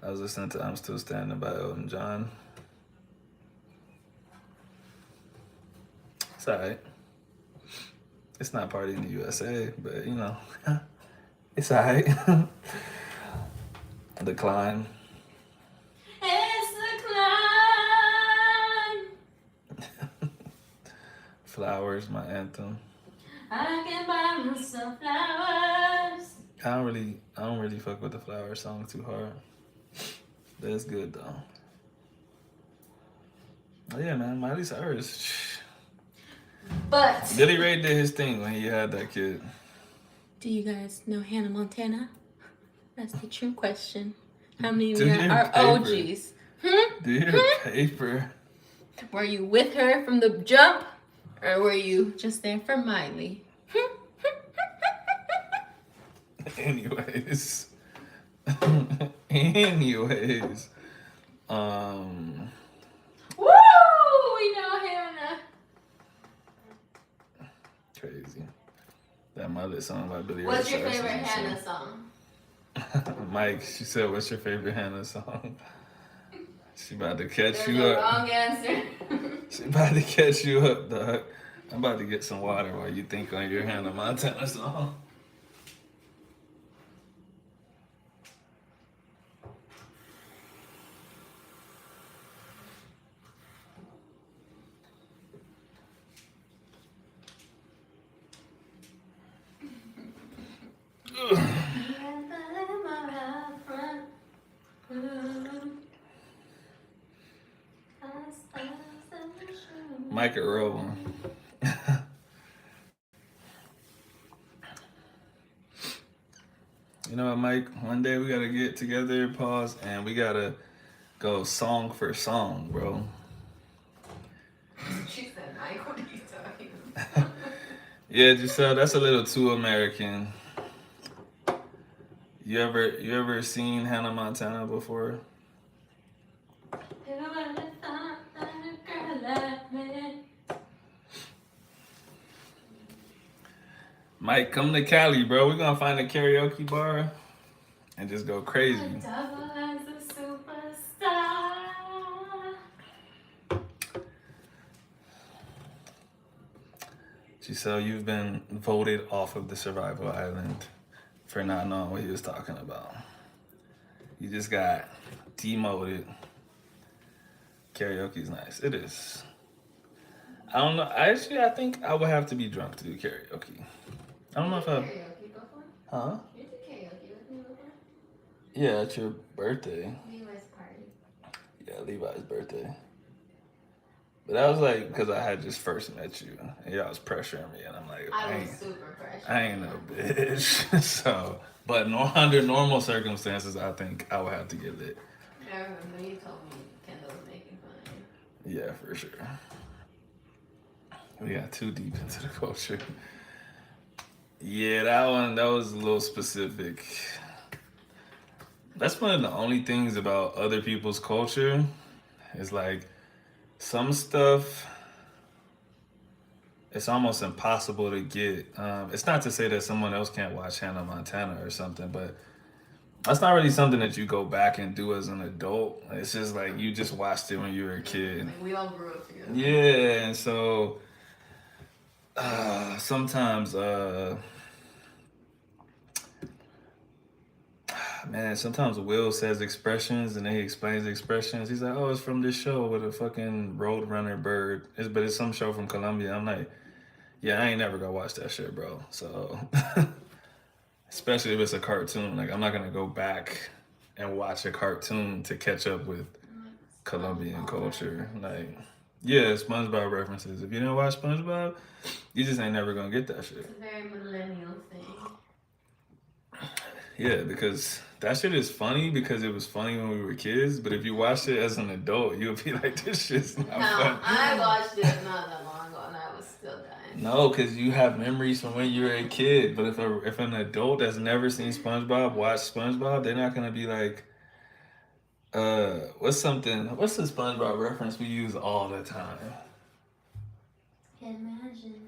I was listening to I'm Still Standing by Elton John. It's alright. It's not Party in the USA, but you know, it's alright. The Climb. It's the climb. Flowers, my anthem. I can buy myself flowers. I don't really fuck with the flower song too hard. But it's good though. Oh yeah, man, Miley Cyrus. But Billy Ray did his thing when he had that kid. do you guys know Hannah Montana? That's the true question. How many of Do you your are paper. OGs? Do your paper. Were you with her from the jump, or were you just there for Miley? Anyways. Anyways. Woo! We know Hannah. Crazy. That Mother song by Billy Ray What's your Cyrus is favorite insane. Hannah song? Mike, she said, what's your favorite Hannah song? She about to catch There's you a up. wrong answer. She about to catch you up, dog. I'm about to get some water while you think on your Hannah Montana song. Mike a real one. You know what, Mike? One day we gotta get together, pause, and we gotta go song for song, bro. She said, Mike, what are you talking about? Yeah, Giselle, that's a little too American. You ever seen Hannah Montana before? Mike, come to Cali, bro. We're gonna find a karaoke bar and just go crazy. A devil as a superstar. Giselle, you've been voted off of the survival island for not knowing what he was talking about. You just got demoted. Karaoke's nice. It is. I don't know. Actually, I think I would have to be drunk to do karaoke. I don't know if I. Karaoke before? Huh? You did karaoke with me before? Yeah, it's your birthday. Levi's party. Yeah, Levi's birthday. But that was like because I had just first met you, and y'all was pressuring me, and I'm like, I was super pressured. I ain't no bitch. So, but under normal circumstances, I think I would have to get lit. I remember you told me Kendall was making fun of you. Yeah, for sure. We got too deep into the culture. Yeah, that was a little specific. That's one of the only things about other people's culture is like some stuff it's almost impossible to get. It's not to say that someone else can't watch Hannah Montana or something, but that's not really something that you go back and do as an adult. It's just like you just watched it when you were a kid. Like we all grew up together. Yeah, and so sometimes, man, sometimes Will says expressions and then he explains the expressions. He's like, oh, it's from this show with a fucking roadrunner bird. But it's some show from Colombia. I'm like, yeah, I ain't never gonna watch that shit, bro. So, especially if it's a cartoon. Like, I'm not gonna go back and watch a cartoon to catch up with Colombian culture. Like, yeah, SpongeBob references. If you didn't watch SpongeBob, you just ain't never gonna get that shit. It's a very millennial thing. Yeah, because that shit is funny because it was funny when we were kids. But if you watched it as an adult, you'll be like, this shit's not funny. I watched it not that long ago and I was still dying. No, because you have memories from when you were a kid. But if an adult that's never seen SpongeBob watch SpongeBob, they're not gonna be like, what's the SpongeBob reference we use all the time? Imagination.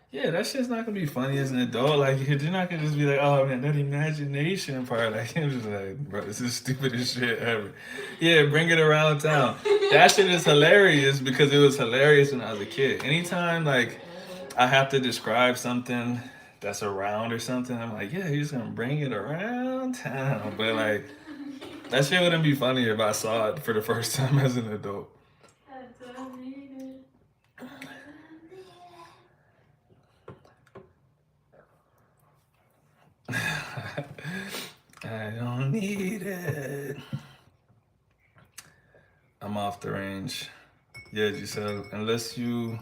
Yeah, that shit's not gonna be funny as an adult. Like, you're not gonna just be like, oh man, that imagination part. Like, I'm just like, bro, this is the stupidest shit ever. Yeah, bring it around town. That shit is hilarious because it was hilarious when I was a kid. Anytime, like, I have to describe something that's around or something, I'm like, yeah, he's gonna bring it around town. But, like, that shit wouldn't be funny if I saw it for the first time as an adult. I don't need it. I'm off the range. Yeah, Giselle, unless you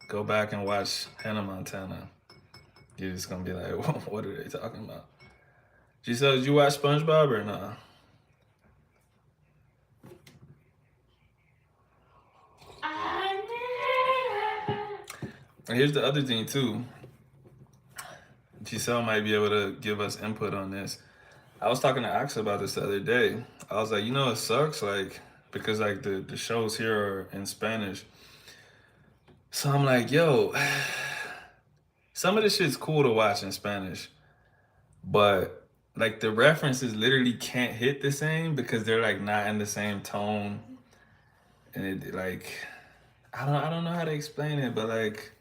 go back and watch Hannah Montana, you're just gonna be like, what are they talking about? Giselle, did you watch SpongeBob or not? And here's the other thing too. Giselle might be able to give us input on this. I was talking to Ax about this the other day. I was like, it sucks, like, because like the shows here are in Spanish. So I'm like, yo, some of this shit's cool to watch in Spanish, but like the references literally can't hit the same because they're like not in the same tone. And it like, I don't know how to explain it, but like,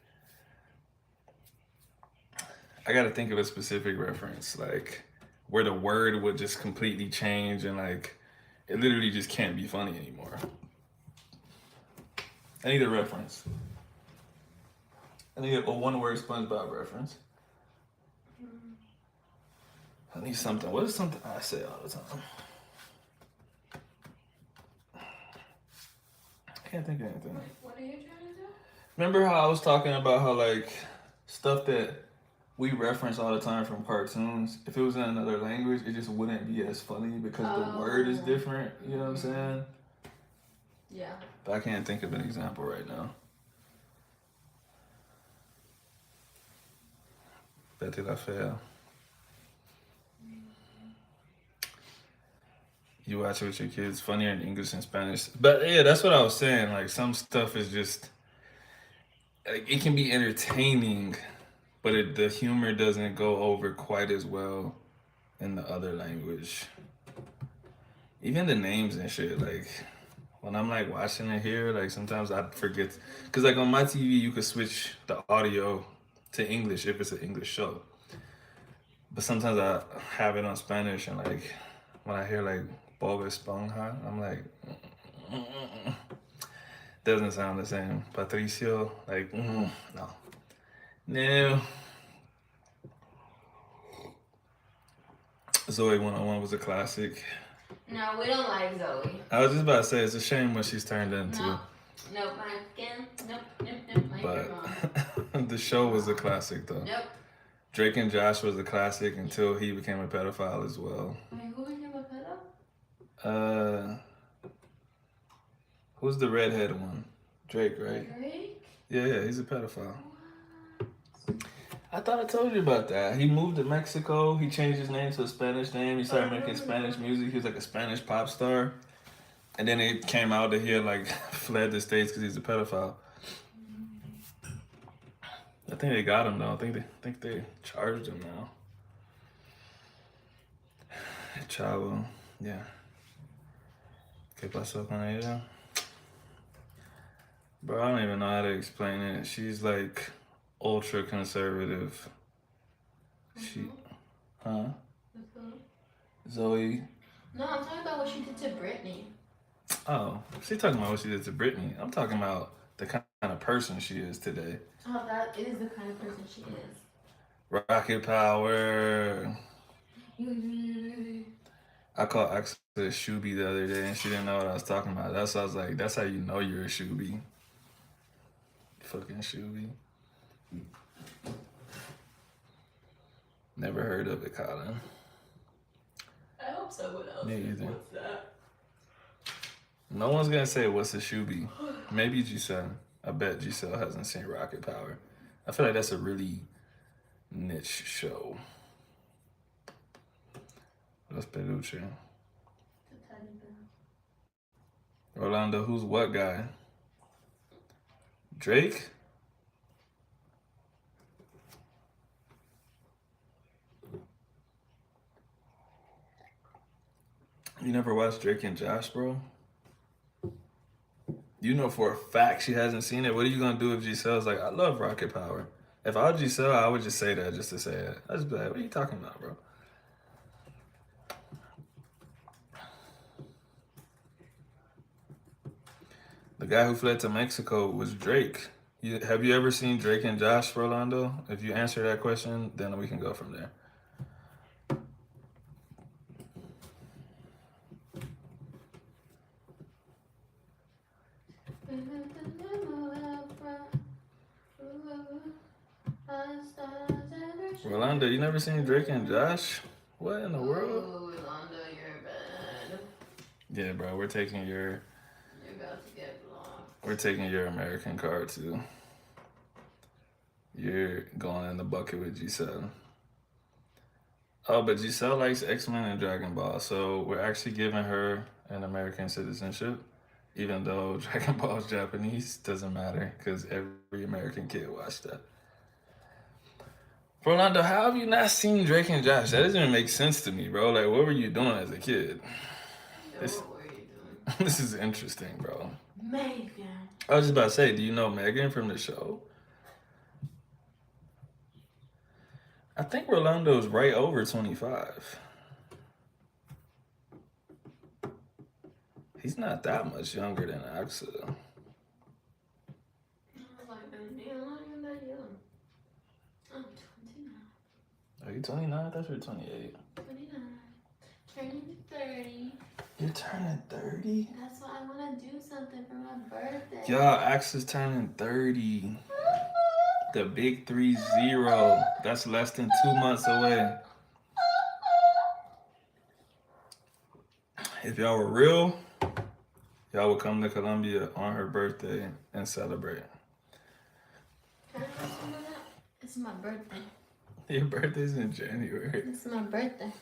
I gotta think of a specific reference, like where the word would just completely change and like it literally just can't be funny anymore. I need a reference. I need a one-word SpongeBob reference. I need something. What is something I say all the time? I can't think of anything. What are you trying to do? Remember how I was talking about how like stuff that we reference all the time from cartoons, if it was in another language, it just wouldn't be as funny because the word is different. You know what I'm saying? Yeah. But I can't think of an example right now. Betty la Fea. You watch it with your kids, funnier in English and Spanish. But yeah, that's what I was saying. Like some stuff is just, like, it can be entertaining, but the humor doesn't go over quite as well in the other language. Even the names and shit, like when I'm like watching it here, like sometimes I forget, cause like on my TV you could switch the audio to English if it's an English show, but sometimes I have it on Spanish and like when I hear like Bob Esponja, I'm like, doesn't sound the same. Patricio, like, no, no. Zoe 101 was a classic. No, we don't like Zoe. I was just about to say it's a shame what she's turned into. No, nope, again. Nope, like your mom. But the show was a classic though. Nope. Drake and Josh was a classic until he became a pedophile as well. Wait, who became a pedo? Who's the redhead one? Drake, right? Drake? Yeah, he's a pedophile. I thought I told you about that. He moved to Mexico. He changed his name to a Spanish name. He started making Spanish music. He was like a Spanish pop star. And then it came out that he had like fled the States because he's a pedophile. I think they got him though. I think they charged him now. Chavo, yeah. ¿Qué pasó con ella? Bro, I don't even know how to explain it. She's like ultra conservative. She, huh? Zoe. No, I'm talking about what she did to Britney. Oh, she's talking about what she did to Britney. I'm talking about the kind of person she is today. Oh, that is the kind of person she is. Rocket power. I called Axel a shoebie the other day and she didn't know what I was talking about. That's why I was like, that's how you know you're a shoebie. Fucking shoebie. Never heard of it, Colin. I hope someone else Me either. wants that. No one's gonna say what's a shoebie. Maybe Giselle. I bet Giselle hasn't seen Rocket Power. I feel like that's a really niche show. Los Peluche. Rolando, who's what guy? Drake? You never watched Drake and Josh, bro? You know for a fact she hasn't seen it. What are you gonna do if Giselle's like, I love Rocket Power? If I was Giselle, I would just say that just to say it. I'd just be like, what are you talking about, bro? The guy who fled to Mexico was Drake. Have you ever seen Drake and Josh, Rolando? If you answer that question, then we can go from there. Rolando, you never seen Drake and Josh? What in the world? Oh, Rolando, you're bad. Yeah, bro, we're taking your... You're about to get blocked. We're taking your American card, too. You're going in the bucket with Giselle. Oh, but Giselle likes X-Men and Dragon Ball, so we're actually giving her an American citizenship, even though Dragon Ball is Japanese. Doesn't matter, because every American kid watched that. Rolando, how have you not seen Drake and Josh? That doesn't even make sense to me, bro. Like, what were you doing as a kid? What were you doing? This is interesting, bro. Megan. I was just about to say, do you know Megan from the show? I think Rolando's right over 25. He's not that much younger than Axel. I was like, you're not even that young. I'm 29. Are you 29? I thought you were 28. 29. Turning 30. You're turning 30? That's why I want to do something for my birthday. Y'all, Axel's turning 30. The big 30. That's less than 2 months away. If y'all were real, y'all would come to Colombia on her birthday and celebrate. Can I have some of that? It's my birthday. Your birthday's in January. It's my birthday.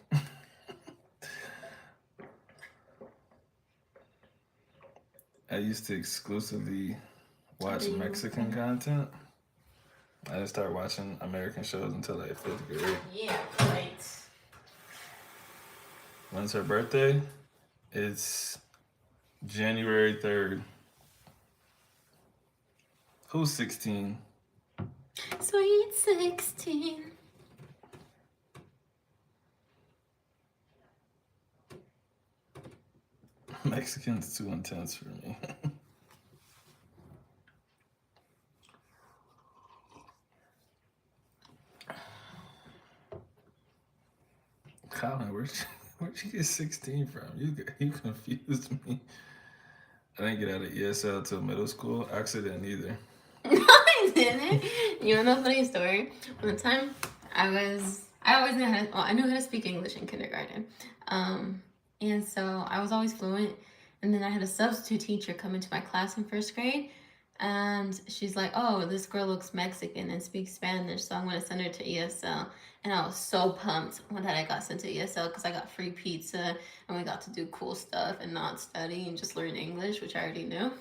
I used to exclusively watch Mexican content. I didn't start watching American shows until like 5th grade. Yeah, right. When's her birthday? It's January 3rd. Who's 16? Sweet 16. Mexican's too intense for me. Colin, where'd you get 16 from? You confused me. I didn't get out of ESL till middle school. Actually, didn't either. No, I didn't. You want to know a funny story? One time, I always knew how to, well, I knew how to speak English in kindergarten. And so I was always fluent. And then I had a substitute teacher come into my class in first grade. And she's like, oh, this girl looks Mexican and speaks Spanish, so I'm going to send her to ESL. And I was so pumped when I got sent to ESL because I got free pizza and we got to do cool stuff and not study and just learn English, which I already knew.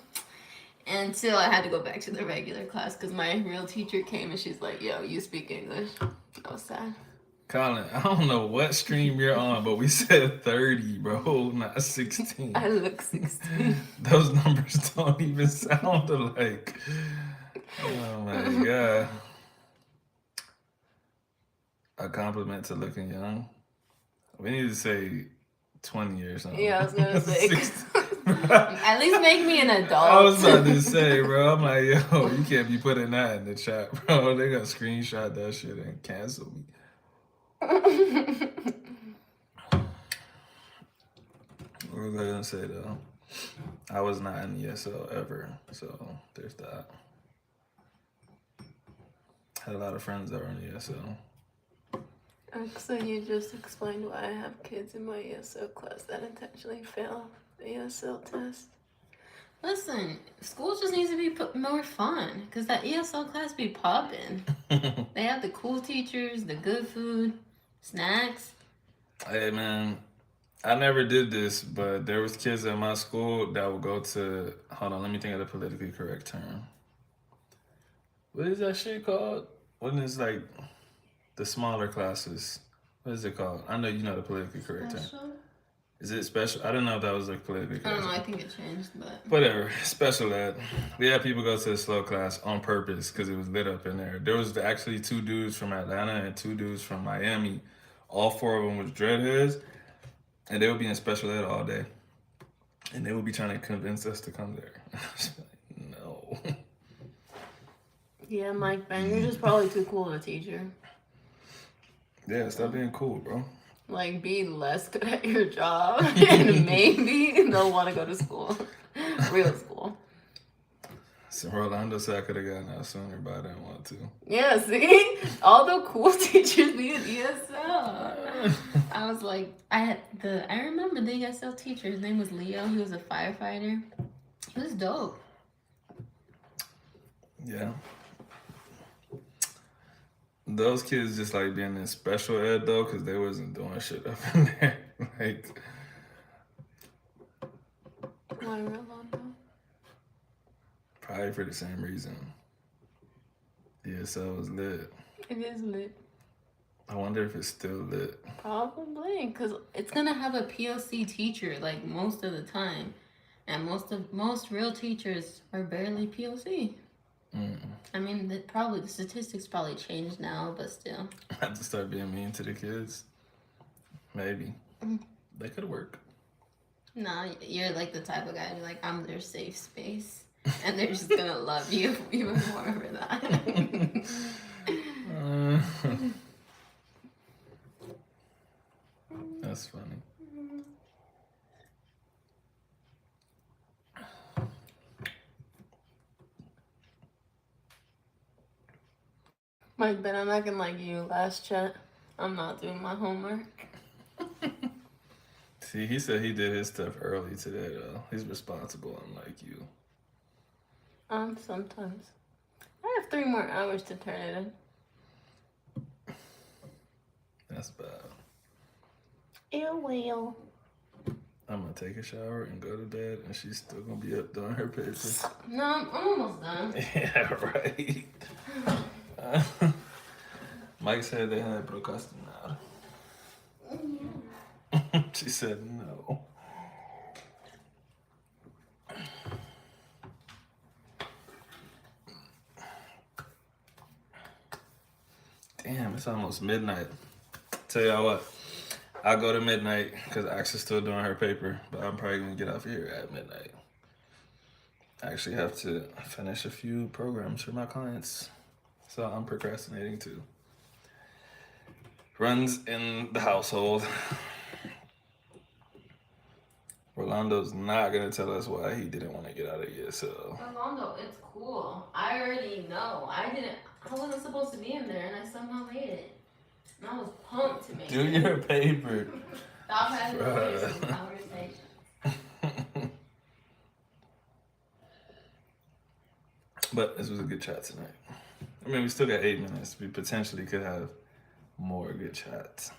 Until I had to go back to the regular class because my real teacher came and she's like, yo, you speak English. I was sad. Colin, I don't know what stream you're on, but we said 30, bro, not 16. I look 16. Those numbers don't even sound alike. Oh my god. A compliment to looking young. We need to say 20 or something. Yeah, I was gonna say. At least make me an adult. I was about to say, bro. I'm like, yo, you can't be putting that in the chat, bro. They gonna screenshot that shit and cancel me. What was I gonna say though? I was not in ESL ever, so there's that. Had a lot of friends that were in ESL. So you just explained why I have kids in my ESL class that intentionally fail the ESL test. Listen, school just needs to be more fun because that ESL class be popping. They have the cool teachers, the good food, snacks. Hey man, I never did this, but there was kids at my school that would go to, hold on, let me think of the politically correct term. What is that shit called? When it's like the smaller classes. What is it called? I know you know the politically correct term. Is it special? I don't know if that was like politically correct. I don't know, I think it changed, but... Whatever, special ed. We had people go to the slow class on purpose because it was lit up in there. There was actually 2 dudes from Atlanta and 2 dudes from Miami. All 4 of them was dreadheads. And they would be in special ed all day. And they would be trying to convince us to come there. I was like, no. Yeah, Mike Ben, you're just probably too cool of a teacher. Yeah, stop being cool, bro. Like, be less good at your job, and maybe they'll want to go to school. Real school. So Rolando said I could have gotten out sooner, but I didn't want to. Yeah, see? All the cool teachers be in ESL. I was like, I remember the ESL teacher. His name was Leo. He was a firefighter. He was dope. Yeah. Those kids just like being in special ed though, because they wasn't doing shit up in there. Like, why Rolando? probably for the same reason. ESL was lit. It is lit. I wonder if it's still lit. Probably, because it's gonna have a POC teacher like most of the time, and most real teachers are barely POC. I mean, the statistics probably changed now, but still. I have to start being mean to the kids. Maybe. That could work. No, you're like the type of guy who's like, I'm their safe space. And they're just gonna love you even more for that. That's funny. Mike, but I'm acting like you last chat. I'm not doing my homework. See, he said he did his stuff early today, though. He's responsible, unlike you. Sometimes. I have 3 more hours to turn it in. That's bad. Ew, well. I'm gonna take a shower and go to bed, and she's still gonna be up doing her papers. No, I'm almost done. Yeah, right. Mike said they had procrastinated. She said no. Damn, it's almost midnight. Tell y'all what, I'll go to midnight because Ax is still doing her paper, but I'm probably gonna get off here at midnight. I actually have to finish a few programs for my clients, so I'm procrastinating too. Runs in the household. Rolando's not gonna tell us why he didn't want to get out of here, so. Rolando, it's cool. I already know. I wasn't supposed to be in there, and I somehow made it. And I was pumped to make Do it. your paper. Stop having this conversation. But this was a good chat tonight. I mean, we still got 8 minutes. We potentially could have more good chats.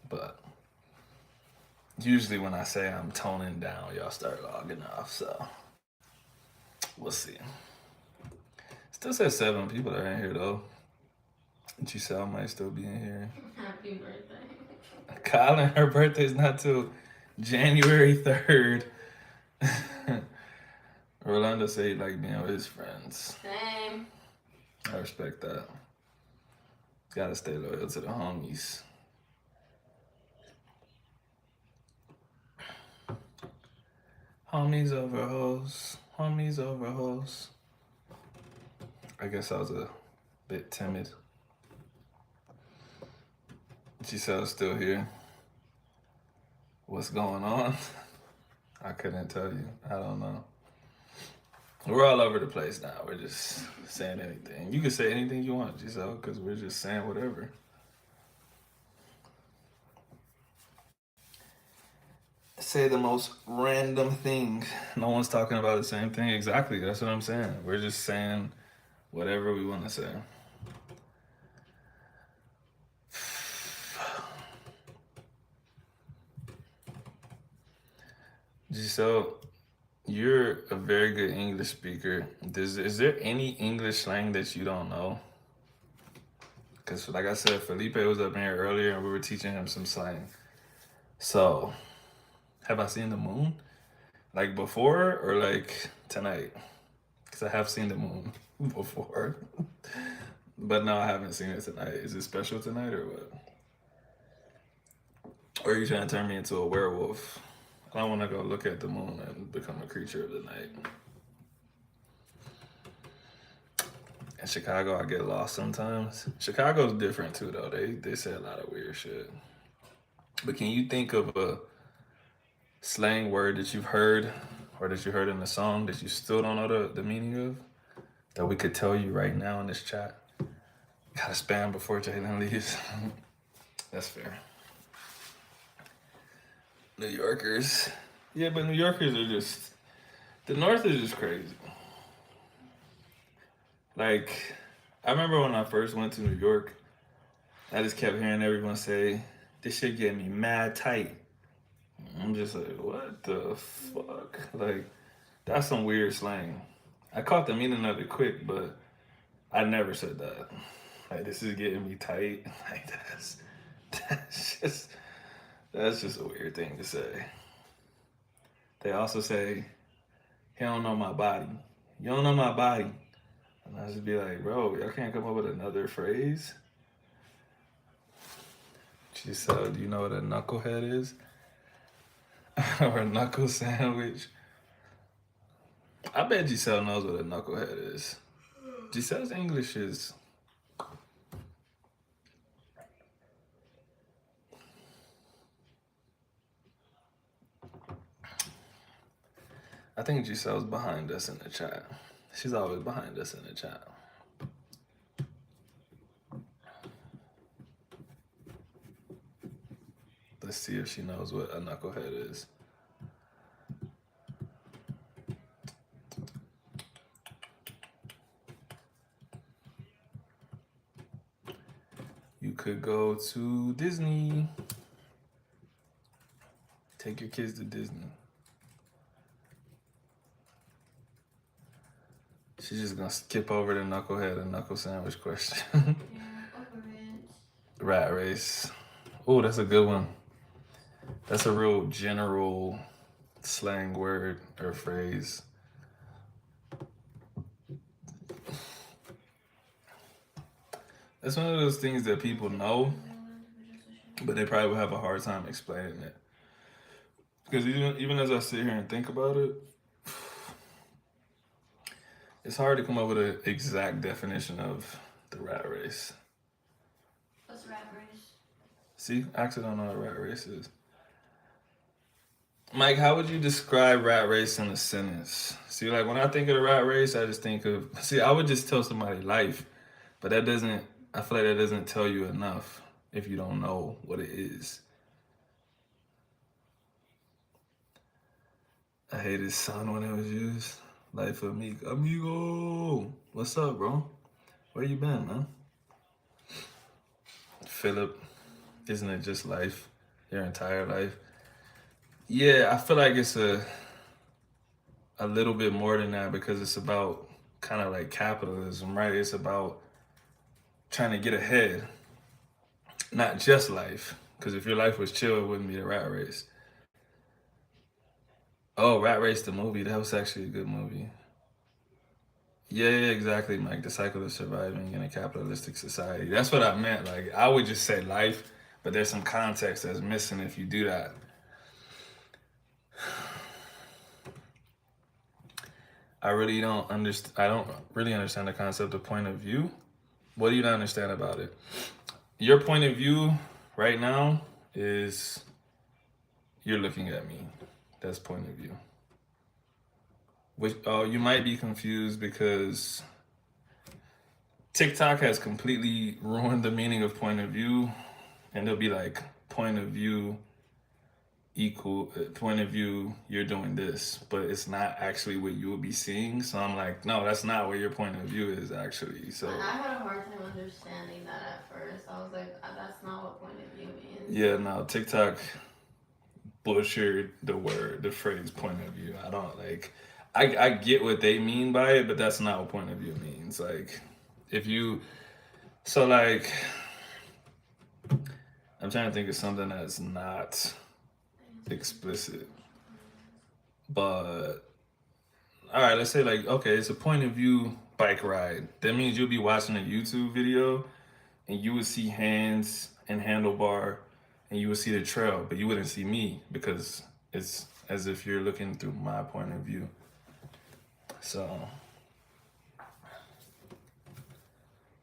But usually when I say I'm toning down, y'all start logging off. So we'll see. Still says 7 people are in here, though. Giselle might still be in here. Happy birthday. Colin, her birthday's not till January 3rd. Orlando said he'd like being with his friends. Same. I respect that. Gotta stay loyal to the homies. Homies over hoes. Homies over hoes. I guess I was a bit timid. Giselle's still here. What's going on? I couldn't tell you. I don't know. We're all over the place now. We're just saying anything. You can say anything you want, Giselle, because we're just saying whatever. Say the most random thing. No one's talking about the same thing. Exactly. That's what I'm saying. We're just saying whatever we want to say. Giselle, you're a very good English speaker. Is there any English slang that you don't know? Because like I said, Felipe was up here earlier and we were teaching him some slang. So, have I seen the moon? Like before or like tonight? Because I have seen the moon before. But no, I haven't seen it tonight. Is it special tonight or what? Or are you trying to turn me into a werewolf? I want to go look at the moon and become a creature of the night. In Chicago, I get lost sometimes. Chicago's different too, though. They say a lot of weird shit. But can you think of a slang word that you've heard or that you heard in the song that you still don't know the meaning of? That we could tell you right now in this chat? Gotta spam before Jalen leaves. That's fair. New Yorkers. Yeah, but New Yorkers are just, the North is just crazy. Like, I remember when I first went to New York, I just kept hearing everyone say, this shit get me mad tight. I'm just like, what the fuck? Like, that's some weird slang. I caught the meaning of it quick, but I never said that. Like, this is getting me tight. Like, that's just a weird thing to say. They also say, he don't know my body. You don't know my body. And I just be like, bro, y'all can't come up with another phrase? She said, do you know what a knucklehead is? Or a knuckle sandwich? I bet Giselle knows what a knucklehead is. Giselle's English is... I think Giselle's behind us in the chat. She's always behind us in the chat. Let's see if she knows what a knucklehead is. You could go to Disney. Take your kids to Disney. She's just gonna skip over the knucklehead and knuckle sandwich question. Yeah, over it. Rat race. Oh, that's a good one. That's a real general slang word or phrase. That's one of those things that people know, but they probably will have a hard time explaining it. Because even as I sit here and think about it, it's hard to come up with an exact definition of the rat race. What's rat race? See, I actually don't know what a rat race is. Mike, how would you describe rat race in a sentence? See, like when I think of the rat race, I just think of, see, I would just tell somebody life, but that doesn't, I feel like that doesn't tell you enough if you don't know what it is. I hate his son when it was used. Life amigo. Amigo. What's up, bro? Where you been, man? Philip, isn't it just life? Your entire life? Yeah, I feel like it's a little bit more than that because it's about kind of like capitalism, right? It's about trying to get ahead, not just life. Because if your life was chill, it wouldn't be a rat race. Oh, Rat Race, the movie. That was actually a good movie. Yeah, yeah, exactly, Mike. The cycle of surviving in a capitalistic society. That's what I meant. Like, I would just say life, but there's some context that's missing if you do that. I really don't understand. I don't really understand the concept of point of view. What do you not understand about it? Your point of view right now is you're looking at me. That's point of view. Which you might be confused because TikTok has completely ruined the meaning of point of view, and they'll be like point of view equal point of view you're doing this, but it's not actually what you will be seeing. So I'm like, no, that's not what your point of view is actually. So I had a hard time understanding that at first. I was like, that's not what point of view means. yeah, no, TikTok butchered the phrase point of view. I don't like. I get what they mean by it, but that's not what point of view means. Like, if you so like, I'm trying to think of something that's not explicit, but all right, let's say like, okay, it's a point of view bike ride. That means you'll be watching a YouTube video and you would see hands and handlebar and you would see the trail, but you wouldn't see me because it's as if you're looking through my point of view. So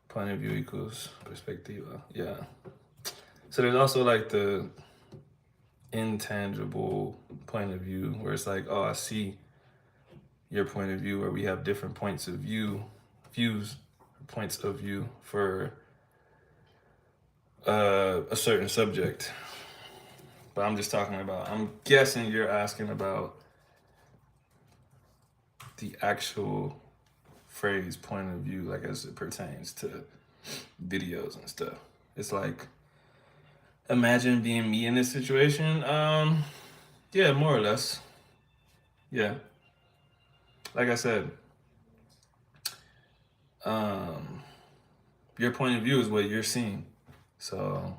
point of view equals perspectiva. Yeah. So there's also like the intangible point of view where it's like, oh, I see your point of view, where we have different points of points of view for a certain subject. But I'm just talking about, I'm guessing you're asking about the actual phrase point of view, like as it pertains to videos and stuff. It's like, imagine being me in this situation. Yeah, more or less. Yeah. Like I said, um, your point of view is what you're seeing. So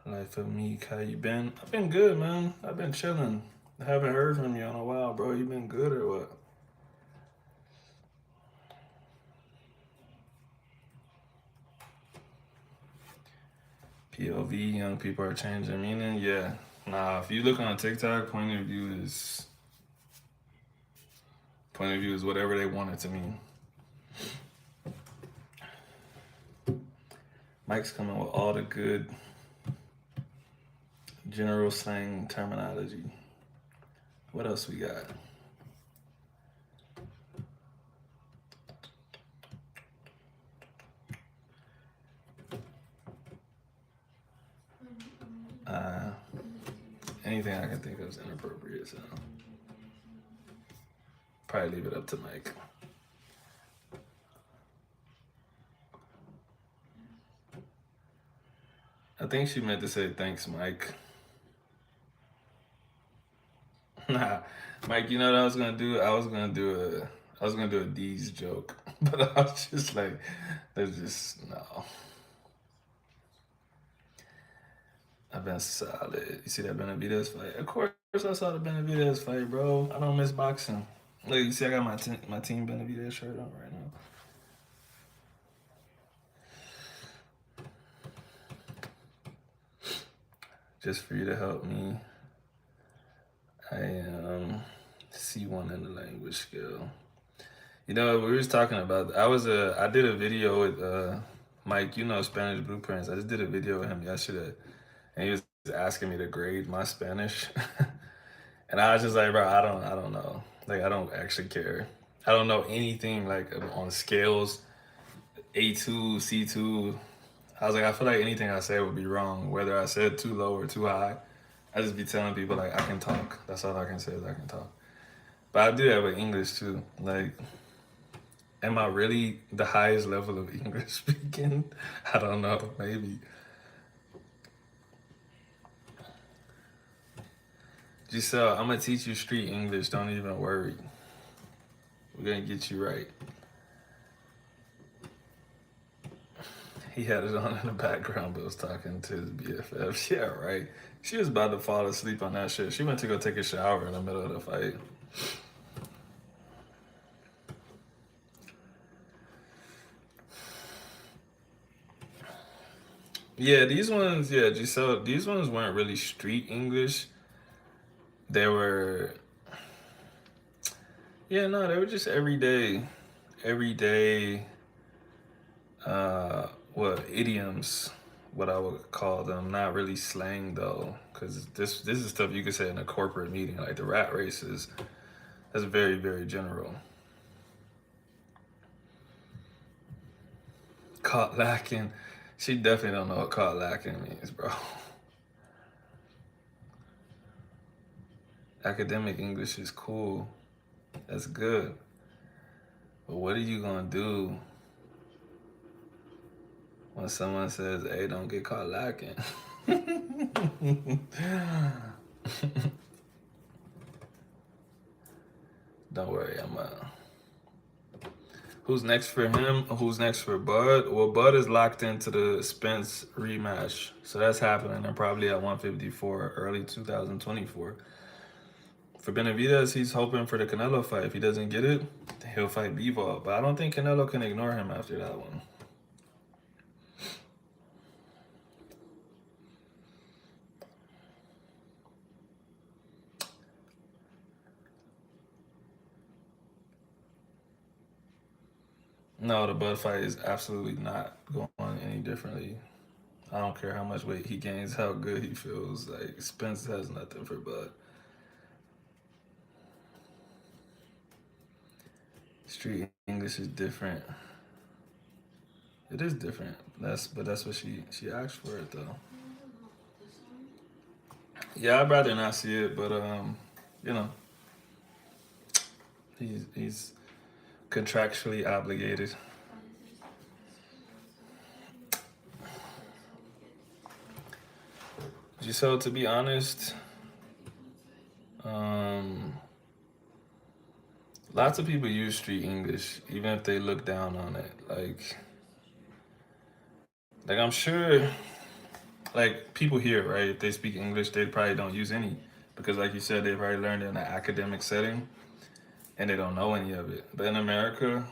life of me, how you been? I've been good, man. I've been chilling. I haven't heard from you in a while, bro. You been good or what? POV, young people are changing meaning. Yeah. Nah, if you look on TikTok, point of view is whatever they want it to mean. Mike's coming with all the good general slang terminology. What else we got? Anything I can think of is inappropriate, so probably leave it up to Mike. I think she meant to say thanks, Mike. Nah, Mike. You know what I was gonna do? I was gonna do a D's joke, but I was just like, there's just no. I've been solid. You see that Benavidez fight? Of course, I saw the Benavidez fight, bro. I don't miss boxing. Look, you see, I got my team Benavidez shirt on right now. Just for you to help me. I am C1 in the language skill. You know, we was talking about. I did a video with Mike. You know, Spanish Blueprints. I just did a video with him yesterday, and he was asking me to grade my Spanish, and I was just like, bro, I don't know. Like, I don't actually care. I don't know anything like on scales, A2, C2. I was like, I feel like anything I say would be wrong, whether I said too low or too high. I just be telling people like I can talk. That's all I can say is I can talk. But I do that with English too. Like, am I really the highest level of English speaking? I don't know. Maybe. Giselle, I'm gonna teach you street English. Don't even worry. We're gonna get you right. He had it on in the background, but was talking to his BFF. Yeah, right. She was about to fall asleep on that shit. She went to go take a shower in the middle of the fight. Yeah, these ones, yeah, Giselle, these ones weren't really street English. They were, yeah, no, they were just everyday, what, idioms, what I would call them. Not really slang though, because this is stuff you could say in a corporate meeting, like the rat races. That's very, very general. Caught lacking. She definitely don't know what caught lacking means, bro. Academic English is cool. That's good. But what are you gonna do when someone says, "Hey, don't get caught lacking"? Don't worry, I'm Who's next for him? Who's next for Bud? Well, Bud is locked into the Spence rematch, so that's happening. And probably at 154, early 2024. For Benavidez, he's hoping for the Canelo fight. If he doesn't get it, he'll fight Bivol. But I don't think Canelo can ignore him after that one. No, the Bud fight is absolutely not going any differently. I don't care how much weight he gains, how good he feels. Like, Spence has nothing for Bud. Street English is different. It is different. That's what she asked for it though. Yeah, I'd rather not see it, but you know, he's contractually obligated. So to be honest, um, lots of people use street English, even if they look down on it. Like I'm sure, like people here, right? If they speak English, they probably don't use any because, like you said, they probably learned it in an academic setting and they don't know any of it. But in America,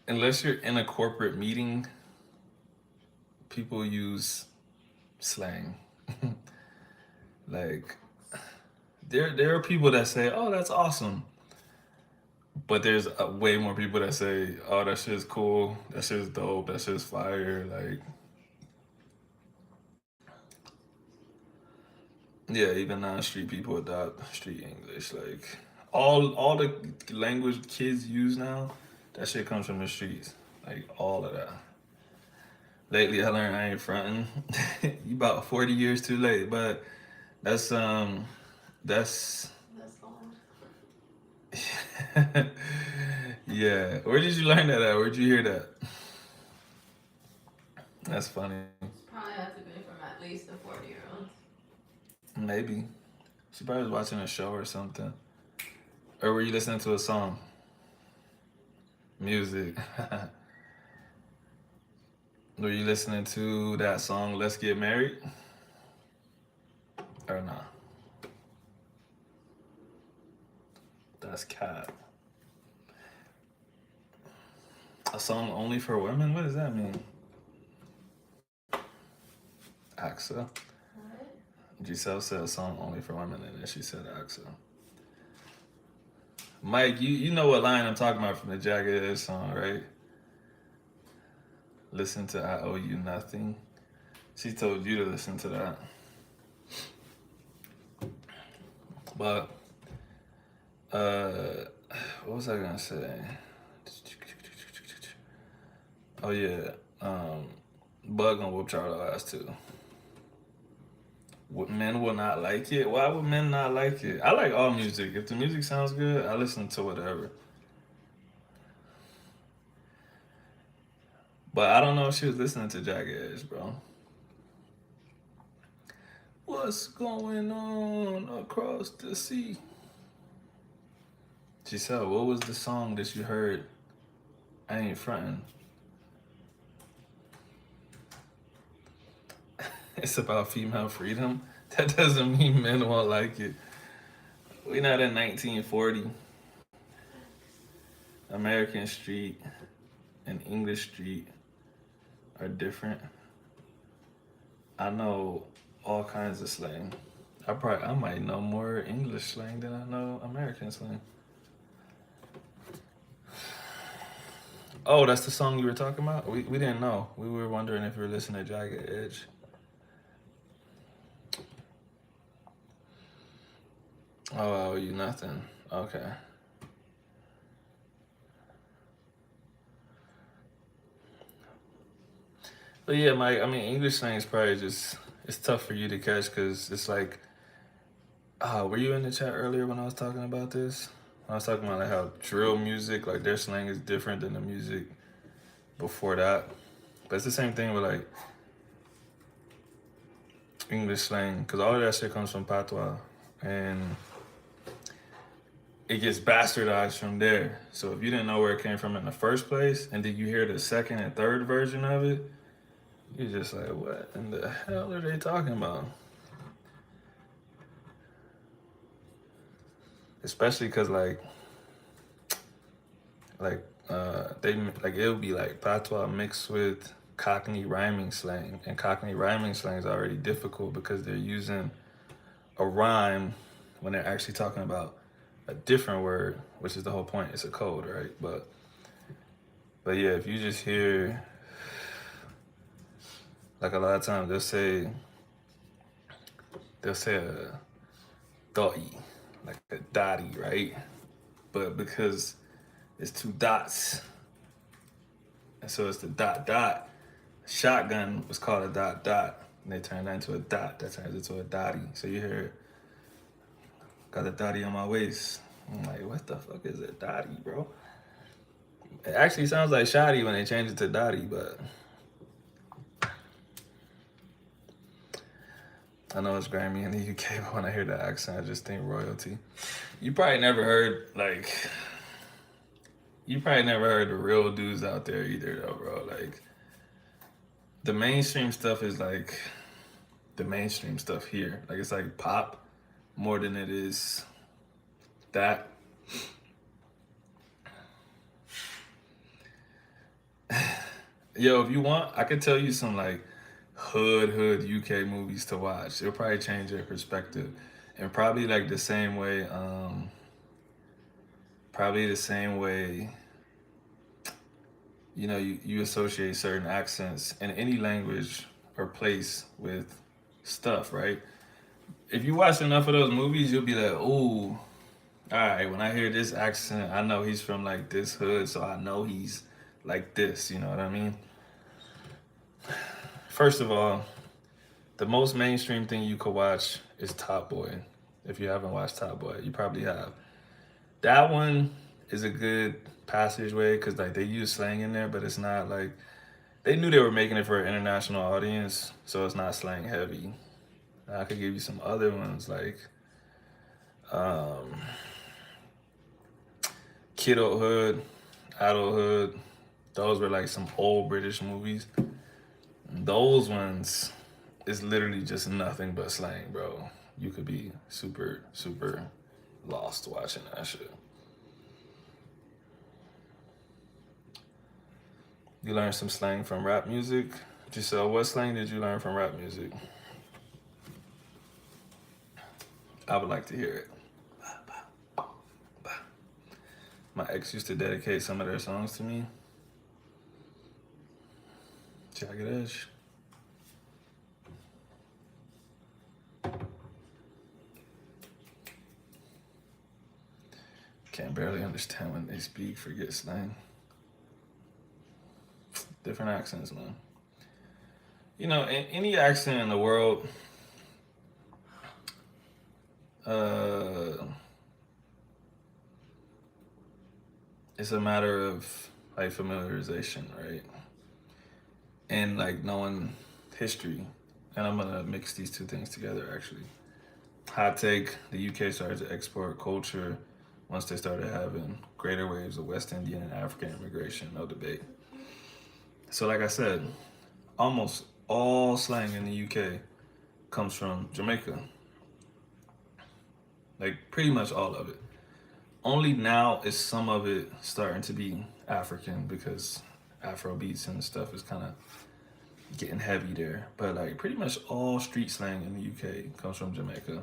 unless you're in a corporate meeting, people use slang. Like there are people that say, "Oh, that's awesome," but there's way more people that say, "Oh, that shit's cool. That shit's dope. That shit's fire." Like, yeah, even non-street people adopt street English. Like, all the language kids use now, that shit comes from the streets. Like all of that. Lately, I learned I ain't fronting. You about 40 years too late, but that's that's That's all. yeah. Where did you learn that at? Where'd you hear that? That's funny. Probably have to be from at least a 40-year-old. Maybe. She probably was watching a show or something. Or were you listening to a song? Music. Were you listening to that song Let's Get Married? Or not? That's cat. A song only for women? What does that mean? AXA. What? Giselle said a song only for women, and then she said AXA. Mike, you know what line I'm talking about from the Jagged Edge song, right? Listen to I Owe You Nothing. She told you to listen to that. But, what was I gonna say? Oh yeah, Bug gonna whoop Charlo ass too. Men will not like it. Why would men not like it? I like all music. If the music sounds good, I listen to whatever. But I don't know if she was listening to Jagged Edge, bro. What's going on across the sea? Giselle, what was the song that you heard? I ain't frontin'. It's about female freedom. That doesn't mean men won't like it. We not in 1940. American Street and English Street are different. I know all kinds of slang. I might know more English slang than I know American slang. Oh, that's the song you were talking about? We didn't know. We were wondering if you were listening to Jagged Edge. Oh, I owe you nothing. Okay. But yeah, Mike, I mean, English slang is probably just, it's tough for you to catch because it's like, were you in the chat earlier when I was talking about this? I was talking about like how drill music, like their slang is different than the music before that. But it's the same thing with like English slang because all of that shit comes from patois and it gets bastardized from there. So if you didn't know where it came from in the first place and then you hear the second and third version of it, you're just like, what in the hell are they talking about? Especially because they like it'll be like patois mixed with Cockney rhyming slang, and Cockney rhyming slang is already difficult because they're using a rhyme when they're actually talking about a different word, which is the whole point. It's a code, right? But yeah, if you just hear like a lot of times they'll say a dotty, like a dotty, right? But because it's two dots, and so it's the dot dot. Shotgun was called a dot dot, and they turned that into a dot. That turns into a dotty. So you hear, got a dotty on my waist. I'm like, what the fuck is a dotty, bro? It actually sounds like shoddy when they change it to dotty, but I know it's Grammy in the UK, but when I hear the accent, I just think royalty. You probably never heard the real dudes out there either, though, bro. Like the mainstream stuff is like the mainstream stuff here. Like it's like pop more than it is that. Yo, if you want, I could tell you some like hood UK movies to watch. It'll probably change your perspective. And probably like the same way, you associate certain accents in any language or place with stuff, right? If you watch enough of those movies, you'll be like, ooh, all right, when I hear this accent, I know he's from like this hood, so I know he's like this, you know what I mean? First of all, the most mainstream thing you could watch is Top Boy. If you haven't watched Top Boy, you probably have. That one is a good passageway because like they use slang in there, but it's not like they knew they were making it for an international audience, so it's not slang heavy. I could give you some other ones like Um, Kidulthood, Adulthood. Those were like some old British movies. Those ones is literally just nothing but slang, bro. You could be super, super lost watching that shit. You learned some slang from rap music. Giselle, what slang did you learn from rap music? I would like to hear it. My ex used to dedicate some of their songs to me. Jagged Edge. Can't barely understand when they speak, forget slang. Different accents, man. You know, any accent in the world, uh, it's a matter of like familiarization, right? And like knowing history. And I'm gonna mix these two things together actually. Hot take, the UK started to export culture once they started having greater waves of West Indian and African immigration, no debate. So like I said, almost all slang in the UK comes from Jamaica. Like pretty much all of it. Only now is some of it starting to be African because Afro beats and stuff is kind of getting heavy there. But like pretty much all street slang in the UK comes from Jamaica.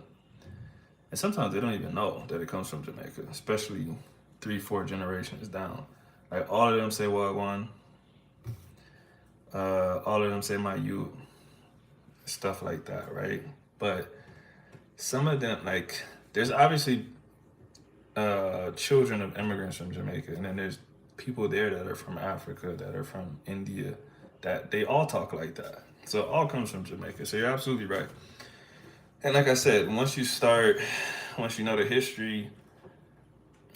And sometimes they don't even know that it comes from Jamaica, especially 3, 4 generations down. Like all of them say Wagwan, all of them say my you, stuff like that, right? But some of them, like, there's obviously children of immigrants from Jamaica, and then there's people there that are from Africa, that are from India, that they all talk like that. So it all comes from Jamaica. So you're absolutely right. And like I said, once you know the history,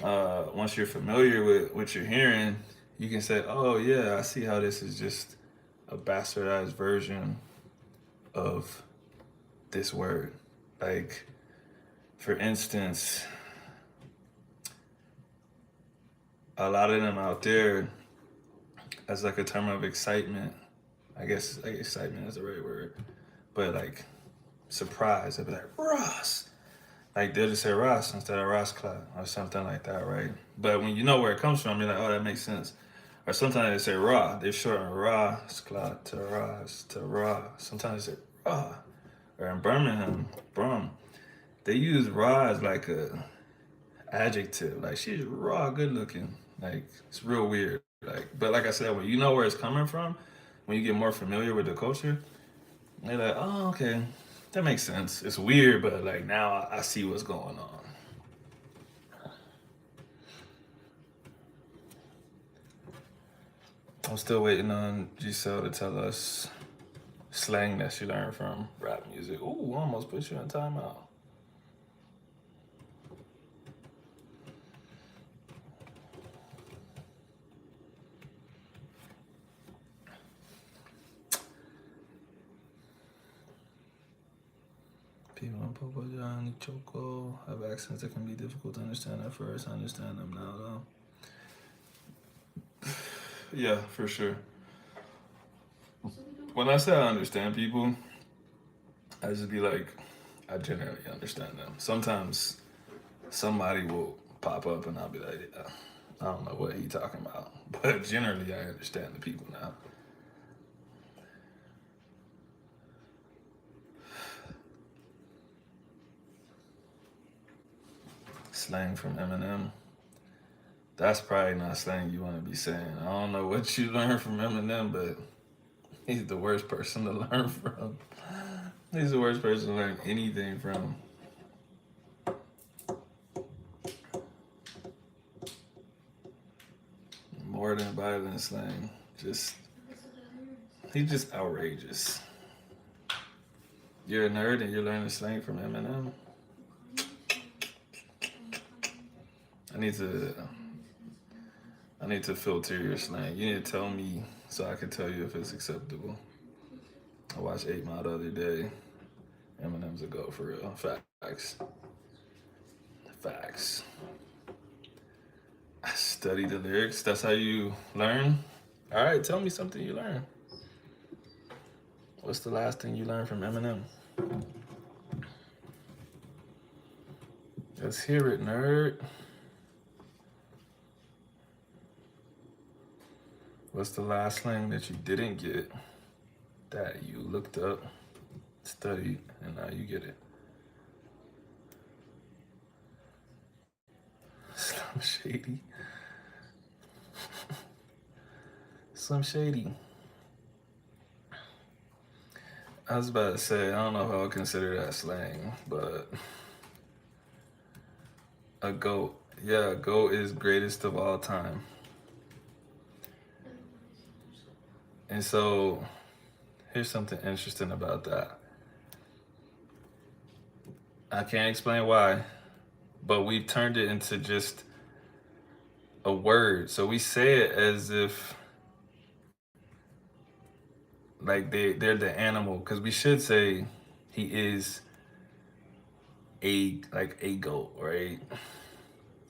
once you're familiar with what you're hearing, you can say, oh, yeah, I see how this is just a bastardized version of this word. Like, for instance, a lot of them out there, as like a term of excitement, I guess like excitement is the right word, but like surprise, they'll be like, Ross. Like they'll just say Ross instead of Ross Cloud or something like that, right? But when you know where it comes from, you're like, oh, that makes sense. Or sometimes they say raw. They shorten Ross Cloud to Ross to raw. Sometimes they say raw. Or in Birmingham, Brum, they use raw as like a adjective. Like she's raw, good looking. Like it's real weird. Like, but like I said, when you know where it's coming from, when you get more familiar with the culture, they're like, oh, okay, that makes sense. It's weird, but like now I see what's going on. I'm still waiting on Giselle to tell us slang that she learned from rap music. Ooh, almost put you in timeout. People in Pocoyo and Choco have accents that can be difficult to understand at first. I understand them now, though. Yeah, for sure. When I say I understand people, I just be like, I generally understand them. Sometimes somebody will pop up and I'll be like, yeah, I don't know what he talking about. But generally, I understand the people now. Slang from Eminem. That's probably not slang you want to be saying. I don't know what you learned from Eminem, but he's the worst person to learn from. He's the worst person to learn anything from. More than violent slang. He's just outrageous. You're a nerd and you're learning slang from Eminem. I need to I need to filter your slang. You need to tell me so I can tell you if it's acceptable. I watched 8 Mile the other day. Eminem's a go for real. Facts. Facts. Study the lyrics. That's how you learn. All right, tell me something you learned. What's the last thing you learned from Eminem? Let's hear it, nerd. What's the last slang that you didn't get that you looked up, studied, and now you get it? Slim Shady. Slim Shady. I was about to say, I don't know if I would consider that slang, but a goat. Yeah, a goat is greatest of all time. And so, here's something interesting about that. I can't explain why, but we've turned it into just a word. So we say it as if like they're the animal, because we should say he is a goat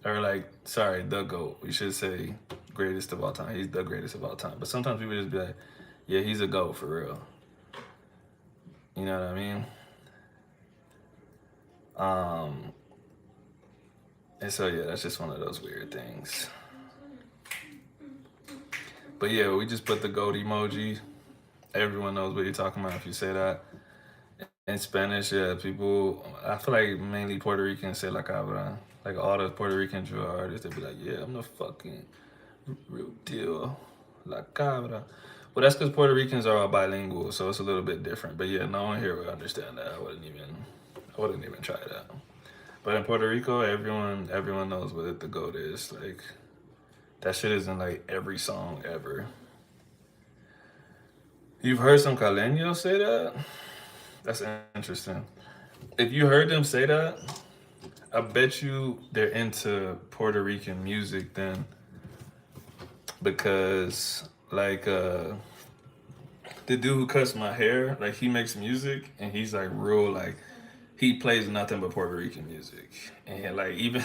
or like sorry, the goat. We should say greatest of all time. He's the greatest of all time. But sometimes people just be like, yeah, he's a goat for real. You know what I mean? And so yeah, that's just one of those weird things. But yeah, we just put the goat emoji. Everyone knows what you're talking about if you say that. In Spanish, yeah, people, I feel like mainly Puerto Ricans say la cabra. Like all the Puerto Rican drill artists, they be like, yeah, I'm the fucking real deal, la cabra. Well, that's because Puerto Ricans are all bilingual, so it's a little bit different. But yeah, no one here would understand that. I wouldn't even try that. But in Puerto Rico, everyone knows what the goat is. Like that shit is in like every song ever. You've heard some caleños say that? That's interesting. If you heard them say that, I bet you they're into Puerto Rican music then, because like the dude who cuts my hair, like he makes music and he's like real like he plays nothing but Puerto Rican music. And like even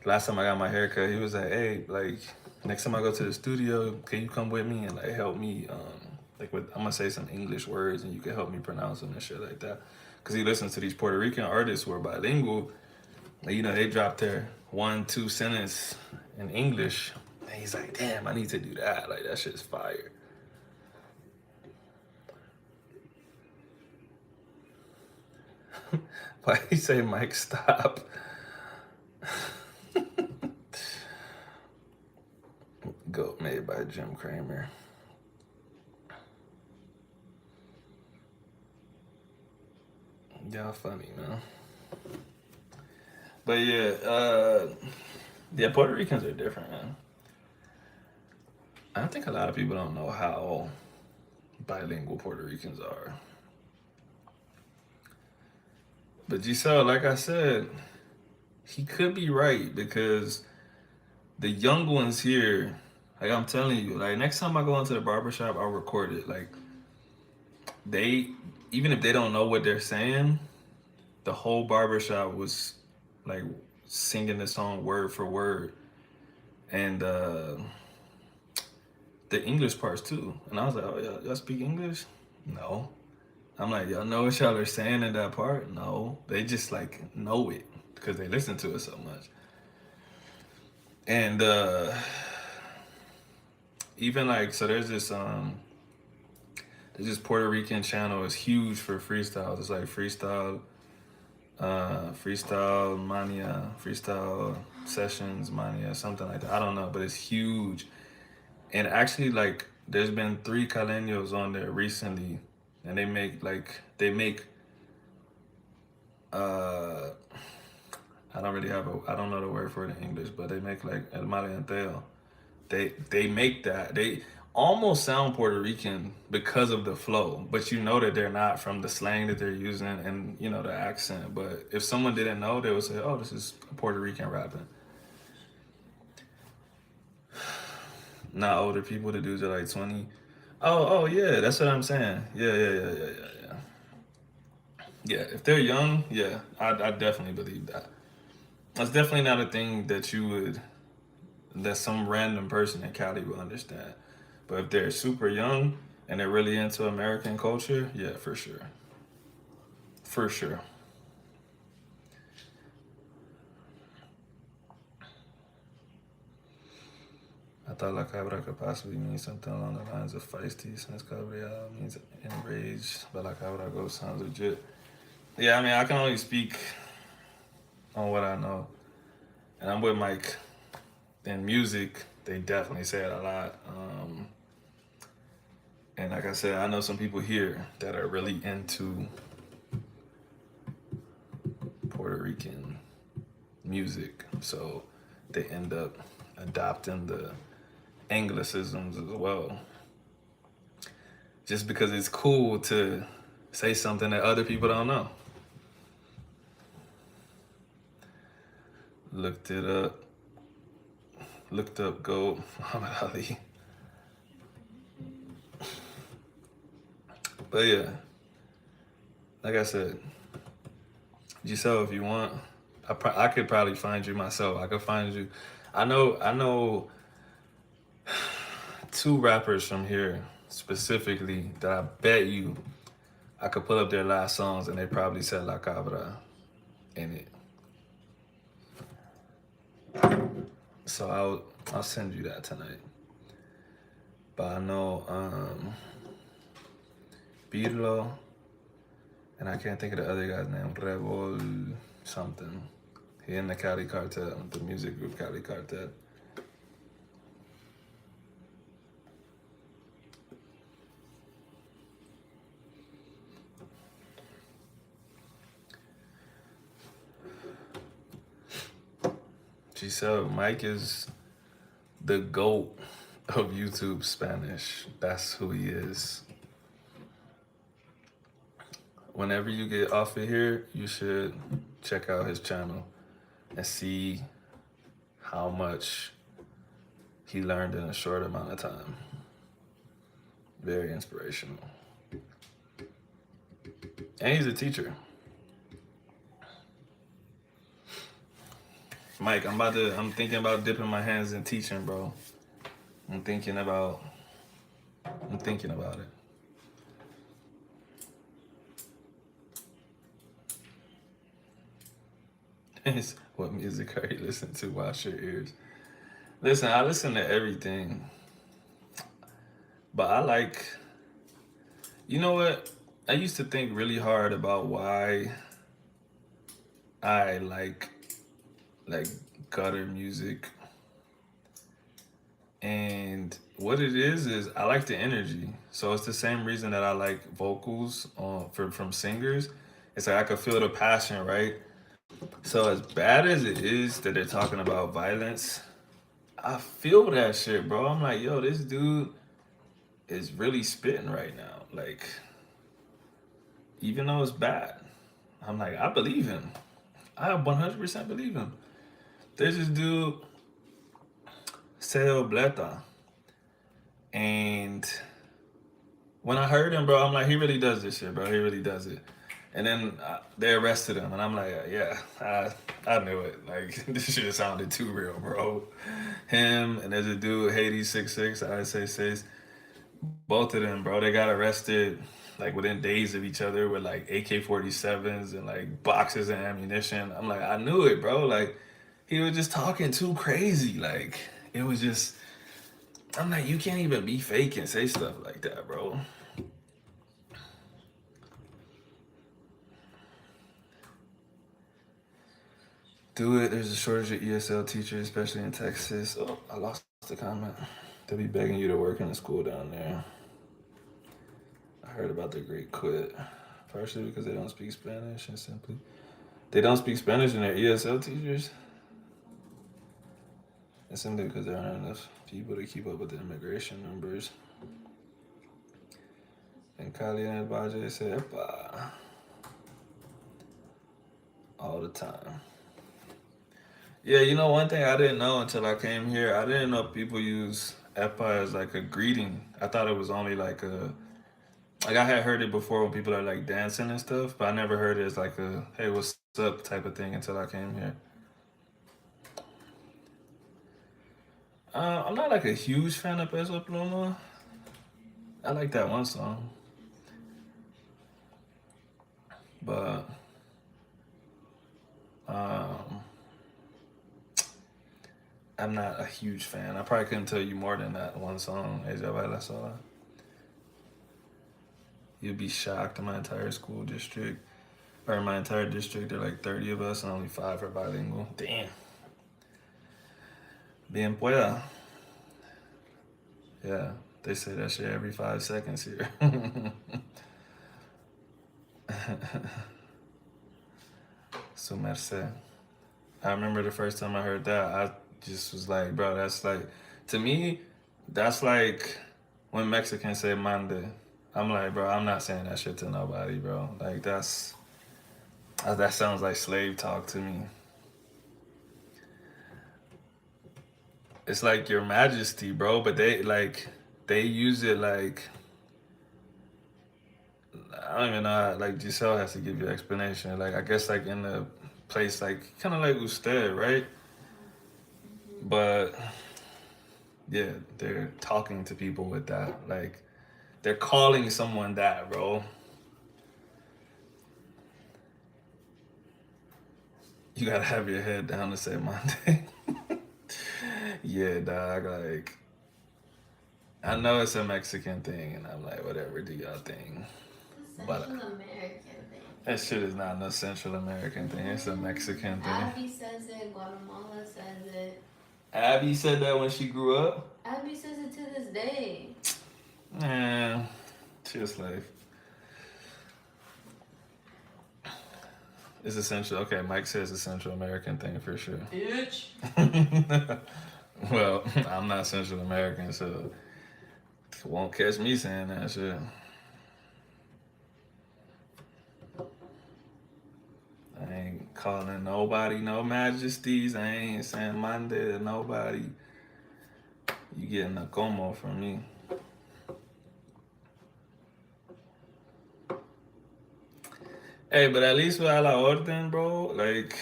last time I got my hair cut, he was like, hey, like next time I go to the studio, can you come with me and like help me like with, I'm gonna say some English words and you can help me pronounce them and shit like that. Cause he listens to these Puerto Rican artists who are bilingual. Like, you know, they drop their 1-2 sentence in English. And he's like, damn, I need to do that. Like that shit's fire. Why he say Mike stop? Goat made by Jim Cramer. Y'all funny, man. But yeah, Puerto Ricans are different, man. I think a lot of people don't know how bilingual Puerto Ricans are. But Giselle, like I said, he could be right because the young ones here, like I'm telling you, like next time I go into the barbershop, I'll record it. Like they, even if they don't know what they're saying, the whole barbershop was like singing the song word for word. And the English parts too. And I was like, oh, y'all speak English? No. I'm like, y'all know what y'all are saying in that part? No. They just like know it because they listen to it so much. And even like, so there's this Puerto Rican channel. It's huge for freestyles. It's like freestyle mania, freestyle sessions mania, something like that. I don't know, but it's huge. And actually, like, there's been 3 caleños on there recently, and they make I don't know the word for it in English, but they make like el maleanteo. They make that. They almost sound Puerto Rican because of the flow, but you know that they're not from the slang that they're using and you know the accent. But if someone didn't know, they would say, "Oh, this is Puerto Rican rapping." Not older people. The dudes are like 20. Oh yeah, that's what I'm saying. Yeah. If they're young, yeah, I definitely believe that. That's definitely not a thing that some random person in Cali will understand. But if they're super young and they're really into American culture, yeah, for sure. For sure. I thought La Cabra could possibly mean something along the lines of feisty, since Cabria means enraged, but La Cabra go sounds legit. Yeah, I mean, I can only speak on what I know. And I'm with Mike. In music, they definitely say it a lot. And like I said, I know some people here that are really into Puerto Rican music. So they end up adopting the Anglicisms as well. Just because it's cool to say something that other people don't know. Looked it up. Looked up GOAT Muhammad Ali. But yeah, like I said, Giselle, if you want, I could probably find you myself. I could find you. I know two rappers from here specifically that I bet you I could pull up their last songs and they probably said La Cabra in it. So I'll send you that tonight. But I know Pirlo, and I can't think of the other guy's name. Revol something. He in the Cali Cartel, the music group Cali Cartel. She said Mike is the GOAT of YouTube Spanish. That's who he is. Whenever you get off of here, you should check out his channel and see how much he learned in a short amount of time. Very inspirational. And he's a teacher. Mike, I'm thinking about dipping my hands in teaching, bro. I'm thinking about it. What music are you listening to? Wash your ears. Listen, I listen to everything, but I like, you know what? I used to think really hard about why I like gutter music, and what it is I like the energy. So it's the same reason that I like vocals from singers. It's like I could feel the passion, right? So as bad as it is that they're talking about violence, I feel that shit, bro. I'm like, yo, this dude is really spitting right now. Like, even though it's bad, I'm like, I believe him. I 100% believe him. There's this dude, Seo Bleta, and when I heard him, bro, I'm like, he really does this shit, bro. He really does it. And then they arrested him, and I'm like, yeah, I knew it. Like, this shit sounded too real, bro. Him and there's a dude, Haiti 66, I say 6. Both of them, bro, they got arrested like within days of each other with like AK-47s and like boxes of ammunition. I'm like, I knew it, bro. Like, he was just talking too crazy. Like, it was just, I'm like, you can't even be fake and say stuff like that, bro. Do it. There's a shortage of ESL teachers, especially in Texas. Oh, I lost the comment. They'll be begging you to work in the school down there. I heard about the great quit, partially because they don't speak Spanish and simply they don't speak Spanish and they're ESL teachers. And simply because there aren't enough people to keep up with the immigration numbers. And Kali and Baje said, Epa, all the time. Yeah, you know, one thing I didn't know until I came here, I didn't know people use Epa as like a greeting. I thought it was only like I had heard it before when people are like dancing and stuff, but I never heard it as like a, hey, what's up type of thing until I came here. I'm not like a huge fan of Peso Pluma. I like that one song, but um, I'm not a huge fan. I probably couldn't tell you more than that one song, Ella Baila Sola. You'd be shocked. In my entire school district, or my entire district, there are like 30 of us, and only 5 are bilingual. Damn. Bien pueda. Yeah, they say that shit every 5 seconds here. Su merced. I remember the first time I heard that, I just was like, bro, that's like, to me, that's like when Mexicans say mande. I'm like, bro, I'm not saying that shit to nobody, bro. Like, that sounds like slave talk to me. It's like your majesty, bro, but they use it like, I don't even know how, like, Giselle has to give you explanation. Like, I guess, like, in the place, like, kind of like usted, right? But yeah, they're talking to people with that. Like, they're calling someone that, bro. You gotta have your head down to say Monday. Yeah, dog. Like, I know it's a Mexican thing, and I'm like, whatever, do y'all thing. It's But Central American thing. that shit is not no Central American thing. It's a Mexican thing. Abby says it. Guatemala says it. Abby said that when she grew up. Abby says it to this day. Man, she a slave. It's essential. Okay, Mike says a Central American thing for sure. Bitch. Well, I'm not Central American, so won't catch me saying that shit. I ain't calling nobody no majesties. I ain't saying Monday to nobody. You getting a como from me. Hey, but at least with a la orden, bro, like,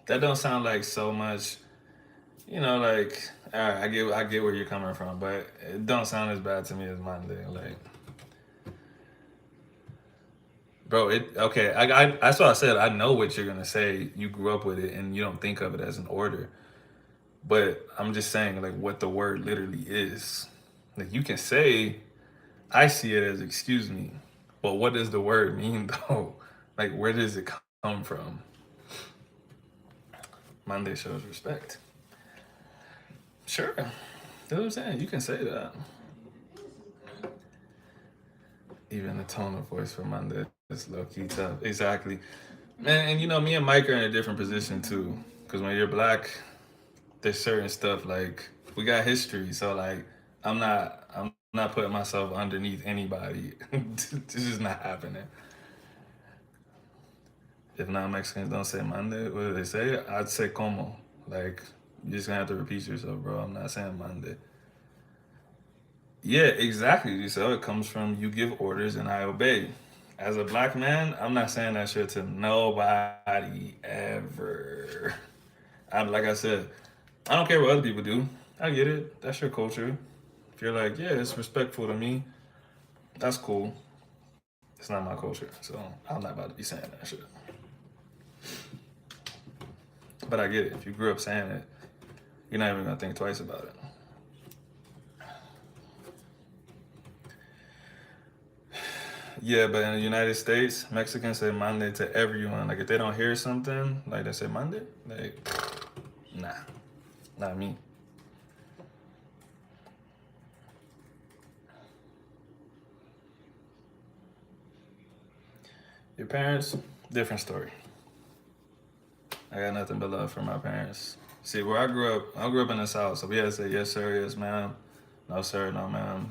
that don't sound like so much, like, all right, I get where you're coming from, but it don't sound as bad to me as Monday. Like, bro, okay, that's what I said. I know what you're gonna say. You grew up with it and you don't think of it as an order. But I'm just saying, like, what the word literally is. Like, you can say, I see it as excuse me, but what does the word mean, though? Like, where does it come from? Monday shows respect. Sure. That's what I'm saying. You can say that. Even the tone of voice for Monday is low key tough. Exactly. Man, and me and Mike are in a different position, too. Because when you're black, there's certain stuff like we got history, so like I'm not putting myself underneath anybody. It's just not happening. If non-Mexicans don't say Monday, what do they say? I'd say como. Like, you're just gonna have to repeat yourself, bro. I'm not saying Monday. Yeah, exactly. So it comes from you give orders and I obey. As a black man, I'm not saying that shit to nobody ever. Like I said, I don't care what other people do. I get it. That's your culture. If you're like, yeah, it's respectful to me, that's cool. It's not my culture, so I'm not about to be saying that shit. But I get it. If you grew up saying it, you're not even gonna think twice about it. Yeah, but in the United States, Mexicans say Monday to everyone. Like, if they don't hear something, like they say Monday, like, nah, not me. Your parents, different story. I got nothing but love for my parents. See, where I grew up in the South, so we had to say yes sir, yes ma'am, no sir, no ma'am.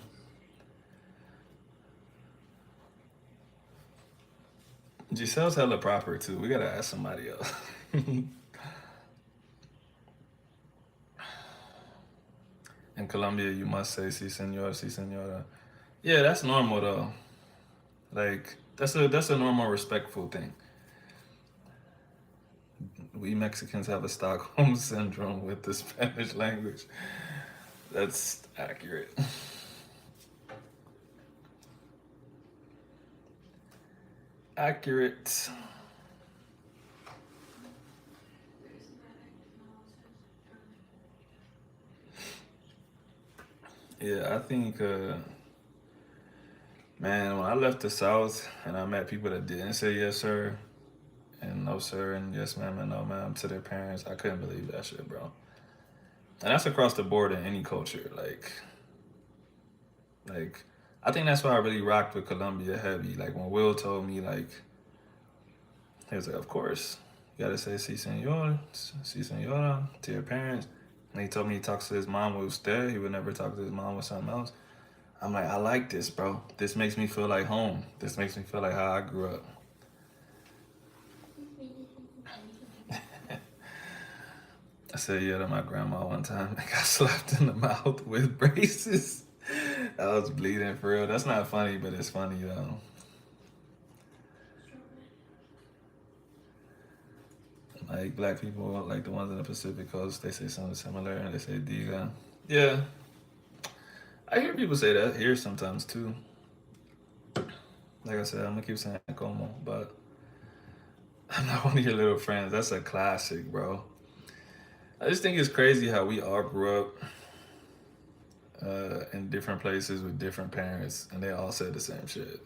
Giselle's hella proper too. We gotta ask somebody else. In Colombia, you must say si senor, si senora. Yeah, that's normal though. Like, that's a normal respectful thing. We Mexicans have a Stockholm syndrome with the Spanish language. That's accurate. Accurate. Yeah, I think, man, when I left the South and I met people that didn't say yes, sir, and no, sir, and yes, ma'am, and no, ma'am to their parents, I couldn't believe that shit, bro. And that's across the board in any culture. Like, I think that's why I really rocked with Colombia heavy. Like, when Will told me, like, he was like, of course, you gotta say si senora to your parents. And he told me he talks to his mom with usted. He would never talk to his mom with something else. I'm like, I like this, bro. This makes me feel like home. This makes me feel like how I grew up. I said yeah to my grandma one time. I got slapped in the mouth with braces. I was bleeding for real. That's not funny, but it's funny though. Like black people, like the ones in the Pacific Coast, they say something similar and they say diga. Yeah, I hear people say that here sometimes too. Like I said, I'm gonna keep saying como, but I'm not one of your little friends. That's a classic, bro. I just think it's crazy how we all grew up in different places with different parents, and they all said the same shit.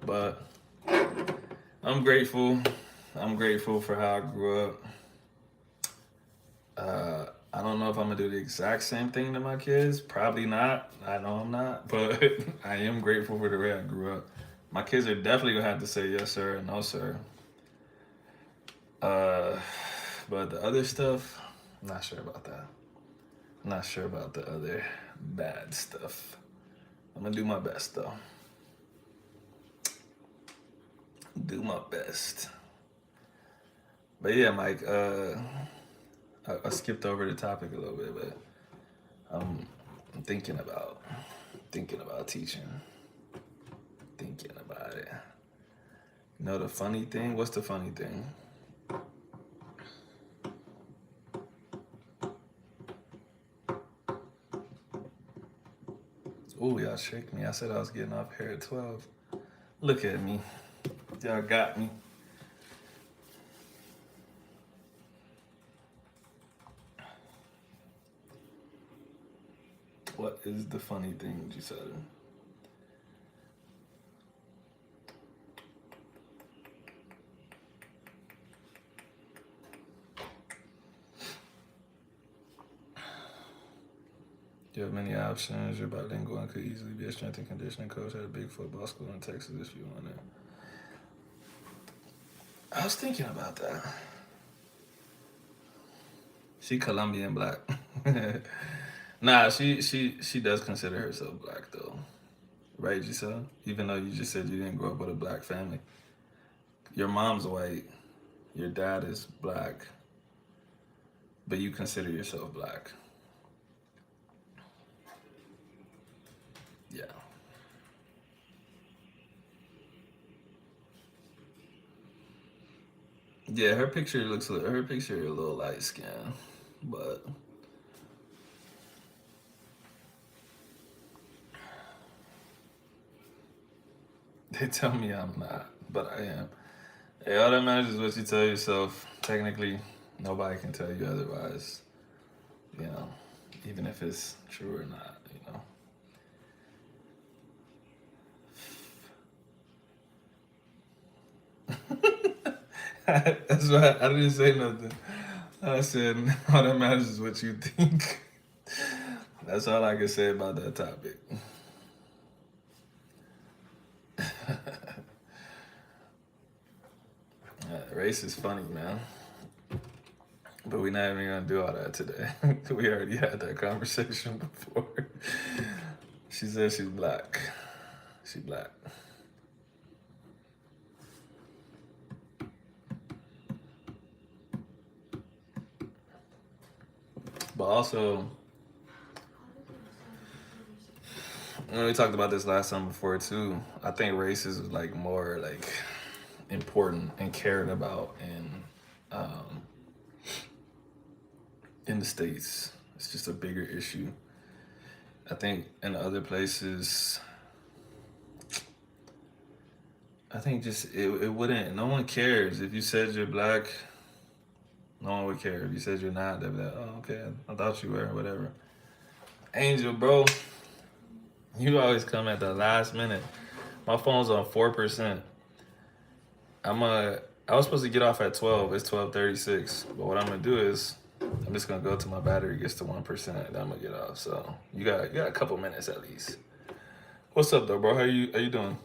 But I'm grateful. I'm grateful for how I grew up. I don't know if I'm gonna do the exact same thing to my kids. Probably not. I know I'm not, but I am grateful for the way I grew up. My kids are definitely gonna have to say yes sir and no sir. Uh, but the other stuff, I'm not sure about that. I'm not sure about the other bad stuff. I'm gonna do my best though. Do my best. But yeah, Mike. I skipped over the topic a little bit, but I'm thinking about teaching, thinking about it. You know the funny thing? What's the funny thing? Oh, y'all tricked me. I said I was getting off here at 12. Look at me. Y'all got me. What is the funny thing you said? You have many options. You're bilingual and could easily be a strength and conditioning coach at a big football school in Texas if you want it. I was thinking about that. She Colombian black. Nah, she does consider herself black though, right, Giselle? Even though you just said you didn't grow up with a black family, your mom's white, your dad is black, but you consider yourself black. Yeah, yeah. Her picture a little light skin, but they tell me I'm not, but I am. Hey, all that matters is what you tell yourself. Technically, nobody can tell you otherwise. You know, even if it's true or not. You know. That's why I didn't say nothing. I said all that matters is what you think. That's all I can say about that topic. Race is funny, man. But we're not even gonna do all that today. We already had that conversation before. She said she's black. She black. But also, we talked about this last time before too. I think race is like more like important and cared about um, in the States. It's just a bigger issue. I think in other places, I think just it wouldn't. No one cares if you said you're black. No one would care if you said you're not. They'd be like, "Oh, okay, I thought you were, whatever." Angel, bro, you always come at the last minute. My phone's on 4%. I'm I was supposed to get off at 12. It's 12:36. But what I'm gonna do is I'm just gonna go till my battery gets to 1%. And I'm gonna get off. So you got a couple minutes at least. What's up though, bro? How you doing?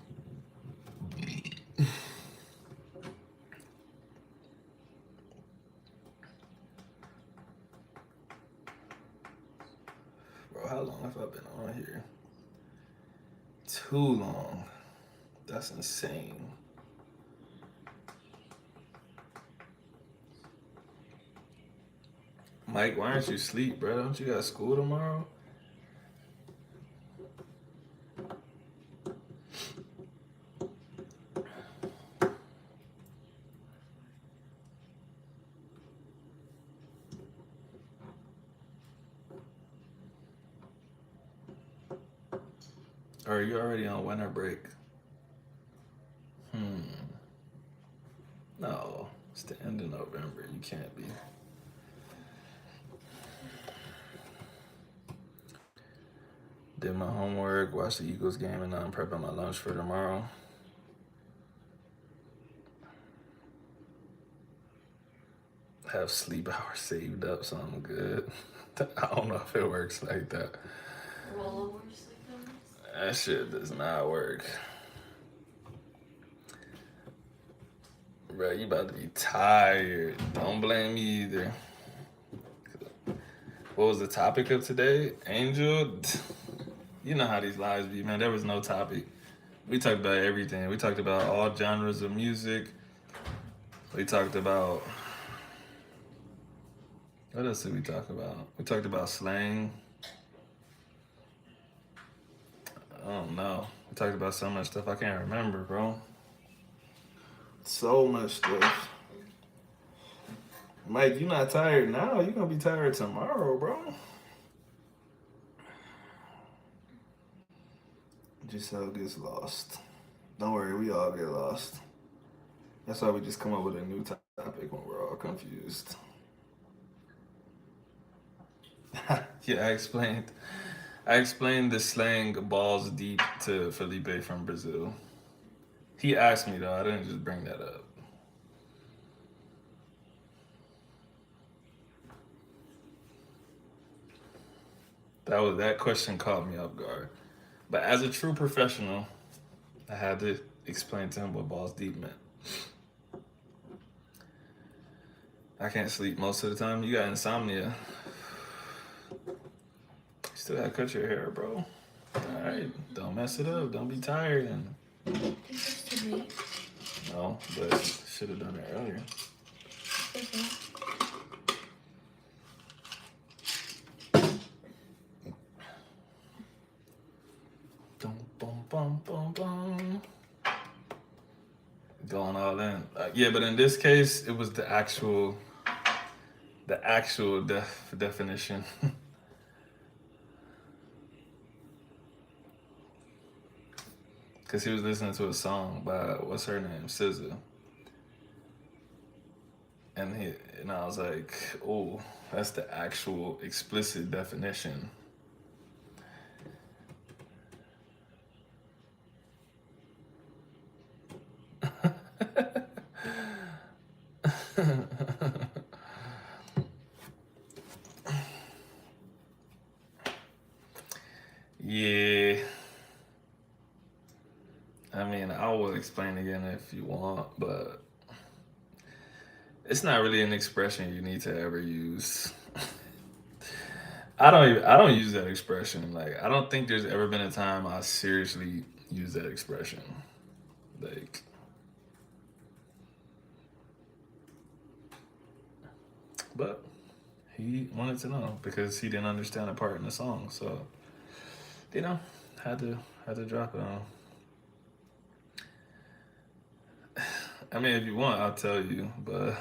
Bro, how long have I been on here? Too long. That's insane. Mike, why aren't you asleep, bro? Don't you got school tomorrow? Or are you already on winter break? No, it's the end of November. You can't be. Did my homework, watched the Eagles game, and now I'm prepping my lunch for tomorrow. Have sleep hours saved up, so I'm good. I don't know if it works like that. Rollover sleep hours? That shit does not work. Bro, you about to be tired. Don't blame me either. What was the topic of today? Angel? You know how these lives be, man. There was no topic. We talked about everything. We talked about all genres of music. We talked about... What else did we talk about? We talked about slang. I don't know. We talked about so much stuff I can't remember, bro. So much stuff. Mike, you not tired now. You're gonna be tired tomorrow, bro. Giselle gets lost. Don't worry, we all get lost. That's why we just come up with a new topic when we're all confused. Yeah, I explained the slang balls deep to Felipe from Brazil. He asked me though, I didn't just bring that up. That question caught me off guard. But as a true professional, I had to explain to him what balls deep meant. I can't sleep most of the time. You got insomnia. You still gotta cut your hair, bro. Alright, don't mess it up. Don't be tired and no, but should have done it earlier. Boom, boom, boom, boom, boom. Going all in. Yeah, but in this case, it was the actual definition. Because he was listening to a song by, what's her name, SZA. And I was like, oh, that's the actual explicit definition. Yeah. I mean, I will explain again if you want, but it's not really an expression you need to ever use. I don't use that expression. Like, I don't think there's ever been a time I seriously use that expression. Like, but he wanted to know because he didn't understand a part in the song. So, you know, had to drop it on. I mean, if you want, I'll tell you, but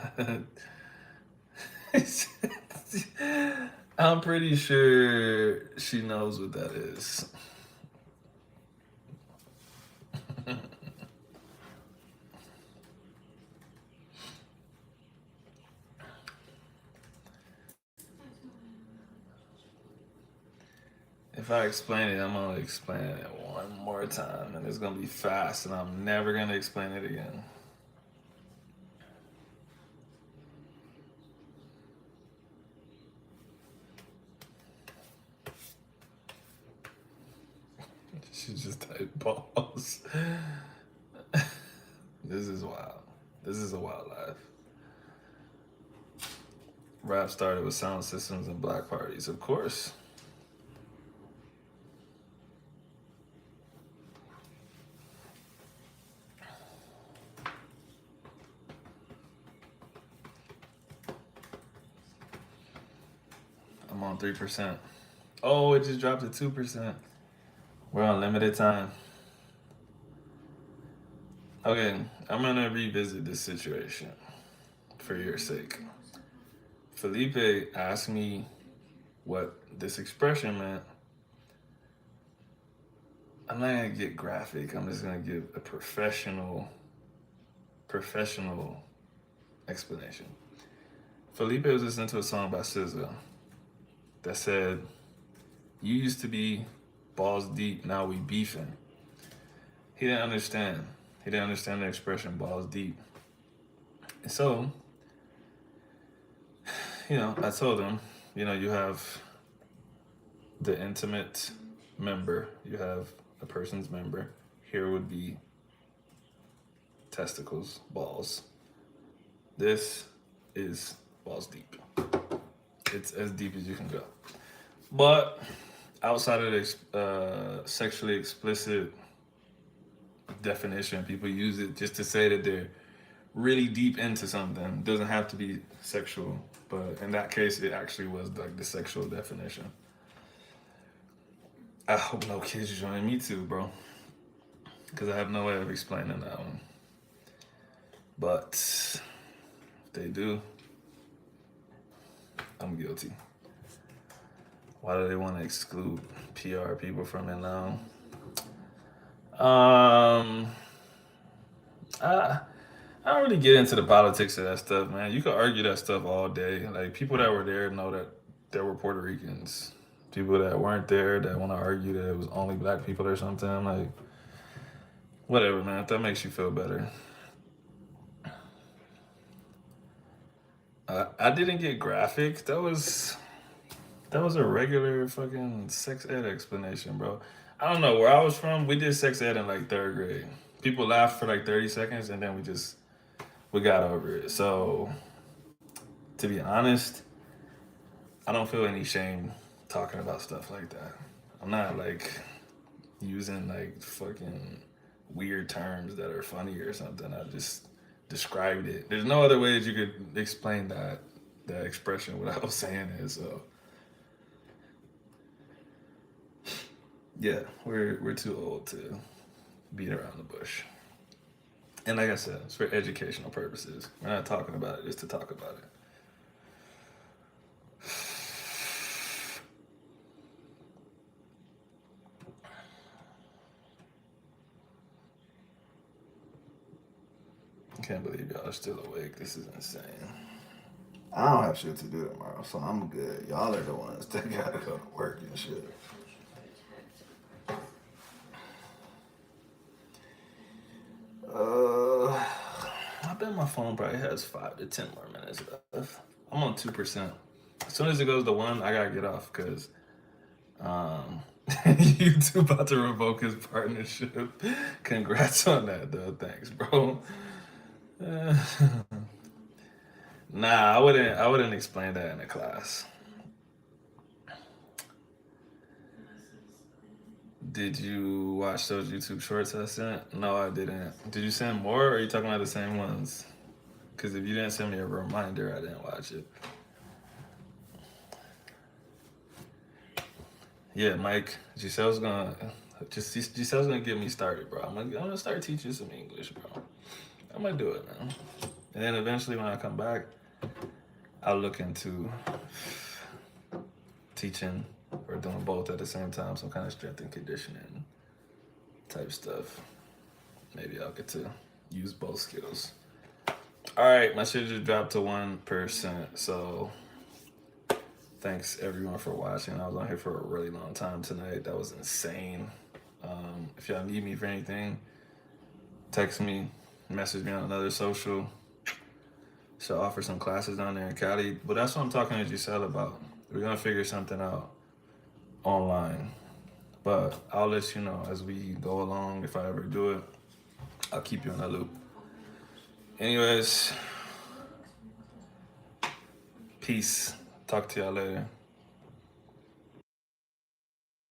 I'm pretty sure she knows what that is. If I explain it, I'm gonna explain it one more time, and it's gonna be fast, and I'm never gonna explain it again. She just typed balls. This is wild. This is a wild life. Rap started with sound systems and black parties, of course. I'm on 3%. Oh, it just dropped to 2%. We're on limited time. Okay, I'm gonna revisit this situation for your sake. Felipe asked me what this expression meant. I'm not gonna get graphic. I'm just gonna give a professional explanation. Felipe was listening to a song by SZA that said, "You used to be balls deep, now we beefing." He didn't understand. He didn't understand the expression balls deep. And so, I told him, you have the intimate member, you have a person's member. Here would be testicles, balls. This is balls deep. It's as deep as you can go. But outside of the sexually explicit definition, people use it just to say that they're really deep into something. It doesn't have to be sexual, but in that case, it actually was like the sexual definition. I hope no kids join me too, bro, because I have no way of explaining that one. But if they do, I'm guilty. Why do they want to exclude PR people from it now? I don't really get into the politics of that stuff, man. You could argue that stuff all day. Like people that were there know that there were Puerto Ricans. People that weren't there that want to argue that it was only black people or something. Like whatever, man. If that makes you feel better. I didn't get graphic. That was a regular fucking sex ed explanation, bro. I don't know where I was from. We did sex ed in like third grade. People laughed for like 30 seconds and then we got over it. So to be honest, I don't feel any shame talking about stuff like that. I'm not like using like fucking weird terms that are funny or something. I just described it. There's no other way that you could explain that expression without saying it. So yeah, we're too old to beat around the bush. And like I said, it's for educational purposes. We're not talking about it just to talk about it. I can't believe y'all are still awake. This is insane. I don't have shit to do tomorrow, so I'm good. Y'all are the ones that gotta go to work and shit. I bet my phone probably has 5 to 10 more minutes left. I'm on 2%. As soon as it goes to 1, I gotta get off because YouTube about to revoke his partnership. Congrats on that, though. Thanks, bro. Nah, I wouldn't explain that in a class. Did you watch those YouTube shorts I sent? No, I didn't. Did you send more, or are you talking about the same ones? Because if you didn't send me a reminder, I didn't watch it. Yeah, Mike, Giselle's gonna get me started, bro. I'm gonna start teaching some English, bro. I'm gonna do it, man. And then eventually, when I come back, I'll look into teaching or doing both at the same time, some kind of strength and conditioning type stuff. Maybe I'll get to use both skills. All right, my shit just dropped to 1%. So thanks everyone for watching. I was on here for a really long time tonight. That was insane. If y'all need me for anything, text me, message me on another social. So offer some classes down there in Cali. But that's what I'm talking to Giselle about. We're gonna figure something out online. But I'll let you know as we go along. If I ever do it, I'll keep you in the loop. Anyways, peace. Talk to y'all later.